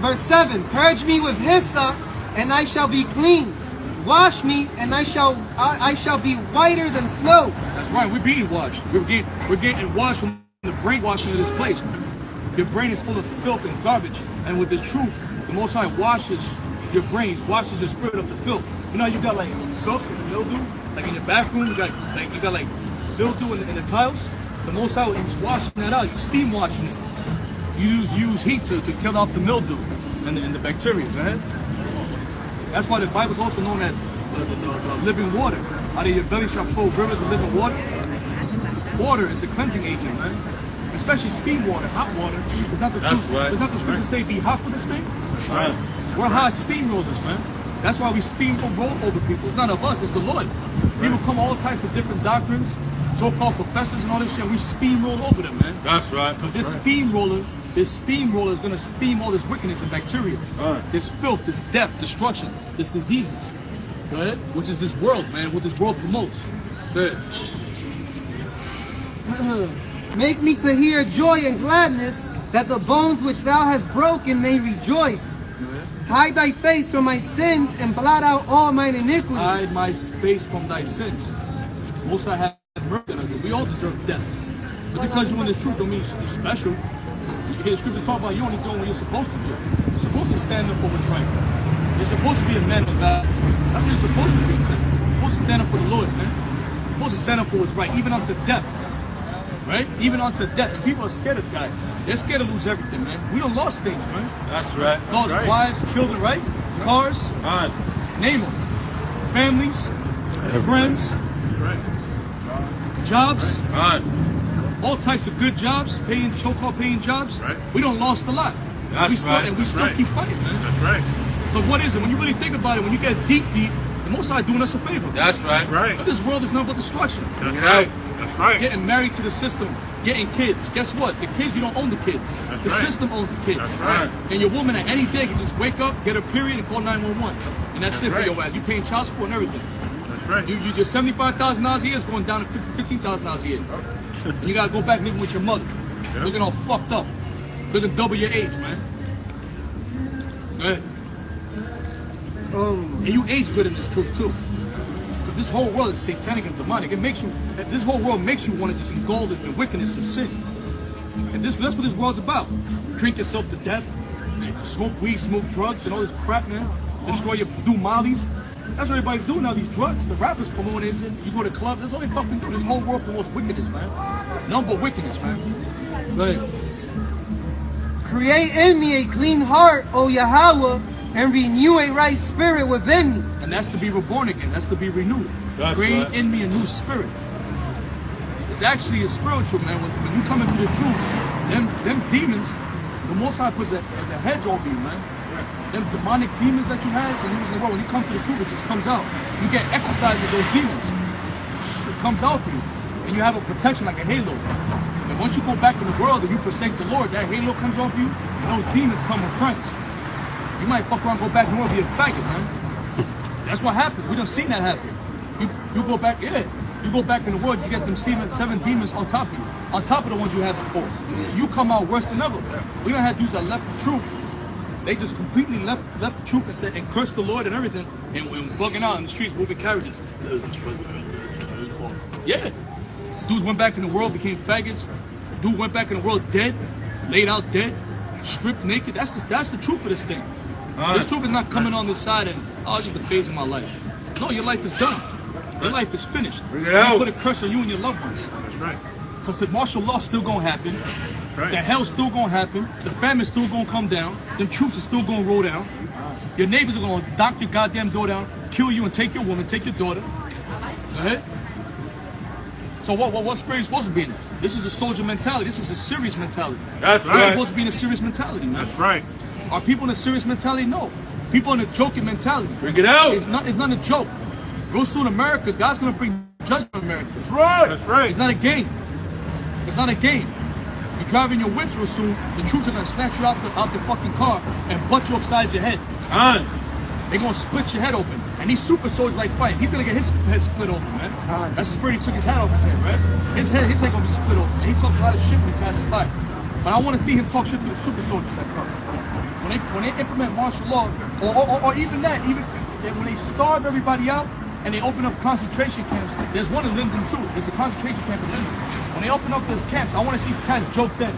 Verse 7, purge me with hyssop, and I shall be clean. Wash me, and I shall be whiter than snow. That's right, we're being washed. We're getting washed from the brainwashing of this place, man. Your brain is full of filth and garbage. And with the truth, the Most High washes your brains, washes your spirit of the filth. You know, you got like filth and mildew, like in your bathroom, you got like mildew in the tiles. The Most High is washing that out. You're steam washing it. You use heat to kill off the mildew and the bacteria, right? That's why the Bible is also known as the living water. Out of your belly shall flow rivers of living water. Water is a cleansing agent, man. Especially steam water, hot water. It's not the truth. Right. It's not the scripture say be hot for this thing. Right. We're hot steamrollers, man. That's why we roll over people. It's not of us, it's the Lord. People come all types of different doctrines, so-called professors and all this shit, and we steamroll over them, man. That's right. But this steamroller is gonna steam all this wickedness and bacteria. Right. This filth, this death, destruction, this diseases. Go ahead. Which is this world, man, what this world promotes. Go ahead. Make me to hear joy and gladness, that the bones which thou hast broken may rejoice. Hide thy face from my sins, and blot out all mine iniquities. Hide my face from thy sins. Most I have murdered us. We all deserve death. But because you're in this truth don't mean you're special. You hear the scriptures talk about you only doing what you're supposed to do. You're supposed to stand up for what's right. You're supposed to be a man of God. That's what you're supposed to be, man. You're supposed to stand up for the Lord, man. You're supposed to stand up for what's right, even unto death. Right? Even unto death. And people are scared of dying. They're scared to lose everything, man. We don't lost things, man. That's right. Lost wives, children, right? Cars. Right. Name them. Families. Friends. Right. Jobs. Right. All types of good jobs, so-called paying jobs. Right. We don't lost a lot. That's right. And we still keep fighting, man. That's right. So what is it? When you really think about it, when you get deep, the Most High doing us a favor. That's right. Right. But this world is nothing but destruction. That's right. That's right. Getting married to the system, getting kids. Guess what? The kids, you don't own the kids. The system owns the kids. That's right. And your woman at any day can just wake up, get a period, and call 911. And that's it for your ass. You paying child support and everything. That's right. You just $75,000 a year is going down to $15,000 a year. And you gotta go back living with your mother. Yep. Looking all fucked up. Looking double your age, man. Go ahead. And you age good in this truth too. But this whole world is satanic and demonic. It makes you, this whole world makes you want to just indulge in wickedness and sin. And that's what this world's about. Drink yourself to death, smoke weed, smoke drugs, and all this crap, man. Destroy your, do mollies. That's what everybody's doing now, these drugs. The rappers promote it. You go to clubs, that's all they fucking do. This whole world promotes wickedness, man. None but wickedness, man. Go ahead. Create in me a clean heart, O Yahweh, and renew a right spirit within me. And that's to be reborn again. That's to be renewed. Create in me a new spirit. It's actually a spiritual, man. When you come into the truth, them demons, the Most High puts as a hedge over you, man. Them demonic demons that you had when you was in the world, when you come to the truth, it just comes out. You get exercise of those demons. It comes out for you. And you have a protection like a halo. And once you go back in the world and you forsake the Lord, that halo comes off you, and those demons come with friends. You might fuck around, go back and be a faggot, man. That's what happens. We done seen that happen. You go back, you go back in the world, you get them 7 demons on top of you, on top of the ones you had before. You come out worse than ever. We don't have dudes that left the truth. They just completely left the truth and said and cursed the Lord and everything, and we're bugging out in the streets, moving carriages. Yeah. Dudes went back in the world, became faggots. Dude went back in the world dead, laid out dead, stripped naked. That's the truth of this thing. This truth is not coming on this side and, oh, it's just a phase of my life. No, your life is done. Your life is finished. You put a curse on you and your loved ones. That's right. Because the martial law still gonna happen. Right. The hell's still gonna happen. The famine's still gonna come down. Them troops are still gonna roll down. Your neighbors are gonna knock your goddamn door down, kill you and take your woman, take your daughter. Go ahead. So what spirit are you supposed to be in? This is a soldier mentality. This is a serious mentality. That's We're right. supposed to be in a serious mentality, man. That's right. Are people in a serious mentality? No. People in a joking mentality. Bring it out. It's not a joke. Real soon, America, God's gonna bring judgment on America. That's right. That's right. It's not a game. It's not a game. You're driving your whips real soon, the troops are gonna snatch you out the fucking car and butt you upside your head. They're gonna split your head open. And these super soldiers like fighting. He's gonna get his head split open, man. That's the spirit. He took his hat off his head, right? His head gonna be split open. And he talks a lot of shit when he passes by. But I wanna see him talk shit to the super soldiers that come. When they implement martial law, or even that, when they starve everybody out and they open up concentration camps, there's one in Linden too. There's a concentration camp in Linden. When they open up those camps, I want to see cats joke then.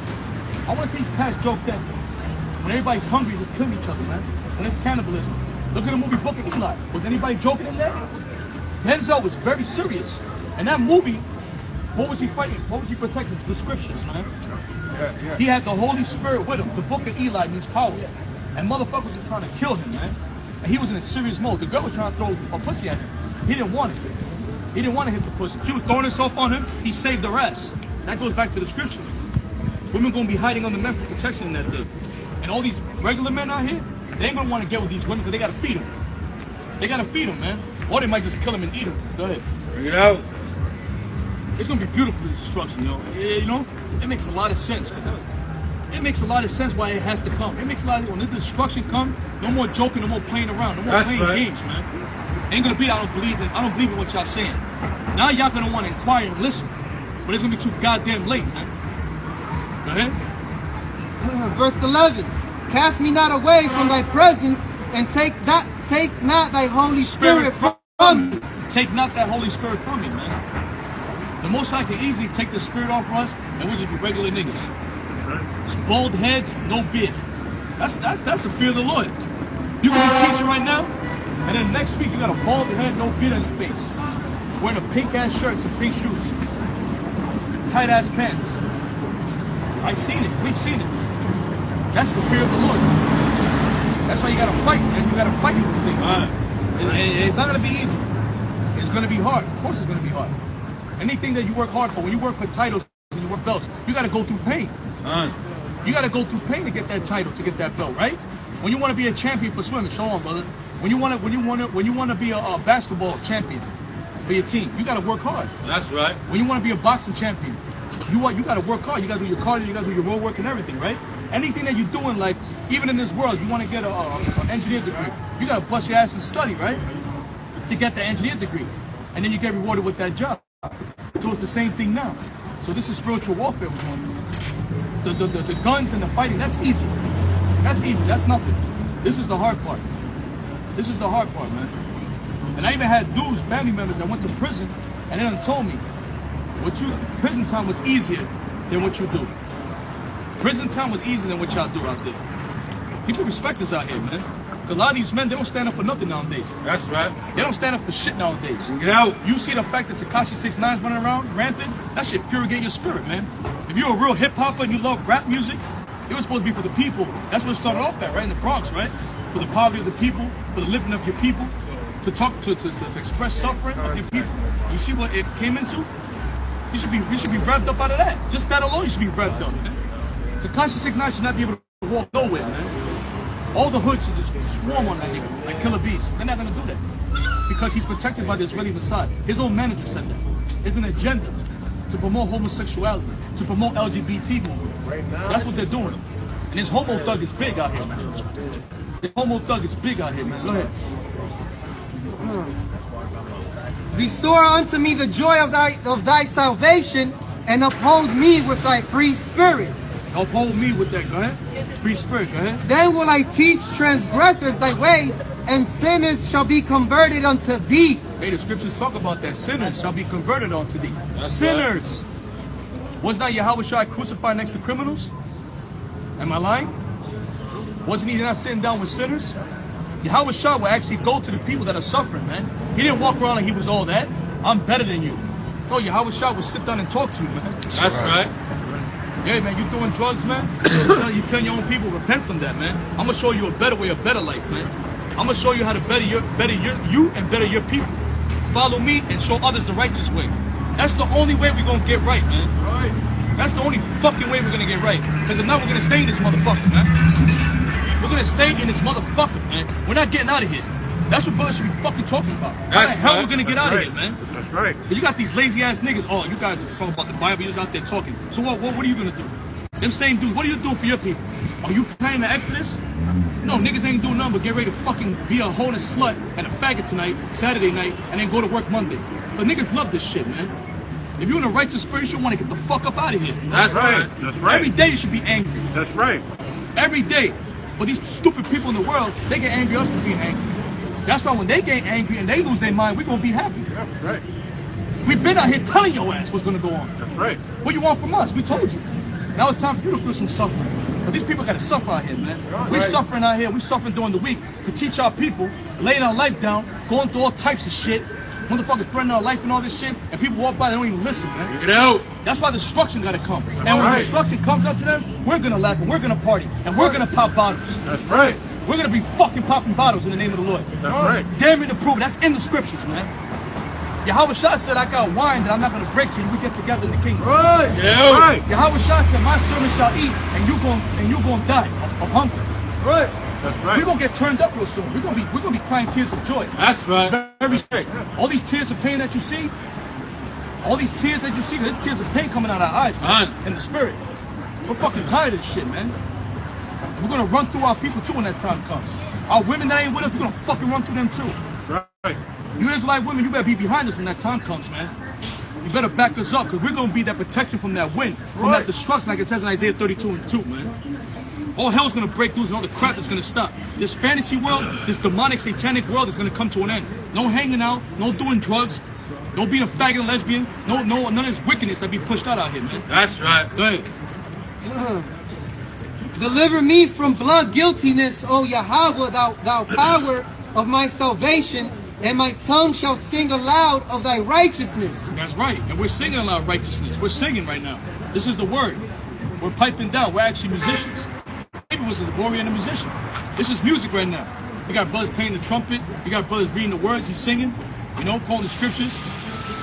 I want to see cats joke then. When everybody's hungry, just killing each other, man. When it's cannibalism. Look at the movie Book of Eli. Was anybody joking in there? Denzel was very serious. And that movie, what was he fighting? What was he protecting? The scriptures, man. He had the Holy Spirit with him. The Book of Eli means power. And motherfuckers were trying to kill him, man. And he was in a serious mode. The girl was trying to throw a pussy at him. He didn't want it. He didn't want to hit the pussy. She was throwing herself on him. He saved the rest. That goes back to the scriptures. Women gonna be hiding under men for protection in that day. And all these regular men out here, they ain't gonna want to get with these women because they gotta feed them. They gotta feed them, man. Or they might just kill them and eat them. Go ahead. Bring it out. It's gonna be beautiful, this destruction, yo. You know, it makes a lot of sense, man. It makes a lot of sense why it has to come. It makes a lot of, when the destruction comes, no more joking, no more playing around, no more playing games, man. Ain't gonna be, I don't believe in what y'all saying. Now y'all gonna want to inquire and listen. But it's gonna be too goddamn late, man. Go ahead. Verse 11. Cast me not away from thy presence, and take not thy Holy Spirit from me. Take not that Holy Spirit from me, man. The Most High can easily take the Spirit off us, and we'll just be regular niggas. Just bald heads, no beard. That's the fear of the Lord. You can be teaching right now, and then next week you got a bald head, no beard on your face. Wearing a pink ass shirts and pink shoes. Tight ass pants. I've seen it. We've seen it. That's the fear of the Lord. That's why you gotta fight, man. You gotta fight this thing. It's not gonna be easy. It's gonna be hard. Of course it's gonna be hard. Anything that you work hard for, when you work for titles and you work belts, you gotta go through pain. You gotta go through pain to get that title, to get that belt, right? When you want to be a champion for swimming, show on, brother. When you want to be a basketball champion for your team, you gotta work hard. That's right. When you want to be a boxing champion, You gotta work hard. You gotta do your cardio. You gotta do your road work and everything, right? Anything that you're doing, like even in this world, you want to get an engineer degree. You gotta bust your ass and study, right, to get the engineer degree, and then you get rewarded with that job. So it's the same thing now. So this is spiritual warfare we're going through. The guns and the fighting, that's easy. That's easy. That's nothing. This is the hard part. This is the hard part, man. And I even had dudes, family members that went to prison, and they done told me, prison time was easier than what you do. Prison time was easier than what y'all do out there. People respect us out here, man. A lot of these men, they don't stand up for nothing nowadays. That's right. They don't stand up for shit nowadays. Get out. You see the fact that Tekashi 6ix9ine's running around rampant? That shit furigate your spirit, man. If you're a real hip hopper and you love rap music, it was supposed to be for the people. That's what it started off at, right? In the Bronx, right? For the poverty of the people, for the lifting of your people, to talk to express suffering of your people. You see what it came into? We should be revved up out of that. Just that alone, you should be revved up, man. Tekashi 6ix9ine should not be able to walk nowhere, man. All the hoods should just swarm on that nigga, like killer bees. They're not gonna do that. Because he's protected by the Israeli Mossad. His own manager said that. It's an agenda to promote homosexuality, to promote LGBT movement. That's what they're doing. And this homo thug is big out here, man. This homo thug is big out here, man. Go ahead. Restore unto me the joy of thy salvation, and uphold me with thy free spirit. Uphold me with that, go ahead. Free spirit, go ahead. Then will I teach transgressors thy ways, and sinners shall be converted unto thee. Hey, the scriptures talk about that. Sinners shall be converted unto thee. That's sinners. Right. Was not Yahweh Shai crucified next to criminals? Am I lying? Wasn't he not sitting down with sinners? Yahweh Shai will actually go to the people that are suffering, man. He didn't walk around like he was all that. I'm better than you. No, Yahweh Shai will sit down and talk to you, man. That's right. Hey, man, you doing drugs, man? You killing your own people. Repent from that, man. I'm gonna show you a better way, a better life, man. I'm gonna show you how to better you and better your people. Follow me and show others the righteous way. That's the only way we're gonna get right, man. Right. That's the only fucking way we're gonna get right. Because if not, we're gonna stay in this motherfucker, man. We're gonna stay in this motherfucker, man. We're not getting out of here. That's what brothers should be fucking talking about. How the hell we're gonna get out of here, man? That's right. But you got these lazy ass niggas. Oh, you guys are talking about the Bible. You're just out there talking. So what are you gonna do? Them same dudes. What are you doing for your people? Are you praying the Exodus? No, niggas ain't doing nothing but get ready to fucking be a whole slut and a faggot tonight, Saturday night, and then go to work Monday. But niggas love this shit, man. If you're in a righteous spirit, you want to get the fuck up out of here. That's right. That's right. Every day you should be angry. That's right. Every day. But these stupid people in the world, they get angry at us for being angry. That's why when they get angry and they lose their mind, we're going to be happy. Yeah, that's right. We've been out here telling your ass what's going to go on. That's right. What you want from us? We told you. Now it's time for you to feel some suffering. But these people got to suffer out here, man. We're suffering out here. We're suffering during the week to teach our people, laying our life down, going through all types of shit. Motherfuckers spreading our life and all this shit, and people walk by, they don't even listen, man. Get out. That's why destruction got to come. And when destruction comes out to them, we're going to laugh and we're going to party and we're going to pop bottles. That's right. We're going to be fucking popping bottles in the name of the Lord. That's right. Damn me to prove it. That's in the scriptures, man. Yahweh Shai said, I got wine that I'm not going to break to you. We get together in the kingdom. Right. Yeah. Right. Yahweh Shai said, my servants shall eat and you're going to die of hunger. Right. That's right. We're going to get turned up real soon. We're going to be crying tears of joy. That's right. Very straight. All these tears of pain that you see, there's tears of pain coming out of our eyes, man, in the spirit. We're fucking tired of this shit, man. We're going to run through our people too when that time comes. Our women that ain't with us, we're going to fucking run through them too. Right. You Israelite women, you better be behind us when that time comes, man. You better back us up, because we're going to be that protection from that wind, from that destruction, like it says in Isaiah 32:2, man. All hell's going to break loose and all the crap is going to stop. This fantasy world, this demonic, satanic world is going to come to an end. No hanging out, no doing drugs, no being a faggot and lesbian, none of this wickedness that be pushed out here, man. That's right. Go ahead. Deliver me from blood guiltiness, O Yahweh, thou power of my salvation, and my tongue shall sing aloud of thy righteousness. That's right. And we're singing aloud righteousness. We're singing right now. This is the word. We're piping down. We're actually musicians. David was a warrior and a musician. This is music right now. You got brothers playing the trumpet. You got brothers reading the words. He's singing, quoting the scriptures.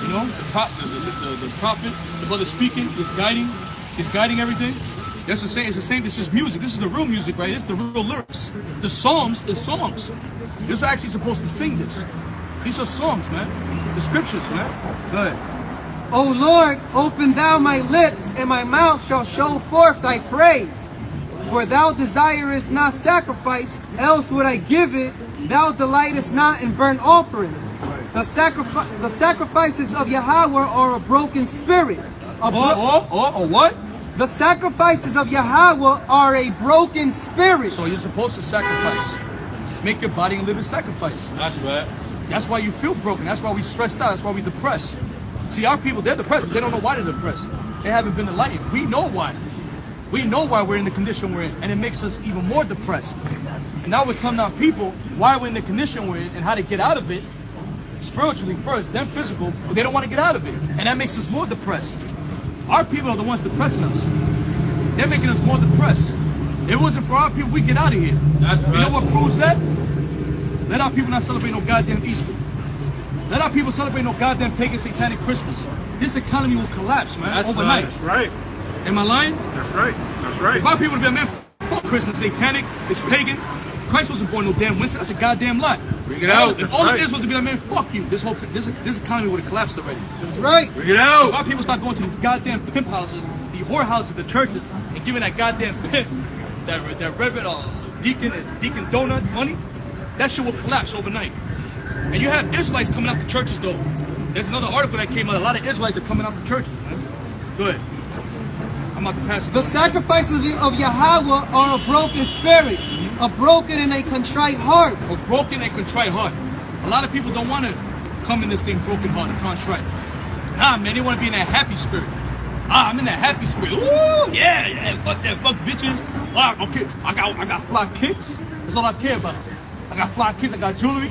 The prophet, the brother speaking, he's guiding everything. That's the same. It's the same. This is music. This is the real music, right? This is the real lyrics. The Psalms is songs. You're actually supposed to sing this. These are songs, man. The scriptures, man. Go ahead. O Lord, open thou my lips, and my mouth shall show forth thy praise. For thou desirest not sacrifice, else would I give it. Thou delightest not in burnt offering. The sacrifices of Yahweh are a broken spirit. What? The sacrifices of Yahweh are a broken spirit. So you're supposed to sacrifice. Make your body a living sacrifice. That's right. That's why you feel broken. That's why we stressed out. That's why we depressed. See, our people, they're depressed, but they don't know why they're depressed. They haven't been enlightened. We know why. We know why we're in the condition we're in, and it makes us even more depressed. And now we're telling our people why we're in the condition we're in and how to get out of it, spiritually first, then physical, but they don't want to get out of it. And that makes us more depressed. Our people are the ones depressing us. They're making us more depressed. If it wasn't for our people, we'd get out of here. That's right. You know what proves that? Let our people not celebrate no goddamn Easter. Let our people celebrate no goddamn pagan satanic Christmas. This economy will collapse, man, That's overnight. That's right. Am I lying? That's right. That's right. If our people would have been, man, fuck Christmas, satanic, it's pagan. Christ wasn't born no damn winter. That's a goddamn lie. Bring it out. If all it is was to be like, man, fuck you, this economy would have collapsed already. That's right. Bring it out. If our people start going to these goddamn pimp houses, the whore houses, the churches, and giving that goddamn pimp, that reverend deacon donut money, that shit will collapse overnight. And you have Israelites coming out the churches though. There's another article that came out. A lot of Israelites are coming out the churches, man. Go ahead. I'm about to pass it. The sacrifices of Yahweh are a broken spirit, a broken and a contrite heart. A broken and contrite heart. A lot of people don't want to come in this thing broken heart and contrite. Nah, man, they want to be in that happy spirit. Ah, I'm in that happy spirit. Ooh, yeah, fuck that, fuck bitches. Ah, okay, I got fly kicks. That's all I care about. I got fly kicks. I got jewelry.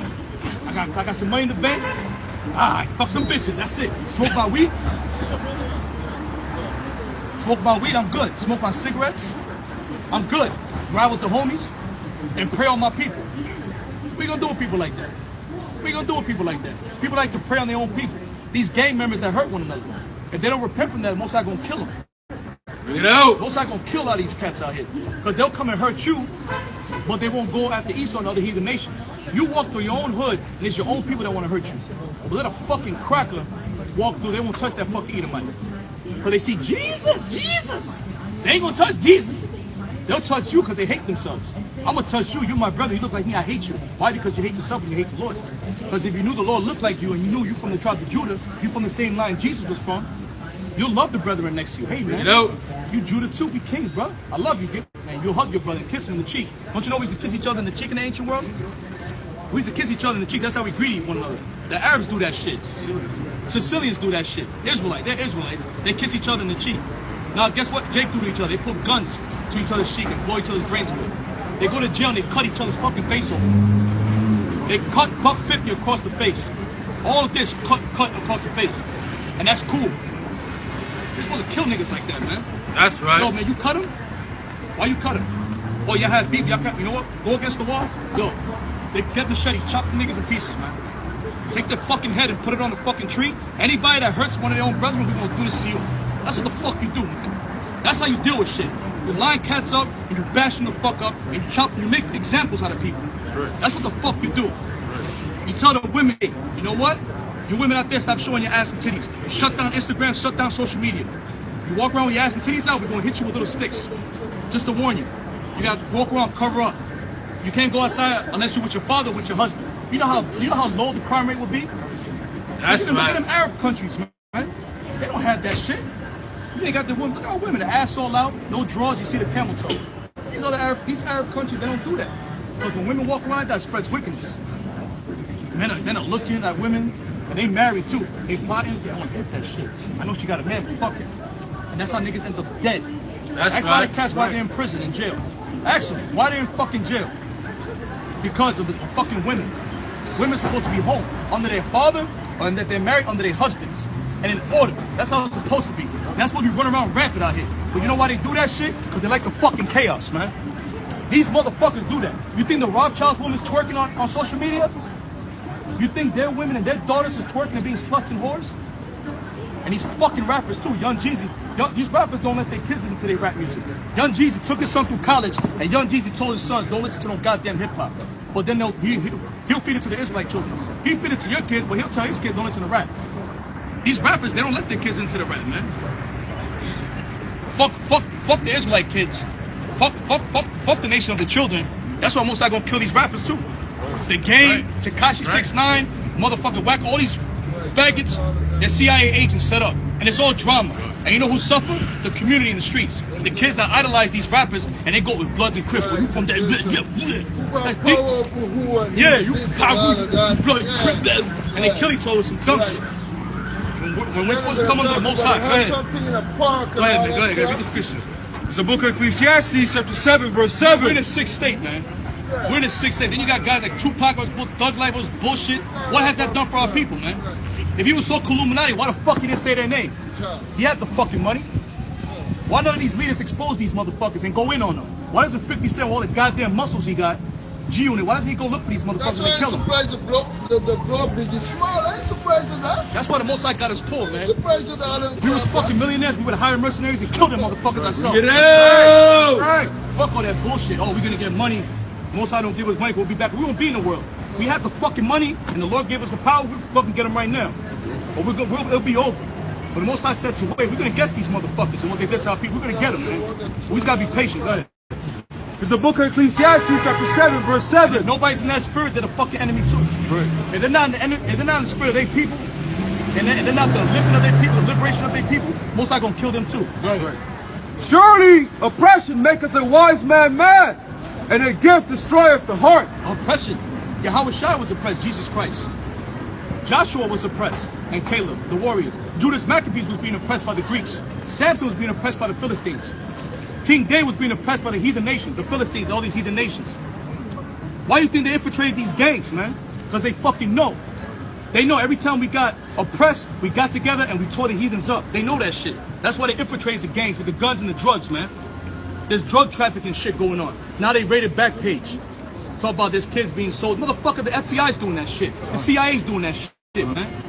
I got some money in the bank. Ah, fuck some bitches. That's it. Smoke my weed. Smoke my weed, I'm good. Smoke my cigarettes, I'm good. Ride with the homies and pray on my people. We gonna do with people like that. We gonna do with people like that. People like to prey on their own people. These gang members that hurt one another. If they don't repent from that, most are gonna kill them. Bring it out. Most are gonna kill all these cats out here. Because they'll come and hurt you, but they won't go after Esau and other heathen nations. You walk through your own hood, and it's your own people that want to hurt you. But let a fucking cracker walk through, they won't touch that fucking Edomite. Because they see Jesus, Jesus. They ain't gonna touch Jesus. They'll touch you because they hate themselves. I'm gonna touch you, you're my brother, you look like me, I hate you. Why? Because you hate yourself and you hate the Lord. Because if you knew the Lord looked like you and you knew you from the tribe of Judah, you from the same line Jesus was from, you'll love the brethren next to you. Hey man, you Judah too, we kings, bro. I love you, man. You'll hug your brother and kiss him in the cheek. Don't you know we used to kiss each other in the cheek in the ancient world? We used to kiss each other in the cheek, that's how we greet one another. The Arabs do that shit. Sicilians do that shit. Israelites, they're Israelites. They kiss each other in the cheek. Now guess what Jake do to each other? They put guns to each other's cheek and blow each other's brains away. They go to jail and they cut each other's fucking face open. They cut buck 50 across the face. All of this cut across the face. And that's cool. You're supposed to kill niggas like that, man. That's right. Yo, man, you cut him? Why you cut him? Oh, y'all had beef, y'all cut, you know what? Go against the wall? Yo, they get machete, chop the niggas in pieces, man. Take their fucking head and put it on the fucking tree. Anybody that hurts one of their own brethren, we're gonna do this to you. That's what the fuck you do, man. That's how you deal with shit. You line cats up, and you bash them the fuck up, and you chop, you make examples out of people. That's right. That's what the fuck you do. You tell the women, hey, you know what? You women out there, stop showing your ass and titties. You shut down Instagram, shut down social media. You walk around with your ass and titties out, we're gonna hit you with little sticks. Just to warn you. You gotta walk around, cover up. You can't go outside unless you're with your father or with your husband. You know how low the crime rate would be? That's Look at right. them Arab countries, man. They don't have that shit. They got the women, look at our women, the ass all out, no drawers, you see the camel toe. These Arab countries, they don't do that. Because when women walk around, that spreads wickedness. Men are looking at women, and they married too. They plotting, they don't get that shit. I know she got a man, but fuck it. And that's how niggas end up dead. That's why the cats, why they're in prison, in jail. Actually, why they're in fucking jail? Because of the fucking women. Women supposed to be home under their father, or that they're married under their husbands. And in order. That's how it's supposed to be. And that's why we run around rampant out here. But you know why they do that shit? Because they like the fucking chaos, man. These motherfuckers do that. You think the Rothschild's women's twerking on social media? You think their women and their daughters is twerking and being sluts and whores? And these fucking rappers too, Young Jeezy. These rappers don't let their kids listen to their rap music. Young Jeezy took his son through college, and Young Jeezy told his sons, don't listen to no goddamn hip-hop. But then he'll feed it to the Israelite children. He feed it to your kid, but he'll tell his kid, don't listen to rap. These rappers, they don't let their kids into the rap, man. Fuck the Israelite kids. Fuck the nation of the children. That's why most I gonna kill these rappers too. The game, Tekashi 6ix9ine, motherfucker Whack, all these faggots, they're CIA agents set up. And it's all drama. And you know who suffer? The community in the streets. The kids that idolize these rappers and they go with Bloods and Crips. Well, you from that? That's deep. Yeah, you power, blood and Crip. And they kill each other with some dumb shit. When we're supposed to come under the Most High, go ahead. Go ahead, man. Go ahead. Read the scripture. It's the book of Ecclesiastes, chapter 7, verse 7. We're in the sixth state, man. We're in the sixth state. Then you got guys like Tupac, Thug Life, was bullshit. What has that done for our people, man? If he was so Illuminati, why the fuck he didn't say their name? He had the fucking money. Why none of these leaders expose these motherfuckers and go in on them? Why doesn't 50 Cent, with all the goddamn muscles he got, G-Unit, why doesn't he go look for these motherfuckers and kill them? The block big is small. I ain't surprised at that. That's why the Most High got us pulled, man. Surprised at that. We was fucking millionaires. We would hire mercenaries and kill them motherfuckers ourselves. Get out! Right. Fuck all that bullshit. Oh, we're gonna get money. The Most High don't give us money. We'll be back. We won't be in the world. We have the fucking money, and the Lord gave us the power. We'll fucking get them right now. Or it'll be over. But the Most High said to wait. We're gonna get these motherfuckers, and what they did to our people, we're gonna get them, man. We just gotta be patient. Go ahead. It's the book of Ecclesiastes, chapter 7, verse 7. If nobody's in that spirit, they're the fucking enemy too. Right. If they're not in the spirit of their people, and they're not the lifting of their people, the liberation of their people, Most High gonna kill them too. Right. Surely oppression maketh a wise man mad, and a gift destroyeth the heart. Oppression. Yahweh Shai was oppressed, Jesus Christ. Joshua was oppressed, and Caleb, the warriors. Judas Maccabees was being oppressed by the Greeks. Samson was being oppressed by the Philistines. King David was being oppressed by the heathen nations, the Philistines, all these heathen nations. Why do you think they infiltrated these gangs, man? Because they fucking know. They know every time we got oppressed, we got together and we tore the heathens up. They know that shit. That's why they infiltrated the gangs with the guns and the drugs, man. There's drug trafficking shit going on. Now they raided Backpage. Talk about this kids being sold. Motherfucker, the FBI's doing that shit. The CIA's doing that shit, man.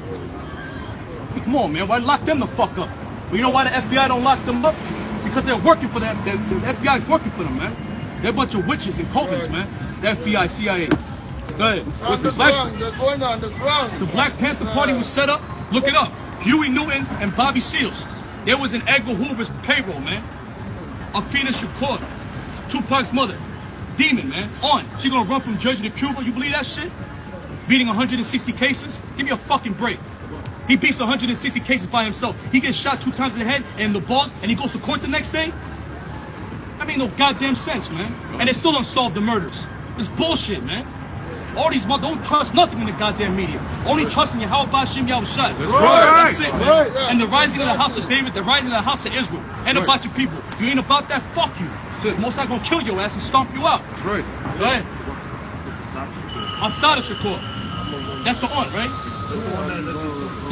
Come on, man. Why lock them the fuck up? Well, you know why the FBI don't lock them up? Because they're working for them. The FBI's working for them, man. They're a bunch of witches and covens, man. The FBI, CIA. Go ahead. They're going on the ground. The Black Panther Party was set up. Look it up. Huey Newton and Bobby Seals. There was an Edgar Hoover's payroll, man. Afina Shakur, Tupac's mother. Demon, man. On. She gonna run from Jersey to Cuba. You believe that shit? Beating 160 cases? Give me a fucking break. He beats 160 cases by himself. He gets shot 2 times in the head and the balls, and he goes to court the next day? That made no goddamn sense, man. And they still don't solve the murders. It's bullshit, man. All these don't trust nothing in the goddamn media. Only trusting Yahweh Bashim Yahushai. That's right. That's it, man. Right. And the rising of the house of David, the rising of the house of Israel. And about your people. You ain't about that, fuck you. Most I gonna kill your ass and stomp you out. That's right. Go ahead. Asada Shakur. That's the aunt, right?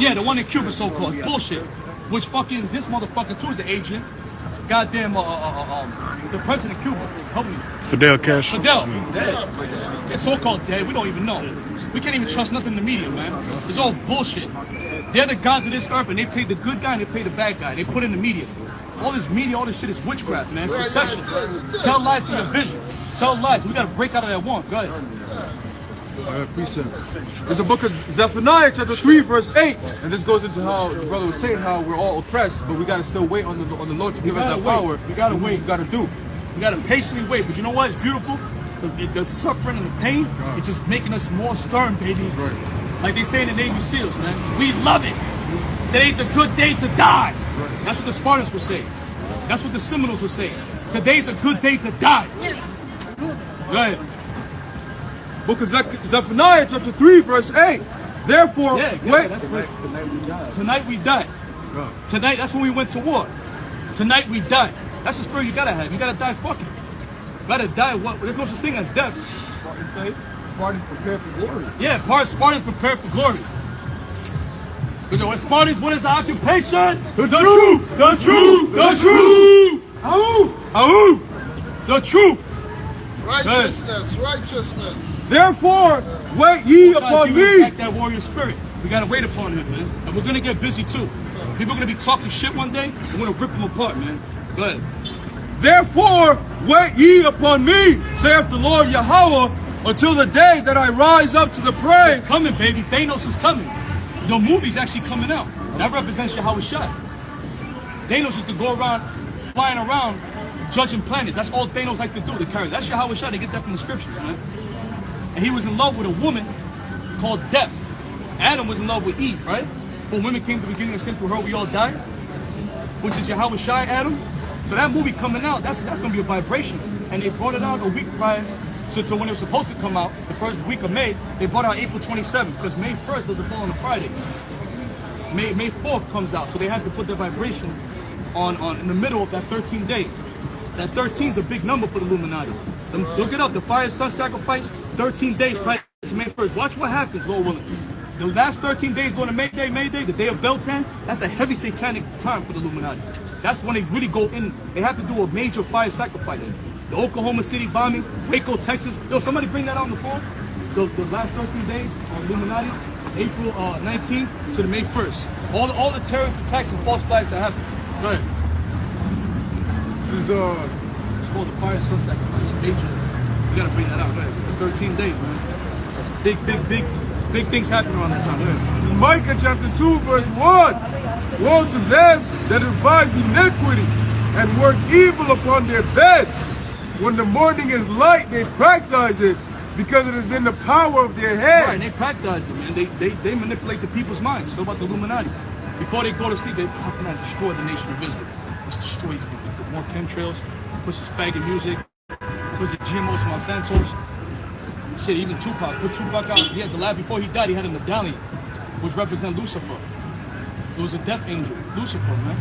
Yeah, the one in Cuba, so-called. Bullshit. Which fucking, this motherfucker too is an agent. Goddamn, the president of Cuba. Help me. Fidel Castro. Fidel. He's dead. They're so-called dead. We don't even know. We can't even trust nothing in the media, man. It's all bullshit. They're the gods of this earth, and they pay the good guy and they pay the bad guy. They put in the media. All this media, all this shit is witchcraft, man. It's deception. Tell lies in your vision. Tell lies. We gotta break out of that one. Go ahead. It's the book of Zephaniah, chapter 3, verse 8. And this goes into how the brother was saying how we're all oppressed, but we got to still wait on the Lord to give us that power. We got to wait. We got to do. We got to patiently wait. But you know what? It's beautiful. The suffering and the pain, it's just making us more stern, baby. Like they say in the Navy SEALs, man. We love it. Today's a good day to die. That's what the Spartans would say. That's what the Seminoles would say. Today's a good day to die. Go ahead. Book of Zephaniah, chapter 3, verse 8. Therefore, wait. That's right. Tonight we die. Tonight, that's when we went to war. Tonight we die. That's the spirit you gotta have. You gotta die fucking. You gotta die. What? There's no such thing as death. Spartans say, Spartans prepare for glory. Yeah, Spartans prepare for glory. Because Spartans, what is our occupation? The truth! The truth! The truth! Ahoo! The truth! Righteousness, righteousness. Therefore, wait ye upon me. Back that warrior spirit. We gotta wait upon him, man. And we're gonna get busy too. People are gonna be talking shit one day. We're gonna rip them apart, man. Go ahead. Therefore, wait ye upon me, saith the Lord Yahweh, until the day that I rise up to the prey. It's coming, baby. Thanos is coming. The movie's actually coming out. That represents Yahweh Shai. Thanos used to go around, flying around, judging planets. That's all Thanos like to do, the character. That's Yahweh Shai. They get that from the scriptures, man. And he was in love with a woman called Death. Adam was in love with Eve, right? When women came to the beginning of sin, through her we all died, which is Yahweh Shai, Adam. So that movie coming out, that's gonna be a vibration. And they brought it out a week prior to when it was supposed to come out, the first week of May. They brought it out April 27th, because May 1st doesn't fall on a Friday. May 4th comes out, so they had to put the vibration on in the middle of that 13th day. That 13 is a big number for the Illuminati. Look it up, the fire sun sacrifice, 13 days prior to May 1st. Watch what happens, Lord willing. The last 13 days going to May Day, the day of Beltan, that's a heavy satanic time for the Illuminati. That's when they really go in. They have to do a major fire sacrifice. The Oklahoma City bombing, Waco, Texas. Yo, somebody bring that out on the phone. The last 13 days on Illuminati, April 19th to the May 1st. All the terrorist attacks and false flags that happen. Go ahead. This is it's called the fire sun sacrifice. Major. You gotta bring that out. Go ahead. 13 days, man. That's big things happening around that time. Go ahead. This is Micah chapter 2, verse 1. Woe to them that devise iniquity and work evil upon their beds. When the morning is light, they practice it because it is in the power of their head. Right, and they practice it, man. They manipulate the people's minds. So about the Illuminati. Before they go to sleep, how can I destroy the nation of Israel? Let's destroy these things. Put more chemtrails, push this faggot music, push the GMOs, Monsantos. Shit, even Tupac. Put Tupac out. He had the lab before he died. He had a medallion, which represents Lucifer. It was a death angel, Lucifer, man.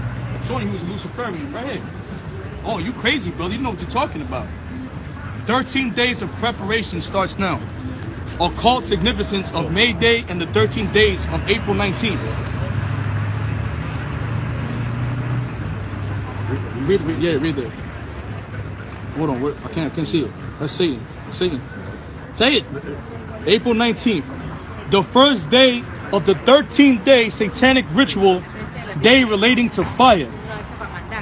Showing he was a Luciferian, right here. Oh, you crazy, brother. You know what you're talking about. 13 days of preparation starts now. Occult significance of May Day and the 13 days of April 19th. Read it. Hold on, I can't see it. Let's see it. Say it. April 19th. The first day of the 13th day satanic ritual day relating to fire.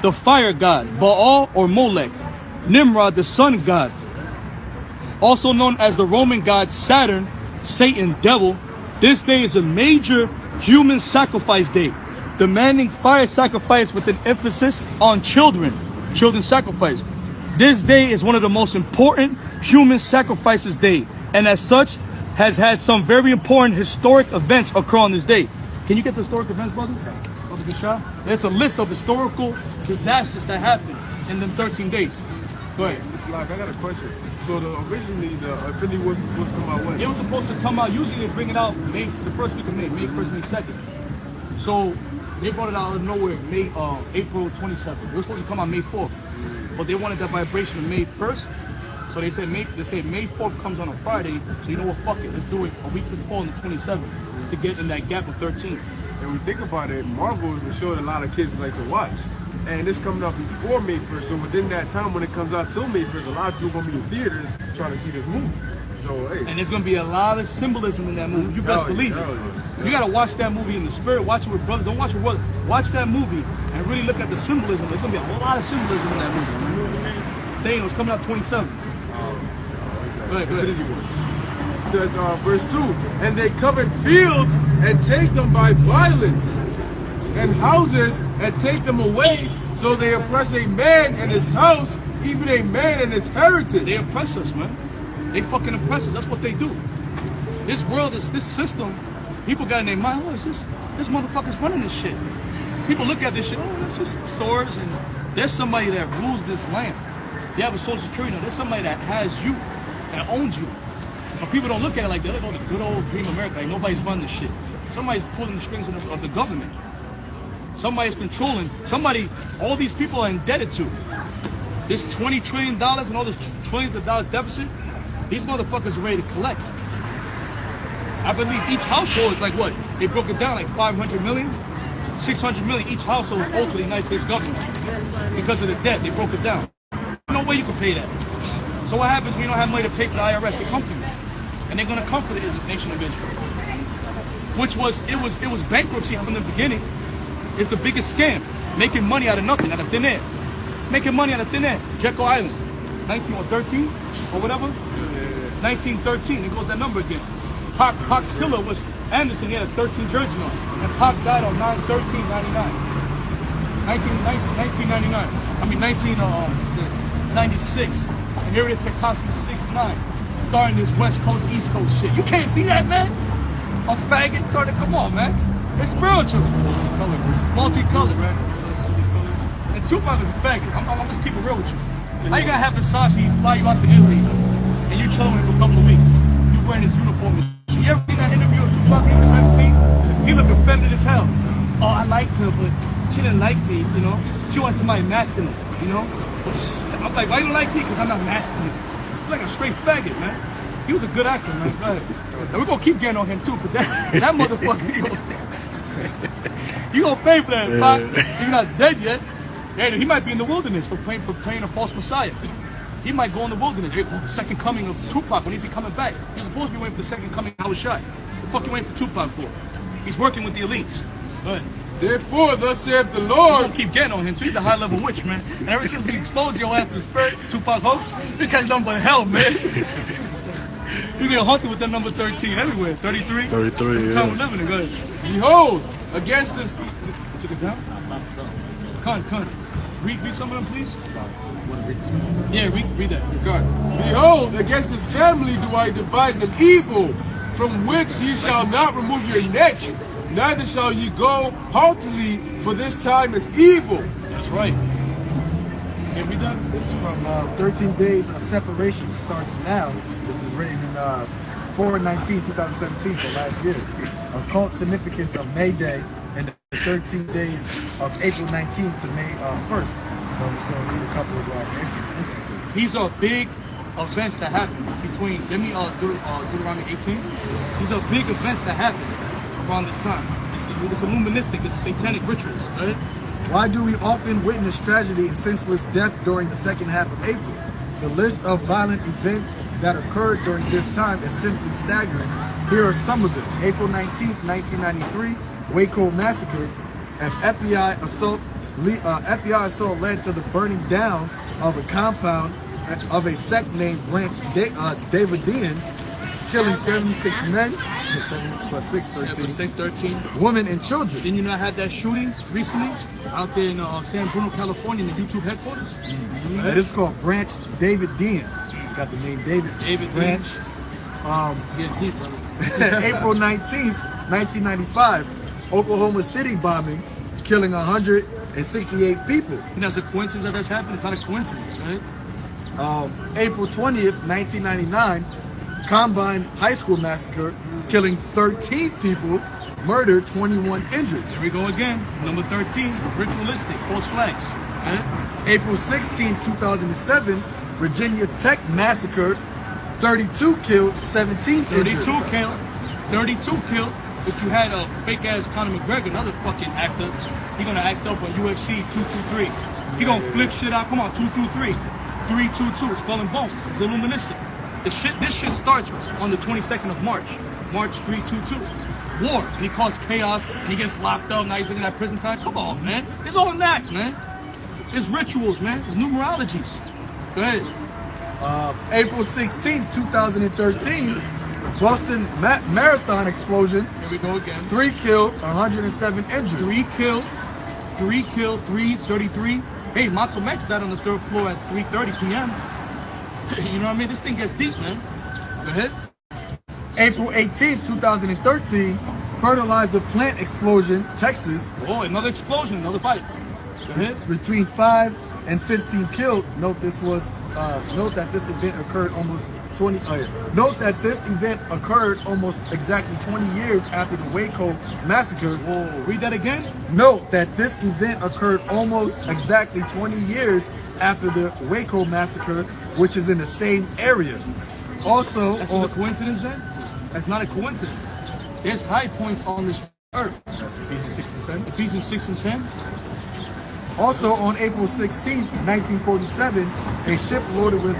The fire god, Baal or Molech. Nimrod, the sun god. Also known as the Roman god Saturn, Satan, devil. This day is a major human sacrifice day, demanding fire sacrifice with an emphasis on children. Children sacrifice. This day is one of the most important human sacrifices day, and as such, has had some very important historic events occur on this day. Can you get the historic events, brother? There's a list of historical disasters that happened in them 13 days. Go ahead. It's like, I got a question. So originally the Infinity War was supposed to come out when? It was supposed to come out, usually they bring it out the first week of May 1st, May 2nd. So they brought it out of nowhere, April 27th. It was supposed to come out May 4th. But they wanted that vibration of May 1st. So they said May 4th comes on a Friday. So you know what, fuck it, let's do it a week before on the 27th to get in that gap of 13. And when we think about it, Marvel is a show that a lot of kids like to watch. And it's coming out before May 1st, so within that time when it comes out till May 1st, a lot of people are going to be in theaters trying to see this movie. So, hey. And there's going to be a lot of symbolism in that movie. You best believe it. You got to watch that movie in the spirit. Watch it with brothers. Don't watch it with brothers. Watch that movie and really look at the symbolism. There's going to be a lot of symbolism in that movie. Thanos coming out 27. Go ahead. It says, verse 2, and they covered fields and take them by violence, and houses and take them away. So they oppress a man and his house, even a man and his heritage. They oppress us, man. They fucking oppress us. That's what they do. This world, this system, people got in their mind, oh, this motherfucker's running this shit. People look at this shit, oh, that's just stores, and there's somebody that rules this land. You have a social security now. There's somebody that has you, that owns you. But people don't look at it like that. They go, the good old dream America. Like nobody's running this shit. Somebody's pulling the strings of the government. Somebody's controlling. All these people are indebted to. This $20 trillion and all this trillions of dollars deficit, these motherfuckers are ready to collect. I believe each household is like what? They broke it down like 500 million, 600 million. Each household is owed to the United States government because of the debt. They broke it down. No way you can pay that. So what happens when you don't have money to pay for the IRS? They come for you. And they're going to come for the nation of Israel. It was bankruptcy from the beginning. It's the biggest scam. Making money out of nothing, out of thin air. Making money out of thin air. Jekyll Island, 1913 or whatever. 1913, it goes that number again. Pac's killer was Anderson. He had a 13 jersey on. And Pac died on 9/13/99. 1996. And here it is, Tekashi 6ix9ine, starting this West Coast, East Coast shit. You can't see that, man? A faggot started, come on, man. It's spiritual. Multicolored, man. And Tupac is a faggot. I'm just keep it real with you. How you gonna have Versace fly you out to Italy and you chilling with him for a couple of weeks? You wearing his uniform and shit. You ever seen that interview of Tupac when he was 17? He looked offended as hell. Oh, I liked her, but she didn't like me, you know? She wanted somebody masculine, you know? I'm like, why you don't like me? Because I'm not masculine. He's like a straight faggot, man. He was a good actor, man. Go ahead. And we're gonna keep getting on him too, because that motherfucker, you gonna pay for that, Pac. He's not dead yet. Yeah, he might be in the wilderness for playing a false messiah. He might go in the wilderness. The second coming of Tupac, when is he coming back? He's supposed to be waiting for the second coming of Howard Shai. What the fuck you waiting for Tupac for? He's working with the elites. But therefore, thus saith the we Lord. don't keep getting on him too. He's a high level witch, man. And ever since we exposed your ass to the spirit, Tupac hoax, we catch nothing but hell, man. You get haunted with that number 13 everywhere. 33? 33, yeah. Time we're living in. Go ahead. Behold, against this. Took it down? Con. Read some of them, please. Yeah, read that. God. Behold, against this family do I devise an evil, from which ye shall not remove your neck, neither shall ye go haughtily, for this time is evil. That's right. Can read that? This is from 13 Days of Separation starts now. This is written in 4/19/2017, so last year. Occult significance of May Day and the 13 days of April 19th to May 1st. So I'm just going to read a couple of instances. These are big events that happen between, let me Deuteronomy 18. These are big events that happen around this time. It's illuministic, it's satanic rituals, right? Why do we often witness tragedy and senseless death during the second half of April? The list of violent events that occurred during this time is simply staggering. Here are some of them. April 19th, 1993, Waco massacre. An FBI assault led to the burning down of a compound of a sect named Branch Davidian, killing 76 men, 7 plus 6, 13, women and children. Didn't you not have that shooting recently out there in San Bruno, California, in the YouTube headquarters? It is called Branch Davidian. Got the name David Branch. April 19th, 1995, Oklahoma City bombing, killing 168 people. And that's a coincidence that that's happened? It's not a coincidence, right? April 20th, 1999, Combine High School massacre, killing 13 people, murdered, 21 injured. Here we go again. Number 13, ritualistic, false flags. Right? April 16, 2007, Virginia Tech massacre, 32 killed, 17 injured. 32 killed, but you had a fake ass Conor McGregor, another fucking actor. He gonna act up on UFC 223. He gonna flip shit out. Come on, 223, 322, Skull and Bones. It's illuministic. This shit starts on the 22nd of March. March 322. War. And he caused chaos and he gets locked up. Now he's looking at prison time. Come on, man. It's all that, man. It's rituals, man. It's numerologies. Go ahead. April 16, 2013, Boston Marathon explosion. Here we go again. 3 killed, 107 injured. 3 killed, 333. Hey, Malcolm X died on the 3rd floor at 3:30 p.m. You know what I mean? This thing gets deep, man. Go ahead. April 18, 2013, fertilizer plant explosion, Texas. Oh, another explosion, another fight. Go ahead. Between 5 and 15 killed. Note that this event occurred almost exactly 20 years after the Waco massacre. Whoa, read that again. Note that this event occurred almost exactly 20 years after the Waco massacre, which is in the same area. Also, that's just a coincidence, then? That's not a coincidence. There's high points on this earth. Ephesians 6 and 10. Ephesians 6 and 10. Also on April 16, 1947, a ship loaded with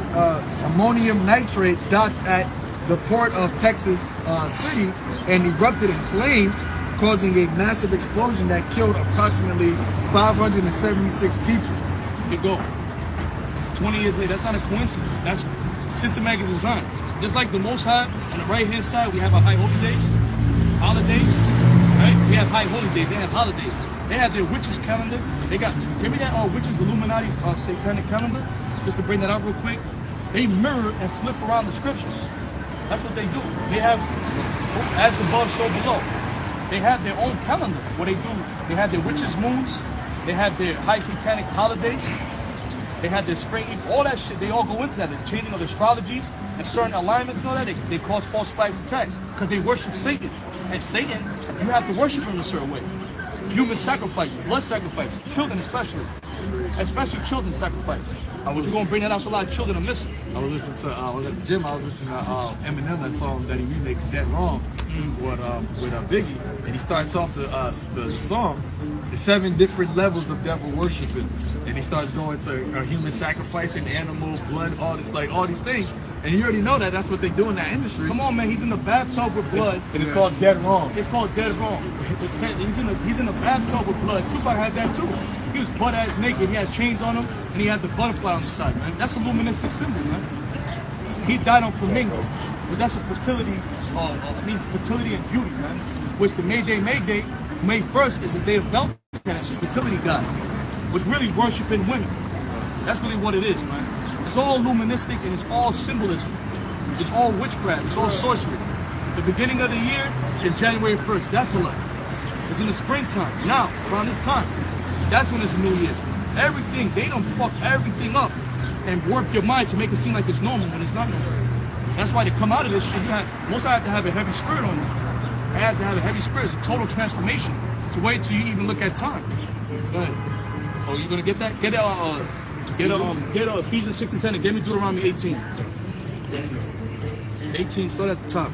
ammonium nitrate docked at the port of Texas City and erupted in flames, causing a massive explosion that killed approximately 576 people. Here you go. 20 years later, that's not a coincidence. That's systematic design. Just like the Most High, on the right-hand side, we have our high holy days, holidays, right? We have high holy days, they have holidays. They have their witches calendar. They got, give me that witches, Illuminati's satanic calendar, just to bring that out real quick. They mirror and flip around the scriptures. That's what they do. They have, as above, so below. They have their own calendar. What they do, they have their witches' moons. They have their high satanic holidays. They have their spring, all that shit. They all go into that. The changing of the astrologies and certain alignments and all that. They cause false flags attacks because they worship Satan. And Satan, you have to worship him a certain way. Human sacrifice, blood sacrifice, children especially children sacrifice. You're gonna bring that out so a lot of children are missing. I was listening to, I was at the gym, I was listening to Eminem, that song that he remixed, Dead Wrong, with Biggie, and he starts off the song, the 7 different levels of devil worshiping, and he starts going to human sacrifice and animal blood, all this, like all these things, and you already know that that's what they do in that industry. Come on, man, he's in the bathtub with blood. And it's called Dead Wrong. It's called Dead Wrong. He's in the bathtub with blood. Tupac had that too. He was butt-ass naked, he had chains on him, and he had the butterfly on the side, man. That's a luministic symbol, man. He died on Flamingo, but that's a fertility, means fertility and beauty, man. Which the May 1st is a day of Valentine's, it's a fertility god, which really worshiping women. That's really what it is, man. It's all luministic and it's all symbolism. It's all witchcraft, it's all sorcery. The beginning of the year is January 1st, that's a lie. It's in the springtime. Now, around this time, that's when it's a new year. Everything, they don't fuck everything up and warp your mind to make it seem like it's normal when it's not normal. That's why to come out of this shit, most have to have a heavy spirit on you. It has to have a heavy spirit. It's a total transformation. To wait till you even look at time. Go ahead. Oh, you gonna get that? Get Ephesians 6 and 10 and get me Deuteronomy 18. 18, start at the top.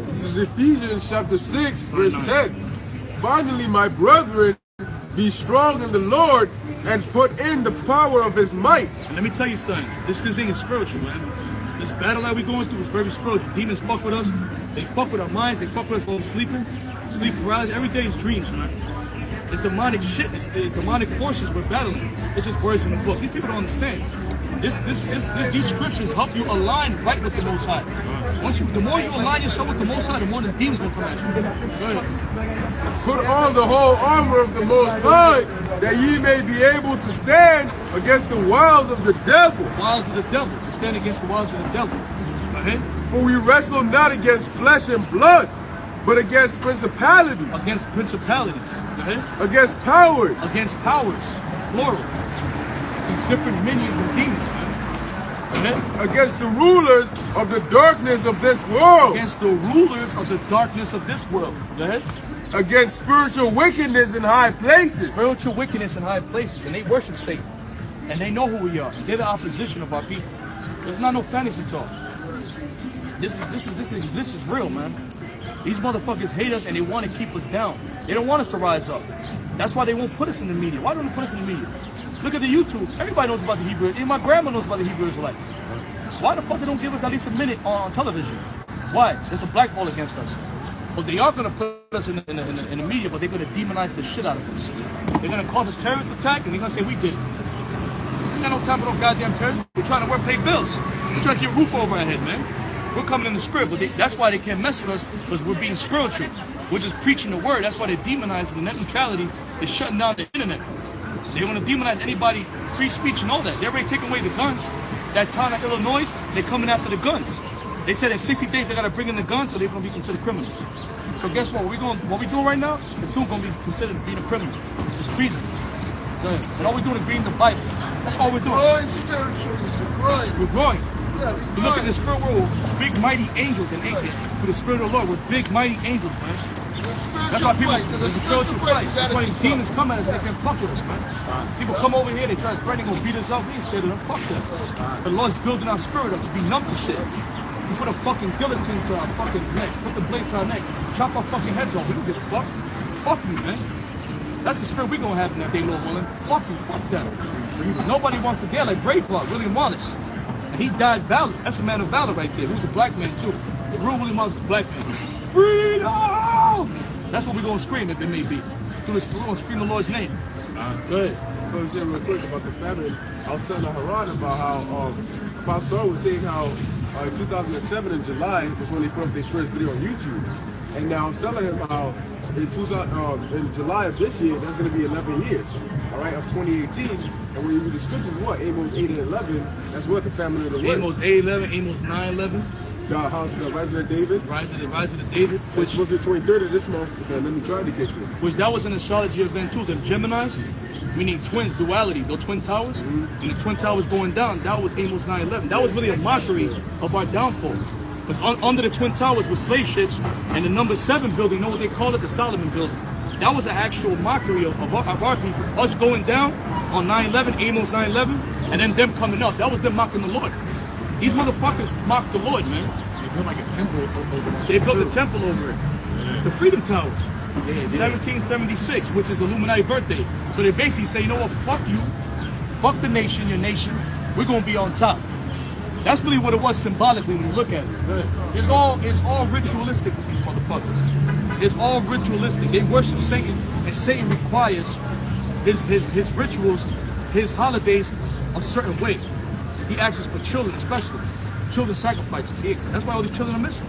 This is Ephesians chapter 6, verse 10. Finally, my brethren, be strong in the Lord and put in the power of his might. And let me tell you something. This thing is spiritual, man. This battle that we're going through is very spiritual. Demons fuck with us. They fuck with our minds. They fuck with us while we're sleeping. Sleep paralysis. Every day is dreams, man. It's demonic shit. It's the demonic forces we're battling. It's just words in the book. These people don't understand. These scriptures help you align right with the Most High. The more you align yourself with the Most High, the more the demons will come at you. Go ahead. Put on the whole armor of the Most High, that ye may be able to stand against the wiles of the devil. Wiles of the devil. To stand against the wiles of the devil. Go ahead. For we wrestle not against flesh and blood, but against principalities. Against principalities. Go ahead. Against powers. Against powers. Plural. These different minions and demons, man. Go ahead. Against the rulers of the darkness of this world. Against the rulers of the darkness of this world. Go ahead. Against spiritual wickedness in high places. Spiritual wickedness in high places. And they worship Satan. And they know who we are. They're the opposition of our people. There's not no fantasy talk. This is real, man. These motherfuckers hate us and they want to keep us down. They don't want us to rise up. That's why they won't put us in the media. Why don't they put us in the media? Look at the YouTube. Everybody knows about the Hebrew. Even my grandma knows about the Hebrew Israelites. Why the fuck they don't give us at least a minute on television? Why? There's a blackball against us. Well, they are going to put us in the media, but they're going to demonize the shit out of us. They're going to cause a terrorist attack and they're going to say we did it. We got no time for no goddamn terrorists. We're trying to pay bills. We're trying to keep a roof over our head, man. We're coming in the spirit, but that's why they can't mess with us, because we're being spiritual. We're just preaching the word. That's why they're demonizing the net neutrality. They're shutting down the internet. They want to demonize anybody, free speech and all that. They're already taking away the guns. That town of Illinois, they're coming after the guns. They said in 60 days they got to bring in the guns, so they're going to be considered criminals. So guess what? What we're doing right now is soon going to be considered being a criminal. It's treason. And all we're doing is reading the Bible. That's all we're doing. Growing spiritually. We're growing. You look at the spirit world with big mighty angels and with the spirit of the Lord with big mighty angels, man. That's why people, there's a spiritual fight. That's why these demons come at us, they can't fuck with us, man. People come over here, they try to threaten, go beat us up, we ain't scared of them, fuck them. But the Lord's building our spirit up to be numb to shit. You put a fucking guillotine to our fucking neck, put the blade to our neck, chop our fucking heads off, we don't give a fuck. Fuck you, man. That's the spirit we gonna have in that day, Lord willing. Fuck you, fuck that. Nobody wants to die like Braveheart, William Wallace. And he died valor. That's a man of valor right there. He was a black man too. The real William Wallace is a black man. Freedom! That's what we're gonna scream if it may be. We're gonna scream the Lord's name. Go ahead. going to say real quick about the famine. I was telling Haran about how Pastor was saying how in 2007 in July was when they put up their first video on YouTube. And now I'm telling him how in July of this year, that's going to be 11 years, all right, of 2018. And when you read the scriptures, what? Amos 8 and 11, that's what the family of the Lord. Amos 8:11, Amos 9:11. God, house of the Rising of David. Rising of David. Which was the 23rd of this month. Let me try to get you. Which that was an astrology event too. The Geminis, meaning twins, duality, the twin towers. And the twin towers going down, that was Amos 9:11. That was really a mockery of our downfall. Because under the twin towers were slave ships, and the number 7 building, you know what they call it? The Solomon building. That was an actual mockery of our people. Us going down on 9/11, Amos 9/11, and then them coming up. That was them mocking the Lord. These motherfuckers mocked the Lord, man. They built like a temple over it. They built a temple over it. The Freedom Tower. 1776, which is Illuminati birthday. So they basically say, you know what, fuck you. Fuck the nation, your nation. We're going to be on top. That's really what it was symbolically when you look at it. It's all ritualistic with these motherfuckers. It's all ritualistic. They worship Satan, and Satan requires his rituals, his holidays a certain way. He asks for children, especially. Children sacrifices. That's why all these children are missing.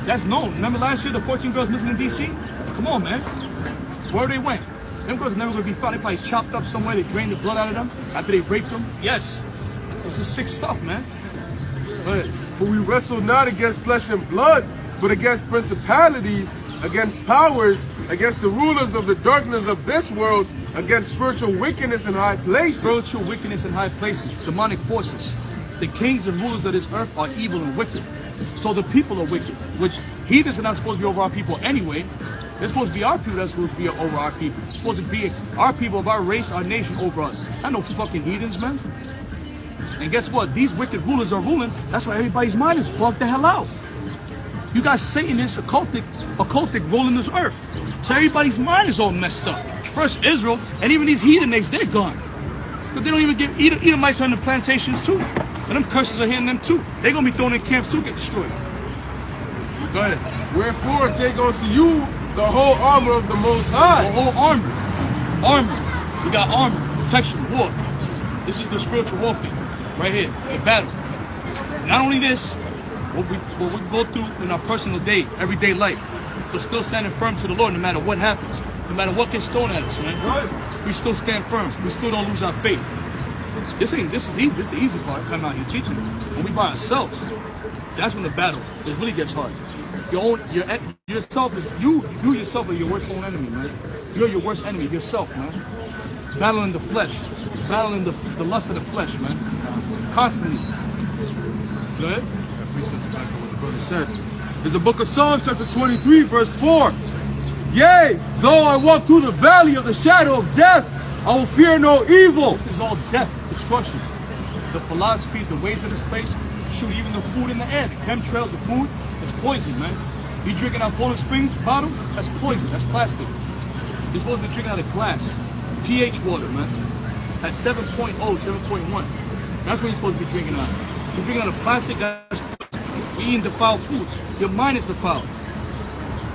That's known. Remember last year, the 14 girls missing in D.C.? Come on, man. Where they went? Them girls are never going to be found. They probably chopped up somewhere. They drained the blood out of them after they raped them. Yes. This is sick stuff, man. For we wrestle not against flesh and blood, but against principalities, against powers, against the rulers of the darkness of this world, against spiritual wickedness in high places. Spiritual wickedness in high places. Demonic forces. The kings and rulers of this earth are evil and wicked. So the people are wicked, which heathens are not supposed to be over our people anyway. They're supposed to be our people that's supposed to be over our people. It's supposed to be our people of our race, our nation over us. Not no fucking heathens, man. And guess what? These wicked rulers are ruling. That's why everybody's mind is bugged the hell out. You got Satanists, occultic ruling this earth. So everybody's mind is all messed up. First Israel, and even these heathenists, they're gone. But they don't even get Edomites on the plantations too. And them curses are hitting them too. They're gonna be thrown in camps too, get destroyed. Go ahead. Wherefore take unto you the whole armor of the Most High. The whole armor. Armor. We got armor, protection, war. This is the spiritual warfare. Right here, the battle. Not only this, what we go through in our personal day, everyday life, but still standing firm to the Lord no matter what happens, no matter what gets thrown at us, man. We still stand firm. We still don't lose our faith. This is easy. This is the easy part. Come out here teaching. When we by ourselves, that's when the battle it really gets hard. You yourself are your worst own enemy, man. You're your worst enemy, yourself, man. Battling the flesh, battling the lust of the flesh, man. Constantly. Go ahead. What the brother said. There's a book of Psalms, chapter 23, verse 4. Yea, though I walk through the valley of the shadow of death, I will fear no evil. This is all death, destruction. The philosophies, the ways of this place, shoot, even the food in the air, the chemtrails, the food, it's poison, man. You drinking out Poland Springs bottle, that's poison, that's plastic. You're supposed to be drinking out of glass. pH water, man. At 7.0, 7.1. That's what you're supposed to be drinking out. You're drinking out of plastic, that's you're eating defiled foods. Your mind is defiled.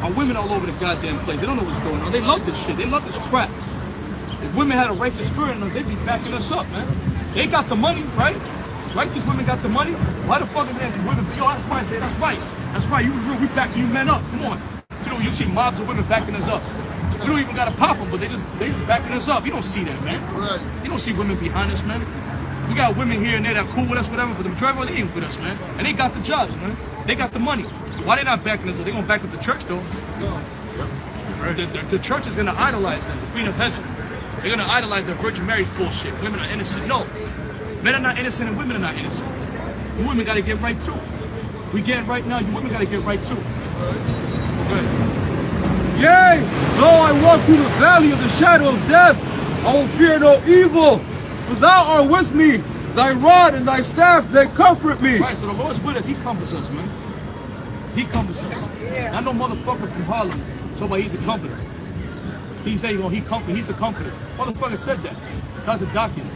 Our women all over the goddamn place, they don't know what's going on. They love this shit, they love this crap. If women had a righteous spirit in us, they'd be backing us up, man. They got the money, right? Right? These women got the money. Why the fuck is that? Women, yo, that's right, man. That's right. That's right. We backing you men up. Come on. You know, you see mobs of women backing us up. We don't even gotta pop them, but they just backing us up. You don't see that, man. Right. You don't see women behind us, man. We got women here and there that cool with us, whatever, but the majority of them ain't with us, man. And they got the jobs, man. They got the money. Why they not backing us up? They gonna back up the church, though. The church is gonna idolize them, the Queen of Heaven. They're gonna idolize that Virgin Mary bullshit. Women are innocent. No. Men are not innocent and women are not innocent. You women gotta get right too. We getting right now, you women gotta get right too. Okay. Yea, though I walk through the valley of the shadow of death, I will fear no evil. For thou art with me, thy rod and thy staff, they comfort me. Right, so the Lord's with us, he comforts us, man. He comforts us. Not no motherfucker from Harlem. Somebody, he's the comforter. He say, well, he's the comforter. Motherfucker said that. That's a document.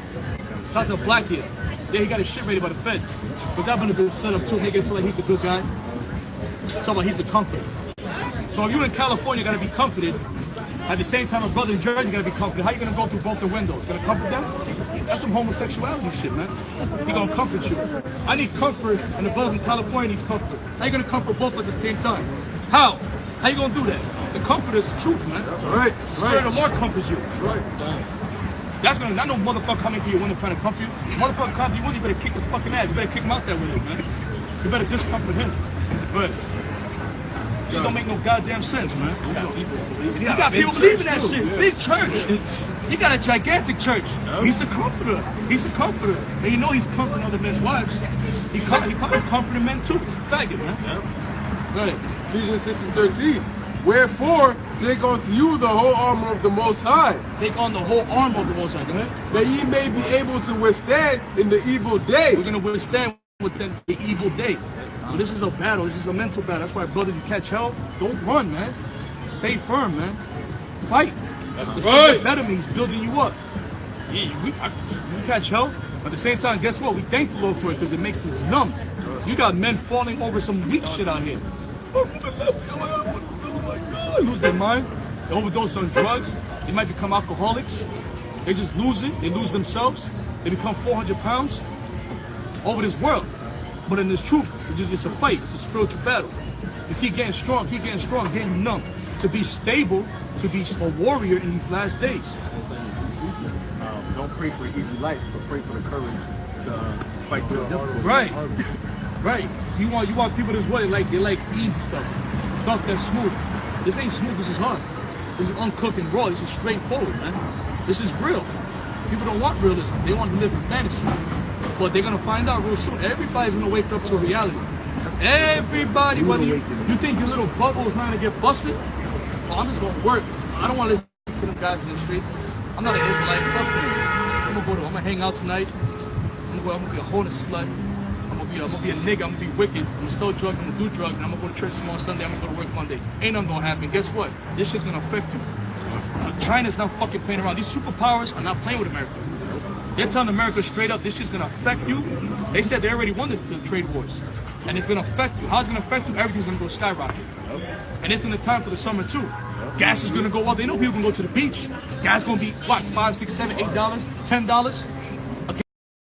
That's a black kid. Yeah, he got his shit raided by the feds. Because that would have been set up too, making it so like he's the good guy. So like he's the comforter. So if you're in California, you gotta be comforted At the same time, a brother in Jersey gonna be comforted. How you gonna go through both the windows? Gonna comfort them? That's some homosexuality shit, man. He gonna comfort you. I need comfort, and the brother in California needs comfort. How you gonna comfort both at the same time? How? How you gonna do that? The comfort is the truth, man. That's right. The Spirit of the Lord comforts you. That's right. That's gonna not no motherfucker coming to your window trying to comfort you. Motherfucker comes to you, you better kick his fucking ass. You better kick him out that window, man. You better discomfort him. But it don't make no goddamn sense, man. You got people believing that shit. Big church. You got a gigantic church. He's a comforter. He's a comforter. And you know he's comforting other men's wives. He probably comforting men too. Faggot, man. Right. Ephesians 6:13. Wherefore, take unto you the whole armor of the Most High. Take on the whole armor of the Most High, go ahead. That ye may be able to withstand in the evil day. We're going to withstand within the evil day. So this is a battle. This is a mental battle. That's why, brothers, you catch hell, don't run, man. Stay firm, man. Fight. That's right. Better means building you up. Yeah, you catch hell. But at the same time, guess what? We thank the Lord for it because it makes us numb. You got men falling over some weak shit out here. They lose their mind. They overdose on drugs. They might become alcoholics. They just lose it. They lose themselves. They become 400 pounds over this world. But in this truth, it's a fight. It's a spiritual battle. You keep getting strong, getting numb. To be stable, to be a warrior in these last days. Don't pray for an easy life, but pray for the courage to fight through the difficulty. Right. Right. So you want people this way, they like easy stuff. Stuff that's smooth. This ain't smooth, this is hard. This is uncooked and raw. This is straightforward, man. This is real. People don't want realism. They want to live in fantasy. But they're gonna find out real soon. Everybody's gonna wake up to reality. Everybody, whether you think your little bubble is trying to get busted, well, I'm just gonna work. I don't wanna listen to them guys in the streets. I'm not an Israelite. Fuck them. I'm gonna hang out tonight. I'm gonna be a homeless slut. I'm gonna be a nigga. I'm gonna be wicked. I'm gonna sell drugs. I'm gonna do drugs. And I'm gonna go to church tomorrow Sunday. I'm gonna go to work Monday. Ain't nothing gonna happen. Guess what? This shit's gonna affect you. China's not fucking playing around. These superpowers are not playing with America. They're telling America straight up, this shit's gonna affect you. They said they already won the trade wars. And it's gonna affect you. How it's gonna affect you? Everything's gonna go skyrocket. And it's in the time for the summer too. Gas is gonna go up. They know people can go to the beach. Gas gonna be what? $5, $6, $7, $8, $10.